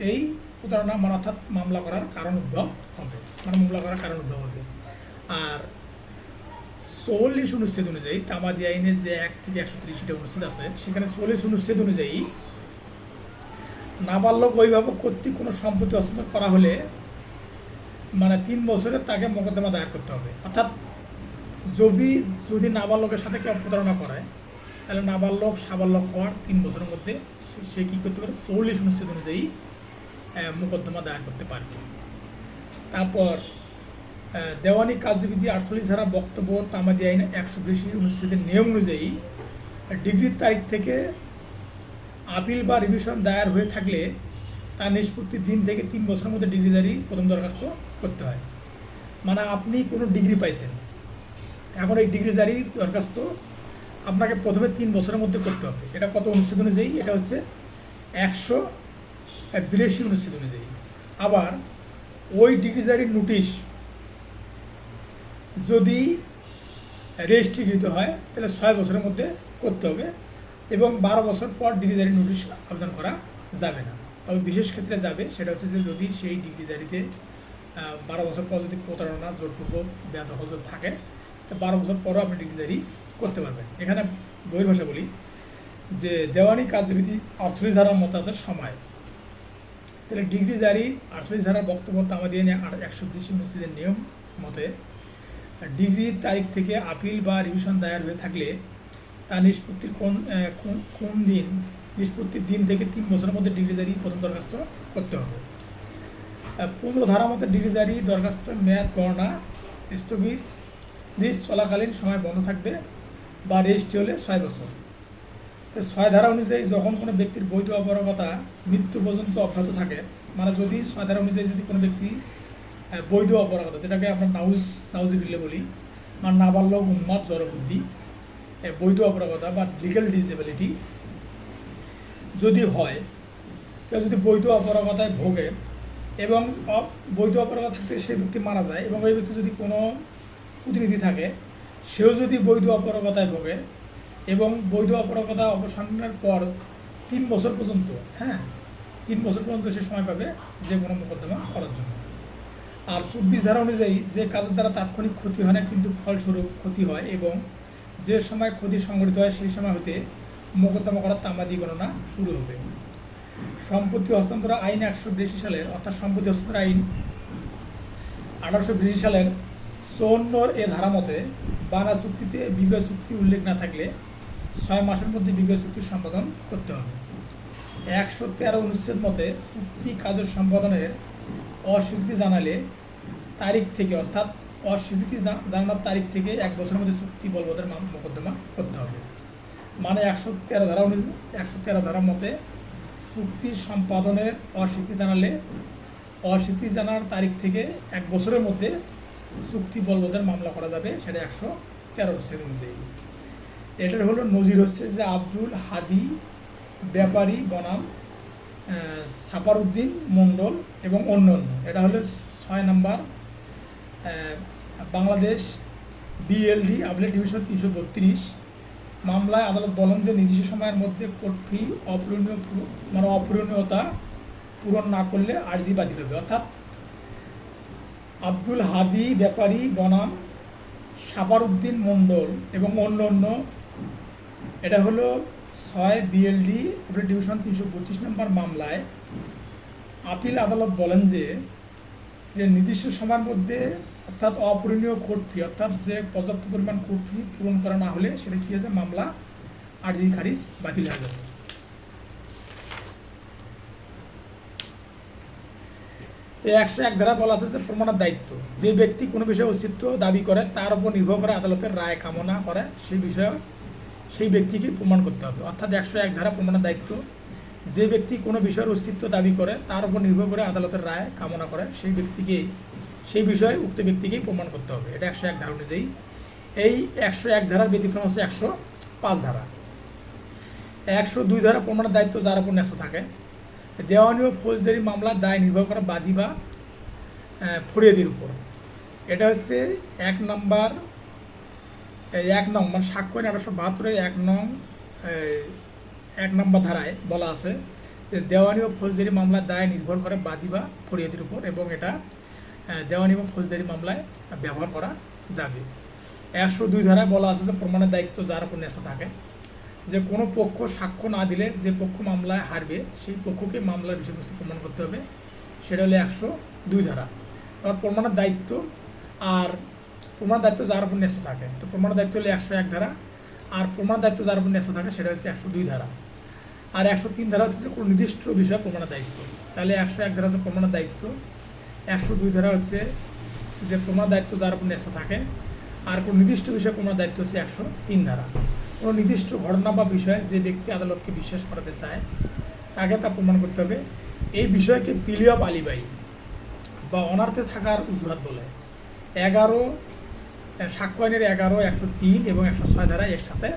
এই প্রতারণা মানে অর্থাৎ মামলা করার কারণ উদ্ভব হবে, মানে মামলা করার কারণ উদ্ভব হবে। আর 44 অনুচ্ছেদ অনুযায়ী তামাদি আইনের যে 1 থেকে 130টা অনুচ্ছেদ আছে, সেখানে 44 অনুচ্ছেদ অনুযায়ী নাবালক অভিভাবক কর্তৃক কোনো সম্পত্তি হস্তান্তর করা হলে মানে 3 বছরে তাকে মোকদ্দমা দায়ের করতে হবে। অর্থাৎ যদি নাবালকের সাথে কেউ প্রতারণা করায়, তাহলে নাবালক সাবালক হওয়ার 3 বছরের মধ্যে সে কী করতে পারে, 44 অনুচ্ছেদ অনুযায়ী মোকদ্দমা দায়ের করতে পারবে। তারপর দেওয়ানি কার্যবিধি 48 ধারা বক্তব্য তামাদি আইন 182 অনুচ্ছেদের নিয়ম অনুযায়ী ডিগ্রির তারিখ থেকে আপিল বা রিভিশন দায়ের হয়ে থাকলে তার নিষ্পত্তির দিন থেকে 3 বছরের মধ্যে ডিগ্রিধারী প্রথম দরখাস্ত করতে হয়। মানে আপনি কোনো ডিগ্রি পাইছেন, এখন এই ডিগ্রিধারী দরখাস্ত আপনাকে প্রথমে 3 বছরের মধ্যে করতে হবে। এটা কত অনুচ্ছেদ অনুযায়ী, এটা হচ্ছে 182 অনুচ্ছেদ অনুযায়ী। আবার ওই ডিগ্রিধারীর নোটিশ যদি রেজিস্ট্রিকৃত হয় তাহলে 6 বছরের মধ্যে করতে হবে, এবং 12 বছর পর ডিগ্রিধারীর নোটিশ আবেদন করা যাবে না। তবে বিশেষ ক্ষেত্রে যাবে, সেটা হচ্ছে যে যদি সেই ডিগ্রিধারীতে 12 বছর পর যদি প্রতারণা, জোরপূর্বক বেদখল থাকে, তো 12 বছর পরও আপনি ডিগ্রিধারী করতে পারবেন। এখানে বইয়ের ভাষা বলি যে দেওয়ানি কার্যবিধি 48 ধারার মতো আছে সময়। তাহলে ডিগ্রিধারী 48 ধারার বক্তব্য তামাদি আইন 120 অনুচ্ছেদের নিয়ম মতে ডিগ্রির তারিখ থেকে আপিল বা রিভিশন দায়ের হয়ে থাকলে তা নিষ্পত্তির কোন দিন, নিষ্পত্তির দিন থেকে 3 বছরের মধ্যে ডিগ্রিধারী প্রথম দরখাস্ত করতে হবে। 15 ধারা মতে ডিগ্রিধারী দরখাস্ত মেয়াদ গণনা স্থগিত চলাকালীন সময় বন্ধ থাকবে বা রেজিস্ট্রি হলে 6 বছর। তো 6 ধারা অনুযায়ী যখন কোনো ব্যক্তির বৈধ অপারগতা মৃত্যু পর্যন্ত অব্যাহত থাকে, মানে যদি 6 ধারা অনুযায়ী যদি কোনো ব্যক্তি বৈধ অপারগতা, যেটাকে আমরা নাউজিবিল্লাহ বলি, মানে নাবালক, উন্মাদ, জড়বুদ্ধি, বৈধ অপারগতা বা লিগ্যাল ডিসেবিলিটি যদি হয়, কেউ যদি বৈধ অপারগতায় ভোগে এবং বৈধ অপারগতা থাকতে সেই ব্যক্তি মারা যায়, এবং ওই ব্যক্তি যদি কোনো প্রতিনিধি থাকে, সেও যদি বৈধ অপারগতায় ভোগে এবং বৈধ অপারগতা অবসানের পর 3 বছর পর্যন্ত, 3 বছর পর্যন্ত সে সময় পাবে যে কোনো মোকদ্দমা করার জন্য। আর 24 ধারা অনুযায়ী যে কাজের দ্বারা তাৎক্ষণিক ক্ষতি হয় না কিন্তু ফলস্বরূপ ক্ষতি হয় এবং যে সময় ক্ষতি সংঘটিত হয় সেই সময় হতে মোকদ্দমা করার তামাদি গণনা শুরু হবে। সম্পত্তি হস্তান্তর আইন 182 সালের, অর্থাৎ সম্পত্তি হস্তান্তর আইন 1882 সালের 54 এ ধারা মতে বানা চুক্তিতে বিবাহ চুক্তি উল্লেখ না থাকলে 6 মাসের মধ্যে বিবাহ চুক্তি সম্পাদন করতে হবে। 113 অনুচ্ছেদ মতে চুক্তি কাজের সম্পাদনের অস্বীকৃতি জানালে তারিখ থেকে, অর্থাৎ অস্বীকৃতি জানানোর তারিখ থেকে 1 বছরের মধ্যে চুক্তি বলবৎের মোকদ্দমা করতে হবে। মানে 113 ধারা মতে চুক্তি সম্পাদনের অস্বীকৃতি জানালে অস্বীকৃতি জানার তারিখ থেকে 1 বছরের মধ্যে চুক্তি বলবৎের মামলা করা যাবে, সেটা 113 অনুচ্ছেদ অনুযায়ী। এটার হলো নজির হচ্ছে যে আব্দুল হাদি ব্যাপারী বনাম সাপারউদ্দিন মণ্ডল এবং অন্যান্য। এটা হলো 6 নম্বর বাংলাদেশ বিএলডি আপিলেট ডিভিশন 332 মামলায় আদালত বলেন যে নির্দিষ্ট সময়ের মধ্যে কোর্ট ফি অপূরণীয়তা পূরণ না করলে আর্জি বাতিল হবে। অর্থাৎ আব্দুল হাদি ব্যাপারী বনাম সাপারউদ্দিন মণ্ডল এবং অন্যান্য, এটা হলো 6 বিএলডি আপিলেট ডিভিশন 332 নম্বর মামলায় আপিল আদালত বলেন যে নির্দিষ্ট সময়ের মধ্যে, অর্থাৎ অপূরণীয় কোর্ট ফি, অর্থাৎ যে পর্যাপ্ত পরিমাণ কোর্ট ফি পূরণ করা না হলে সেটা কী হয়েছে, মামলা আর্জি খারিজ বাতিল হয়ে যাবে। তো 101 ধারা বলা আছে যে প্রমাণের দায়িত্ব, যে ব্যক্তি কোনো বিষয়ে অস্তিত্ব দাবি করে তার উপর নির্ভর করে আদালতের রায় কামনা করে সেই বিষয়ে সেই ব্যক্তিকে প্রমাণ করতে হবে। অর্থাৎ 101 ধারা প্রমাণের দায়িত্ব, যে ব্যক্তি কোনো বিষয়ের অস্তিত্ব দাবি করে তার উপর নির্ভর করে আদালতের রায় কামনা করে সেই বিষয়ে উক্ত ব্যক্তিকেই প্রমাণ করতে হবে। এটা 101 ধারা অনুযায়ী। এই 101 ধারার ব্যতিক্রম হচ্ছে 105 ধারা। 102 ধারা প্রমাণের দায়িত্ব যার উপর ন্যস্ত থাকে। দেওয়ানি ও ফৌজদারি মামলার দায় নির্ভর করে বাদী বা ফরিয়াদির উপর। এটা হচ্ছে 1 নং মানে সাক্ষ্য আইন 1872-এর 1 নম্বর ধারায় বলা আছে যে দেওয়ানি ও ফৌজদারি মামলার দায় নির্ভর করে বাদী বা ফরিয়াদির উপর এবং এটা দেওয়ানি এবং ফৌজদারি মামলায় ব্যবহার করা যাবে। 102 ধারায় বলা আছে যে প্রমাণের দায়িত্ব যার উপর ন্যস্ত থাকে, যে কোনো পক্ষ সাক্ষ্য না দিলে যে পক্ষ মামলায় হারবে সেই পক্ষকে মামলার বিষয়বস্তু প্রমাণ করতে হবে, সেটা হলো 102 ধারা। আর প্রমাণের দায়িত্ব যার উপর ন্যস্ত থাকে, তো প্রমাণের দায়িত্ব হলো 101 ধারা, আর প্রমাণের দায়িত্ব যার উপর ন্যস্ত থাকে সেটা হচ্ছে 102 ধারা। আর 103 ধারা হচ্ছে কোনো নির্দিষ্ট বিষয়ে প্রমাণের দায়িত্ব। তাহলে 101 ধারা হচ্ছে প্রমাণের দায়িত্ব, 102 ধারা হচ্ছে যে প্রমাণের দায়িত্ব যার উপর ন্যস্ত থাকে, আর কোনো নির্দিষ্ট বিষয়ে প্রমাণের দায়িত্ব হচ্ছে 103 ধারা। কোনো নির্দিষ্ট ঘটনা বা বিষয়ে যে ব্যক্তি আদালতকে বিশ্বাস করাতে চায় তাকে তা প্রমাণ করতে হবে। এই বিষয়কে প্লি অফ আলিবাই বা অনার্থে থাকার অজুহাত বলে। 11 সাক্ষ্য আইনের 11, 103 এবং 106 ধারায় একসাথে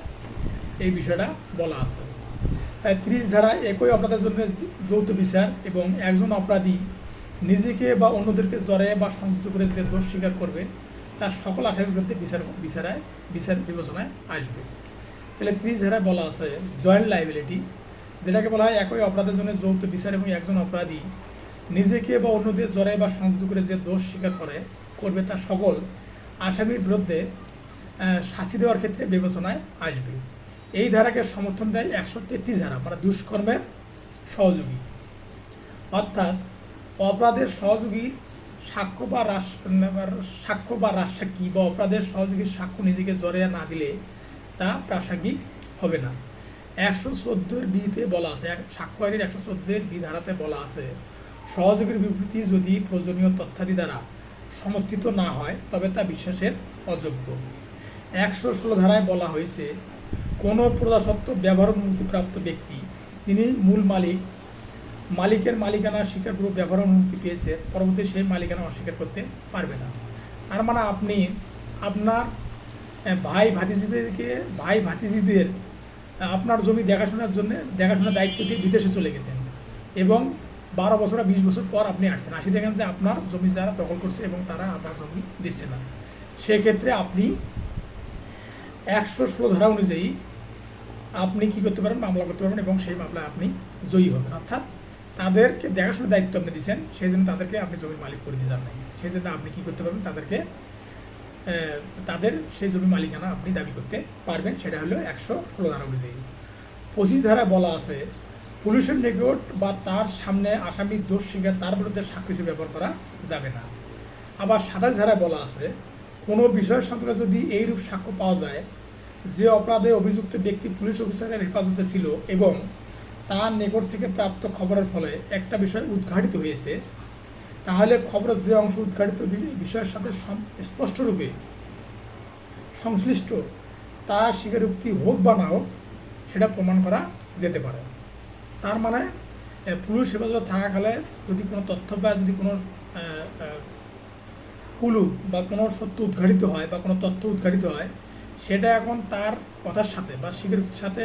এই বিষয়টা বলা আছে। 30 ধারায় একই অপরাধের জন্য যৌথ বিচার এবং একজন অপরাধী নিজেকে বা অন্যদেরকে জড়ায় বা সংযুক্ত করে যে দোষ স্বীকার করবে তার সকল আসামির বিরুদ্ধে বিচার বিবেচনায় আসবে। তাহলে 30 ধারায় বলা আছে জয়েন্ট লাইবিলিটি, যেটাকে বলা হয় একই অপরাধের জন্য যৌথ বিচার এবং একজন অপরাধী নিজেকে বা অন্যদের জড়ায় বা সংযুক্ত করে যে দোষ স্বীকার করবে তার সকল আসামির বিরুদ্ধে শাস্তি দেওয়ার ক্ষেত্রে বিবেচনায় আসবে। এই ধারাকে সমর্থন দেয় 133 ধারা, মানে দুষ্কর্মের সহযোগী, অর্থাৎ অপরাধের সহযোগী সাক্ষ্য বা রাজসাক্ষী বা অপরাধের সহযোগীর সাক্ষ্য নিজেকে জড়িয়ে না দিলে তা প্রাসঙ্গিক হবে না। 114 বিতে বলা আছে, সাক্ষ্য আইনের 114 বি ধারাতে বলা আছে সহযোগীর বিবৃতি যদি প্রয়োজনীয় তথ্যাদি দ্বারা সমর্থিত না হয় তবে তা বিশ্বাসের অযোগ্য। 116 ধারায় বলা হয়েছে কোনো প্রজাস্বত্ব ব্যবহার অনুমতিপ্রাপ্ত ব্যক্তি যিনি মূল মালিকের মালিকানা স্বীকারপূর্বক ব্যবহার অনুমতি পেয়েছে, পরবর্তী সেই মালিকানা অস্বীকার করতে পারবে না। তার মানে আপনি আপনার ভাই ভাতিজিদের আপনার জমি দেখাশোনার দায়িত্ব দিয়ে বিদেশে চলে গেছেন এবং 12 বছর বা 20 বছর পর আপনি আসছেন, দেখেন যে আপনার জমি যারা দখল করছে এবং তারা আপনার জমি দিচ্ছে না। সেক্ষেত্রে আপনি 116 ধারা অনুযায়ী আপনি কী করতে পারেন, মামলা করতে পারবেন এবং সেই মামলায় আপনি জয়ী হবেন। অর্থাৎ তাদেরকে দেখাশোনার দায়িত্ব আপনি দিচ্ছেন, সেই জন্য তাদেরকে আপনি জমির মালিক করে দিয়ে যান নাই। সেই জন্য আপনি কী করতে পারবেন, তাদের সেই জমি মালিকানা আপনি দাবি করতে পারবেন। সেটা হলো 116 ধারা অনুযায়ী। 25 ধারায় বলা আছে, পুলিশের নিকট বা তার সামনে আসামির দোষ স্বীকার তার বিরুদ্ধে সাক্ষ্য হিসেবে ব্যবহার করা যাবে না। আবার 27 ধারায় বলা আছে, কোনো বিষয় সম্পর্কে যদি এইরূপ সাক্ষ্য পাওয়া যায় যে অপরাধে অভিযুক্ত ব্যক্তি পুলিশ অফিসারের হেফাজতে ছিল এবং তার নিকট থেকে প্রাপ্ত খবরের ফলে একটা বিষয় উদ্ঘাটিত হয়েছে, তাহলে খবরের যে অংশ উদ্ঘাটিত বিষয়ের সাথে স্পষ্টরূপে সংশ্লিষ্ট তা স্বীকারোক্তি হোক বা না হোক, সেটা প্রমাণ করা যেতে পারে। তার মানে পুলিশ হেফাজতে থাকাকালে যদি কোনো তথ্য বা যদি কোনো কুলু বা কোনো সত্য উদ্ঘাটিত হয় বা কোনো তথ্য উদ্ঘাটিত হয়, সেটা এখন তার কথার সাথে বা স্বীকারোক্তির সাথে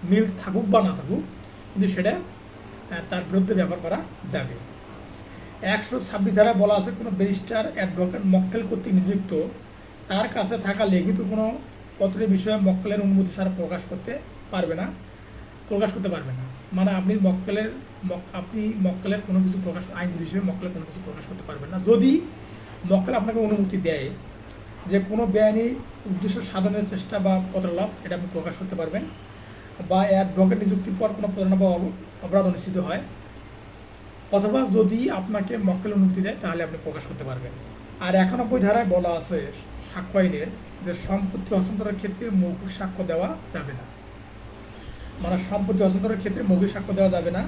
মিল থাকুক বা না থাকুক, কিন্তু সেটা তার বিরুদ্ধে ব্যবহার করা যাবে। 126 ধারায় বলা আছে, কোনো ব্যারিস্টার অ্যাডভোকেট মক্কেল কর্তৃক নিযুক্ত তার কাছে থাকা লিখিত কোনো পত্রের বিষয়ে মক্কেলের অনুমতি ছাড়া প্রকাশ করতে পারবে না। মানে আপনি মক্কেলের কোনো কিছু আইনজীবী হিসেবে মক্কেলের কোনো কিছু প্রকাশ করতে পারবেন না। যদি মক্কেল আপনাকে অনুমতি দেয় যে কোনো বেআইনি উদ্দেশ্য সাধনের চেষ্টা বা পত্রলাভ, এটা আপনি প্রকাশ করতে পারবেন। বা অ্যাডভোকেট নিযুক্তির পর কোনো প্রতারণা বা অপরাধ অনুষ্ঠিত হয়, অথবা যদি আপনাকে মক্কেল অনুমতি দেয়, তাহলে আপনি প্রকাশ করতে পারবেন। আর 91 ধারায় বলা আছে সাক্ষ্য আইনের, যে সম্পত্তি হস্তান্তরের ক্ষেত্রে মৌখিক সাক্ষ্য দেওয়া যাবে না। মানে সম্পত্তি হস্তান্তরের ক্ষেত্রে মৌখিক সাক্ষ্য দেওয়া যাবে না।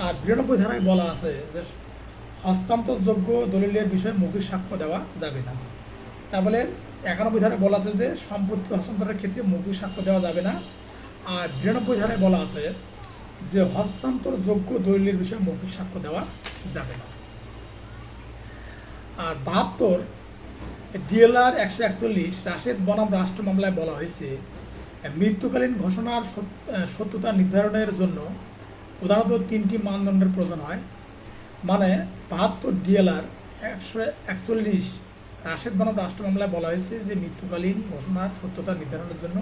আর 92 ধারায় বলা আছে যে হস্তান্তরযোগ্য দলিলের বিষয়ে মৌখিক সাক্ষ্য দেওয়া যাবে না। তাহলে 91 ধারায় বলা আছে যে সম্পত্তি হস্তান্তরের ক্ষেত্রে মৌখিক সাক্ষ্য দেওয়া যাবে না। আর 92 ধারায় বলা আছে যে হস্তান্তরযোগ্য দলিলের বিষয়ে মৌখিক সাক্ষ্য দেওয়া যাবে না। আর 72 ডিএলআর 141 রাশেদ বনাম রাষ্ট্র মামলায় বলা হয়েছে, মৃত্যুকালীন ঘোষণার সত্যতা নির্ধারণের জন্য প্রধানত 3টি মানদণ্ডের প্রয়োজন হয়। মানে 72 ডিএলআর 141 রাশেদ বনাম রাষ্ট্র মামলায় বলা হয়েছে যে মৃত্যুকালীন ঘোষণার সত্যতা নির্ধারণের জন্য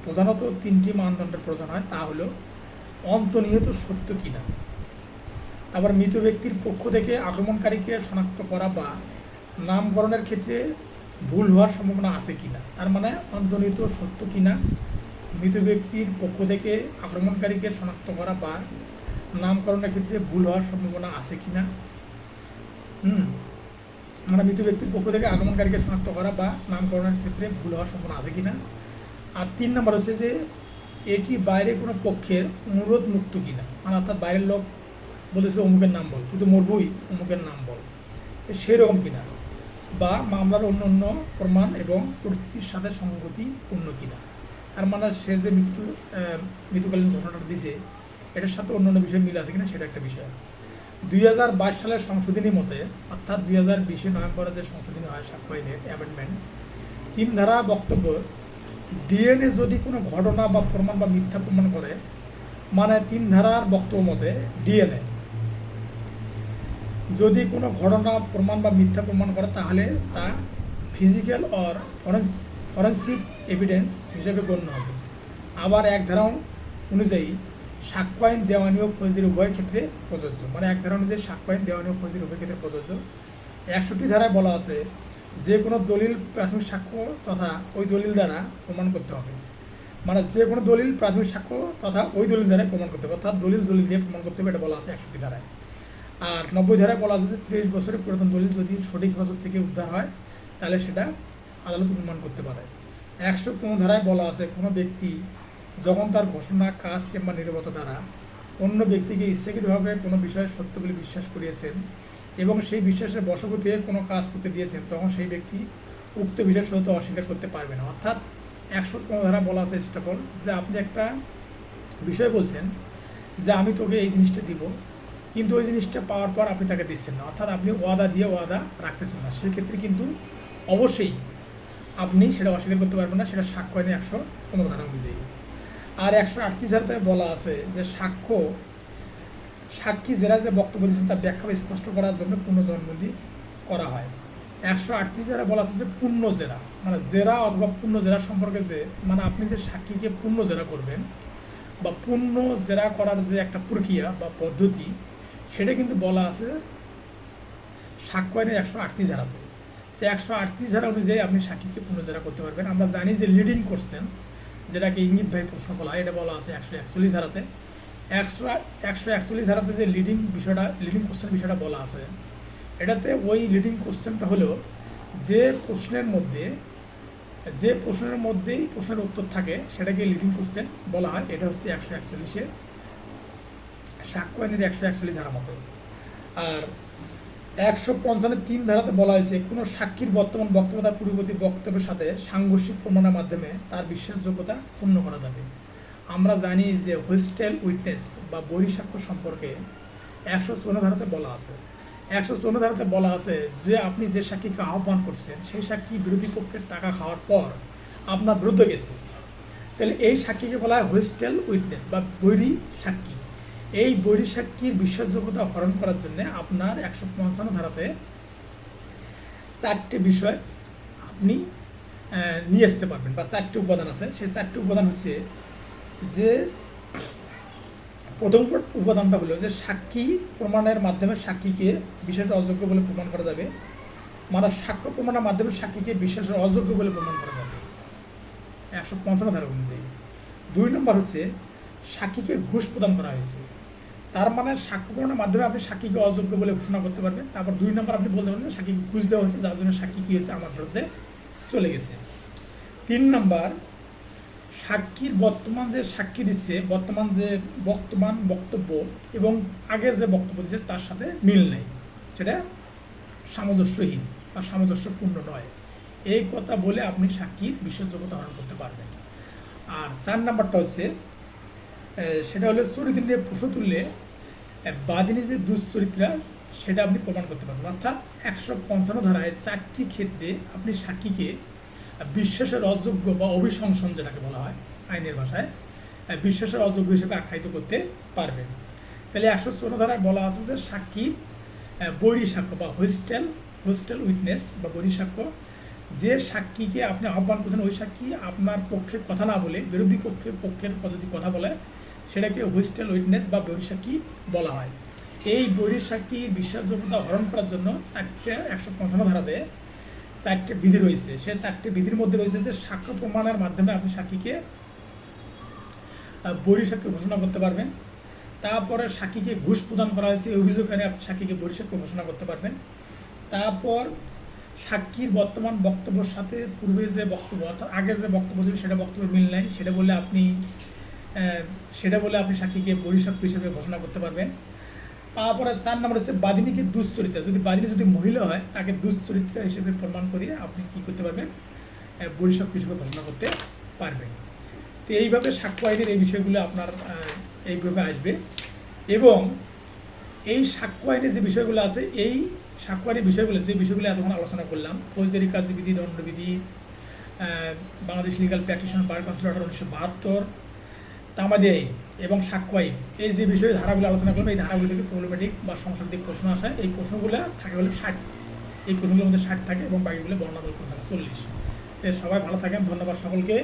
প্রধানত 3টি মানদণ্ডের প্রয়োজন হয়। তা হলো অন্তর্নিহিত সত্য কিনা, আবার মৃত ব্যক্তির পক্ষ থেকে আক্রমণকারীকে শনাক্ত করা বা নামকরণের ক্ষেত্রে ভুল হওয়ার সম্ভাবনা আছে কিনা। তার মানে অন্তর্নিহিত সত্য কিনা, মৃত ব্যক্তির পক্ষ থেকে আক্রমণকারীকে শনাক্ত করা বা নামকরণের ক্ষেত্রে ভুল হওয়ার সম্ভাবনা আছে কিনা। মানে মৃত ব্যক্তির পক্ষ থেকে আক্রমণকারীকে শনাক্ত করা বা নামকরণের ক্ষেত্রে ভুল হওয়ার সম্ভাবনা আছে কিনা। আর 3 নম্বর হচ্ছে যে এটি বাইরে কোনো পক্ষের অনুরোধ মুক্ত কিনা। মানে অর্থাৎ বাইরের লোক বলেছে অমুকের নাম বল, কিন্তু মরবই অমুকের নাম বল, সেরকম কিনা। বা মামলার অন্য প্রমাণ এবং পরিস্থিতির সাথে সংগতিপূর্ণ কিনা। তার মানে সে যে মৃত্যুকালীন ঘোষণাটা দিছে, এটার সাথে অন্যান্য বিষয় মিল আছে কিনা, সেটা একটা বিষয়। 2022 সালের সংশোধনী মতে, অর্থাৎ 2020 নভেম্বরে যে সংশোধনী হয় সাক্ষ্য আইনের অ্যামেন্ডমেন্ট, 3 ধারা বক্তব্য, ডিএনএ যদি কোনো ঘটনা বা প্রমাণ বা মিথ্যা প্রমাণ করে, মানে 3 ধারার বক্তব্য মতে ডিএনএ যদি কোনো ঘটনা প্রমাণ বা মিথ্যা প্রমাণ করে, তাহলে তা ফিজিক্যাল অর ফরেন্সিক এভিডেন্স হিসেবে গণ্য হবে। আবার 1 ধারা অনুযায়ী সাক্ষ্য আইন দেওয়ানি ও ফৌজদারি উভয় ক্ষেত্রে প্রযোজ্য। মানে 1 ধারা অনুযায়ী সাক্ষ্য আইন দেওয়ানি ও ফৌজদারি উভয় ক্ষেত্রে প্রযোজ্য। 61 ধারায় বলা আছে যে কোনো দলিল প্রাথমিক সাক্ষ্য তথা ওই দলিল দ্বারা প্রমাণ করতে হবে। মানে যে কোনো দলিল প্রাথমিক সাক্ষ্য তথা ওই দলিল দ্বারা প্রমাণ করতে হবে, অর্থাৎ দলিল দিয়ে প্রমাণ করতে হবে, এটা বলা আছে 61 ধারায়। আর 90 ধারায় বলা আছে যে 30 বছরের পুরাতন দলিল যদি সঠিক হেফাজত থেকে উদ্ধার হয়, তাহলে সেটা আদালত প্রমাণ করতে পারে। 115 ধারায় বলা আছে কোনো ব্যক্তি যখন তার ঘোষণা, কাজ কিংবা নীরবতা দ্বারা অন্য ব্যক্তিকে ইচ্ছাকৃতভাবে কোনো বিষয়ে সত্য বলে বিশ্বাস করিয়েছেন এবং সেই বিশ্বাসের বশবর্তী হয়ে কোনো কাজ করতে দিয়েছেন, তখন সেই ব্যক্তি উক্ত বিষয়ের সত্য অস্বীকার করতে পারবে না। অর্থাৎ 115 ধারা বলা আছে স্টেপল, যে আপনি একটা বিষয় বলছেন যে আমি তোকে এই জিনিসটা দিব, কিন্তু ওই জিনিসটা পাওয়ার পর আপনি তাকে দিচ্ছেন না, অর্থাৎ আপনি ওয়াদা দিয়ে ওয়াদা রাখতেছেন না, সেক্ষেত্রে কিন্তু অবশ্যই আপনি সেটা অস্বীকার করতে পারবেন না, সেটা সাক্ষ্য আইনে 115 ধারা অনুযায়ী। আর 138 ধারাতে বলা আছে যে সাক্ষী যারা যে বক্তব্য দিচ্ছেন তার ব্যাখ্যা স্পষ্ট করার জন্য পুনর্জবানবন্দি করা হয়। 138 ধারা বলা আছে যে পূর্ণ জেরা, মানে জেরা অথবা পূর্ণ জেরা সম্পর্কে, যে মানে আপনি যে সাক্ষীকে পূর্ণ জেরা করবেন বা পূর্ণ জেরা করার যে একটা প্রক্রিয়া বা পদ্ধতি, সেটা কিন্তু বলা আছে সাক্ষ্য আইনের 138 ধারাতে। তো 138 ধারা অনুযায়ী আপনি সাক্ষীকে পূর্ণ জেরা করতে পারবেন। আমরা জানি যে লিডিং কোশ্চেন, যেটাকে ইঙ্গিতভাবে প্রশ্ন বলা হয়, এটা বলা আছে 141 ধারাতে। 141 ধারাতে যে লিডিং কোশ্চেন বিষয়টা বলা আছে, এটাতে ওই লিডিং কোশ্চেনটা হলো যে প্রশ্নের মধ্যেই প্রশ্নের উত্তর থাকে, সেটাকে লিডিং কোশ্চেন বলা হয়। এটা হচ্ছে 141-এর সাক্ষ্য আইনের 141 ধারা মতো। আর 155-3 ধারাতে বলা হয়েছে কোনো সাক্ষীর বর্তমান বক্তব্য তার পূর্ববর্তী বক্তব্যের সাথে সাংঘর্ষিক প্রমাণের মাধ্যমে তার বিশ্বাসযোগ্যতা পূর্ণ করা যাবে। আমরা জানি যে হোস্টেল উইটনেস বা বৈরী সাক্ষ্য সম্পর্কে 154 ধারাতে বলা আছে। 154 ধারাতে বলা আছে যে আপনি যে সাক্ষীকে আহ্বান করছেন, সেই সাক্ষী বিরোধী পক্ষের টাকা খাওয়ার পর আপনার বিরুদ্ধে গেছে, তাহলে এই সাক্ষীকে বলা হয় হোস্টেল উইটনেস বা বৈরী সাক্ষী। এই বৈরী সাক্ষীর বিশ্বাসযোগ্যতা হরণ করার জন্য আপনার 155 ধারাতে 4টে বিষয় আপনি নিয়ে আসতে পারবেন, বা 4টে উপাদান আছে। সেই 4টে উপাদান হচ্ছে যে প্রথম উপাদানটা হলো যে সাক্ষী প্রমাণের মাধ্যমে সাক্ষীকে বিশ্বাসের অযোগ্য বলে প্রমাণ করা যাবে, মানে সাক্ষ্য প্রমাণের মাধ্যমে সাক্ষীকে বিশ্বাসের অযোগ্য বলে প্রমাণ করা যাবে 155 ধারা অনুযায়ী। 2 নম্বর হচ্ছে সাক্ষীকে ঘুষ প্রদান করা হয়েছে, তার মানে সাক্ষ্য প্রমাণের মাধ্যমে আপনি সাক্ষীকে অযোগ্য বলে ঘোষণা করতে পারবেন। তারপর 2 নম্বর আপনি বলতে পারবেন সাক্ষীকে ঘুষ দেওয়া হয়েছে, যার জন্য সাক্ষী কী হয়েছে, আমার বিরুদ্ধে চলে গেছে। 3 নম্বর সাক্ষীর বর্তমান যে সাক্ষী দিচ্ছে, বর্তমান বক্তব্য এবং আগে যে বক্তব্য দিচ্ছে তার সাথে মিল নেই, সেটা সামঞ্জস্যহীন বা সামঞ্জস্যপূর্ণ নয়, এই কথা বলে আপনি সাক্ষীর বিশ্বাসযোগ্যতা হরণ করতে পারবেন। আর 4 নম্বরটা হচ্ছে সেটা হলো চরিত্র নিয়ে প্রশ্ন তুললে বাদিনী যে দুশ্চরিত্রা, সেটা আপনি প্রমাণ করতে পারবেন। অর্থাৎ 155 ধারায় 4টি ক্ষেত্রে আপনি সাক্ষীকে বিশ্বাসের অযোগ্য বা অভিশংসন, যেটাকে বলা হয় আইনের ভাষায়, বিশ্বাসের অযোগ্য হিসেবে আখ্যায়িত করতে পারবেন। তাহলে 154 ধারায় বলা আছে যে সাক্ষীর বৈরী সাক্ষ্য বা হোস্টেল উইটনেস বা বৈরী সাক্ষ্য, যে সাক্ষীকে আপনি আহ্বান করছেন ওই সাক্ষী আপনার পক্ষে কথা না বলে বিরোধী পক্ষের যদি কথা বলে, সেটাকে হোস্টেল উইটনেস বা বৈরী সাক্ষী বলা হয়। এই বৈরী সাক্ষীর বিশ্বাসযোগ্যতা হরণ করার জন্য 155 ধারাতে 4টে বিধি রয়েছে। সেই 4টে বিধির মধ্যে রয়েছে যে সাক্ষ্য প্রমাণের মাধ্যমে আপনি সাক্ষীকে বৈরী সাক্ষ্য ঘোষণা করতে পারবেন। তারপরে সাক্ষীকে ঘুষ প্রদান করা হয়েছে এই অভিযোগ এনে আপনি সাক্ষীকে বৈরী সাক্ষ্য ঘোষণা করতে পারবেন। তারপর সাক্ষীর বর্তমান বক্তব্যের সাথে পূর্বে যে বক্তব্য, অর্থাৎ আগে যে বক্তব্য ছিল সেটা বক্তব্যের মিল নাই, সেটা বলে আপনি সাক্ষীকে বৈরী সাক্ষ্য হিসেবে ঘোষণা করতে পারবেন। তারপরে 4 নম্বর হচ্ছে বাদিনীকে দুশ্চরিত্রা, বাদিনী যদি মহিলা হয় তাকে দুশ্চরিত্রা হিসেবে প্রমাণ করিয়ে আপনি কী করতে পারবেন, বৈরী সাক্ষ্য হিসেবে ঘোষণা করতে পারবেন। তো এইভাবে সাক্ষ্য আইনের এই বিষয়গুলো আপনার এইভাবে আসবে। এবং এই সাক্ষ্য আইনে যে বিষয়গুলো আছে, এই সাক্ষ্য আইনের বিষয়গুলো যে বিষয়গুলো এতক্ষণ আলোচনা করলাম, ফৌজদারি কার্যবিধি, দণ্ডবিধি, Bangladesh legal practitioner bar council order 1972, তামাদি আইন এবং সাক্ষ্য আইন, এই যে বিষয়ে ধারাগুলো আলোচনা করলাম, এই ধারাগুলো থেকে প্রবলেমেটিক বা সমস্যাভিত্তিক প্রশ্ন আসে। এই প্রশ্নগুলো থাকে হলো 60, এই প্রশ্নগুলোর মধ্যে 60 থাকে এবং বাকিগুলো বর্ণনামূলক থাকে 40। সবাই ভালো থাকেন, ধন্যবাদ সকলকে।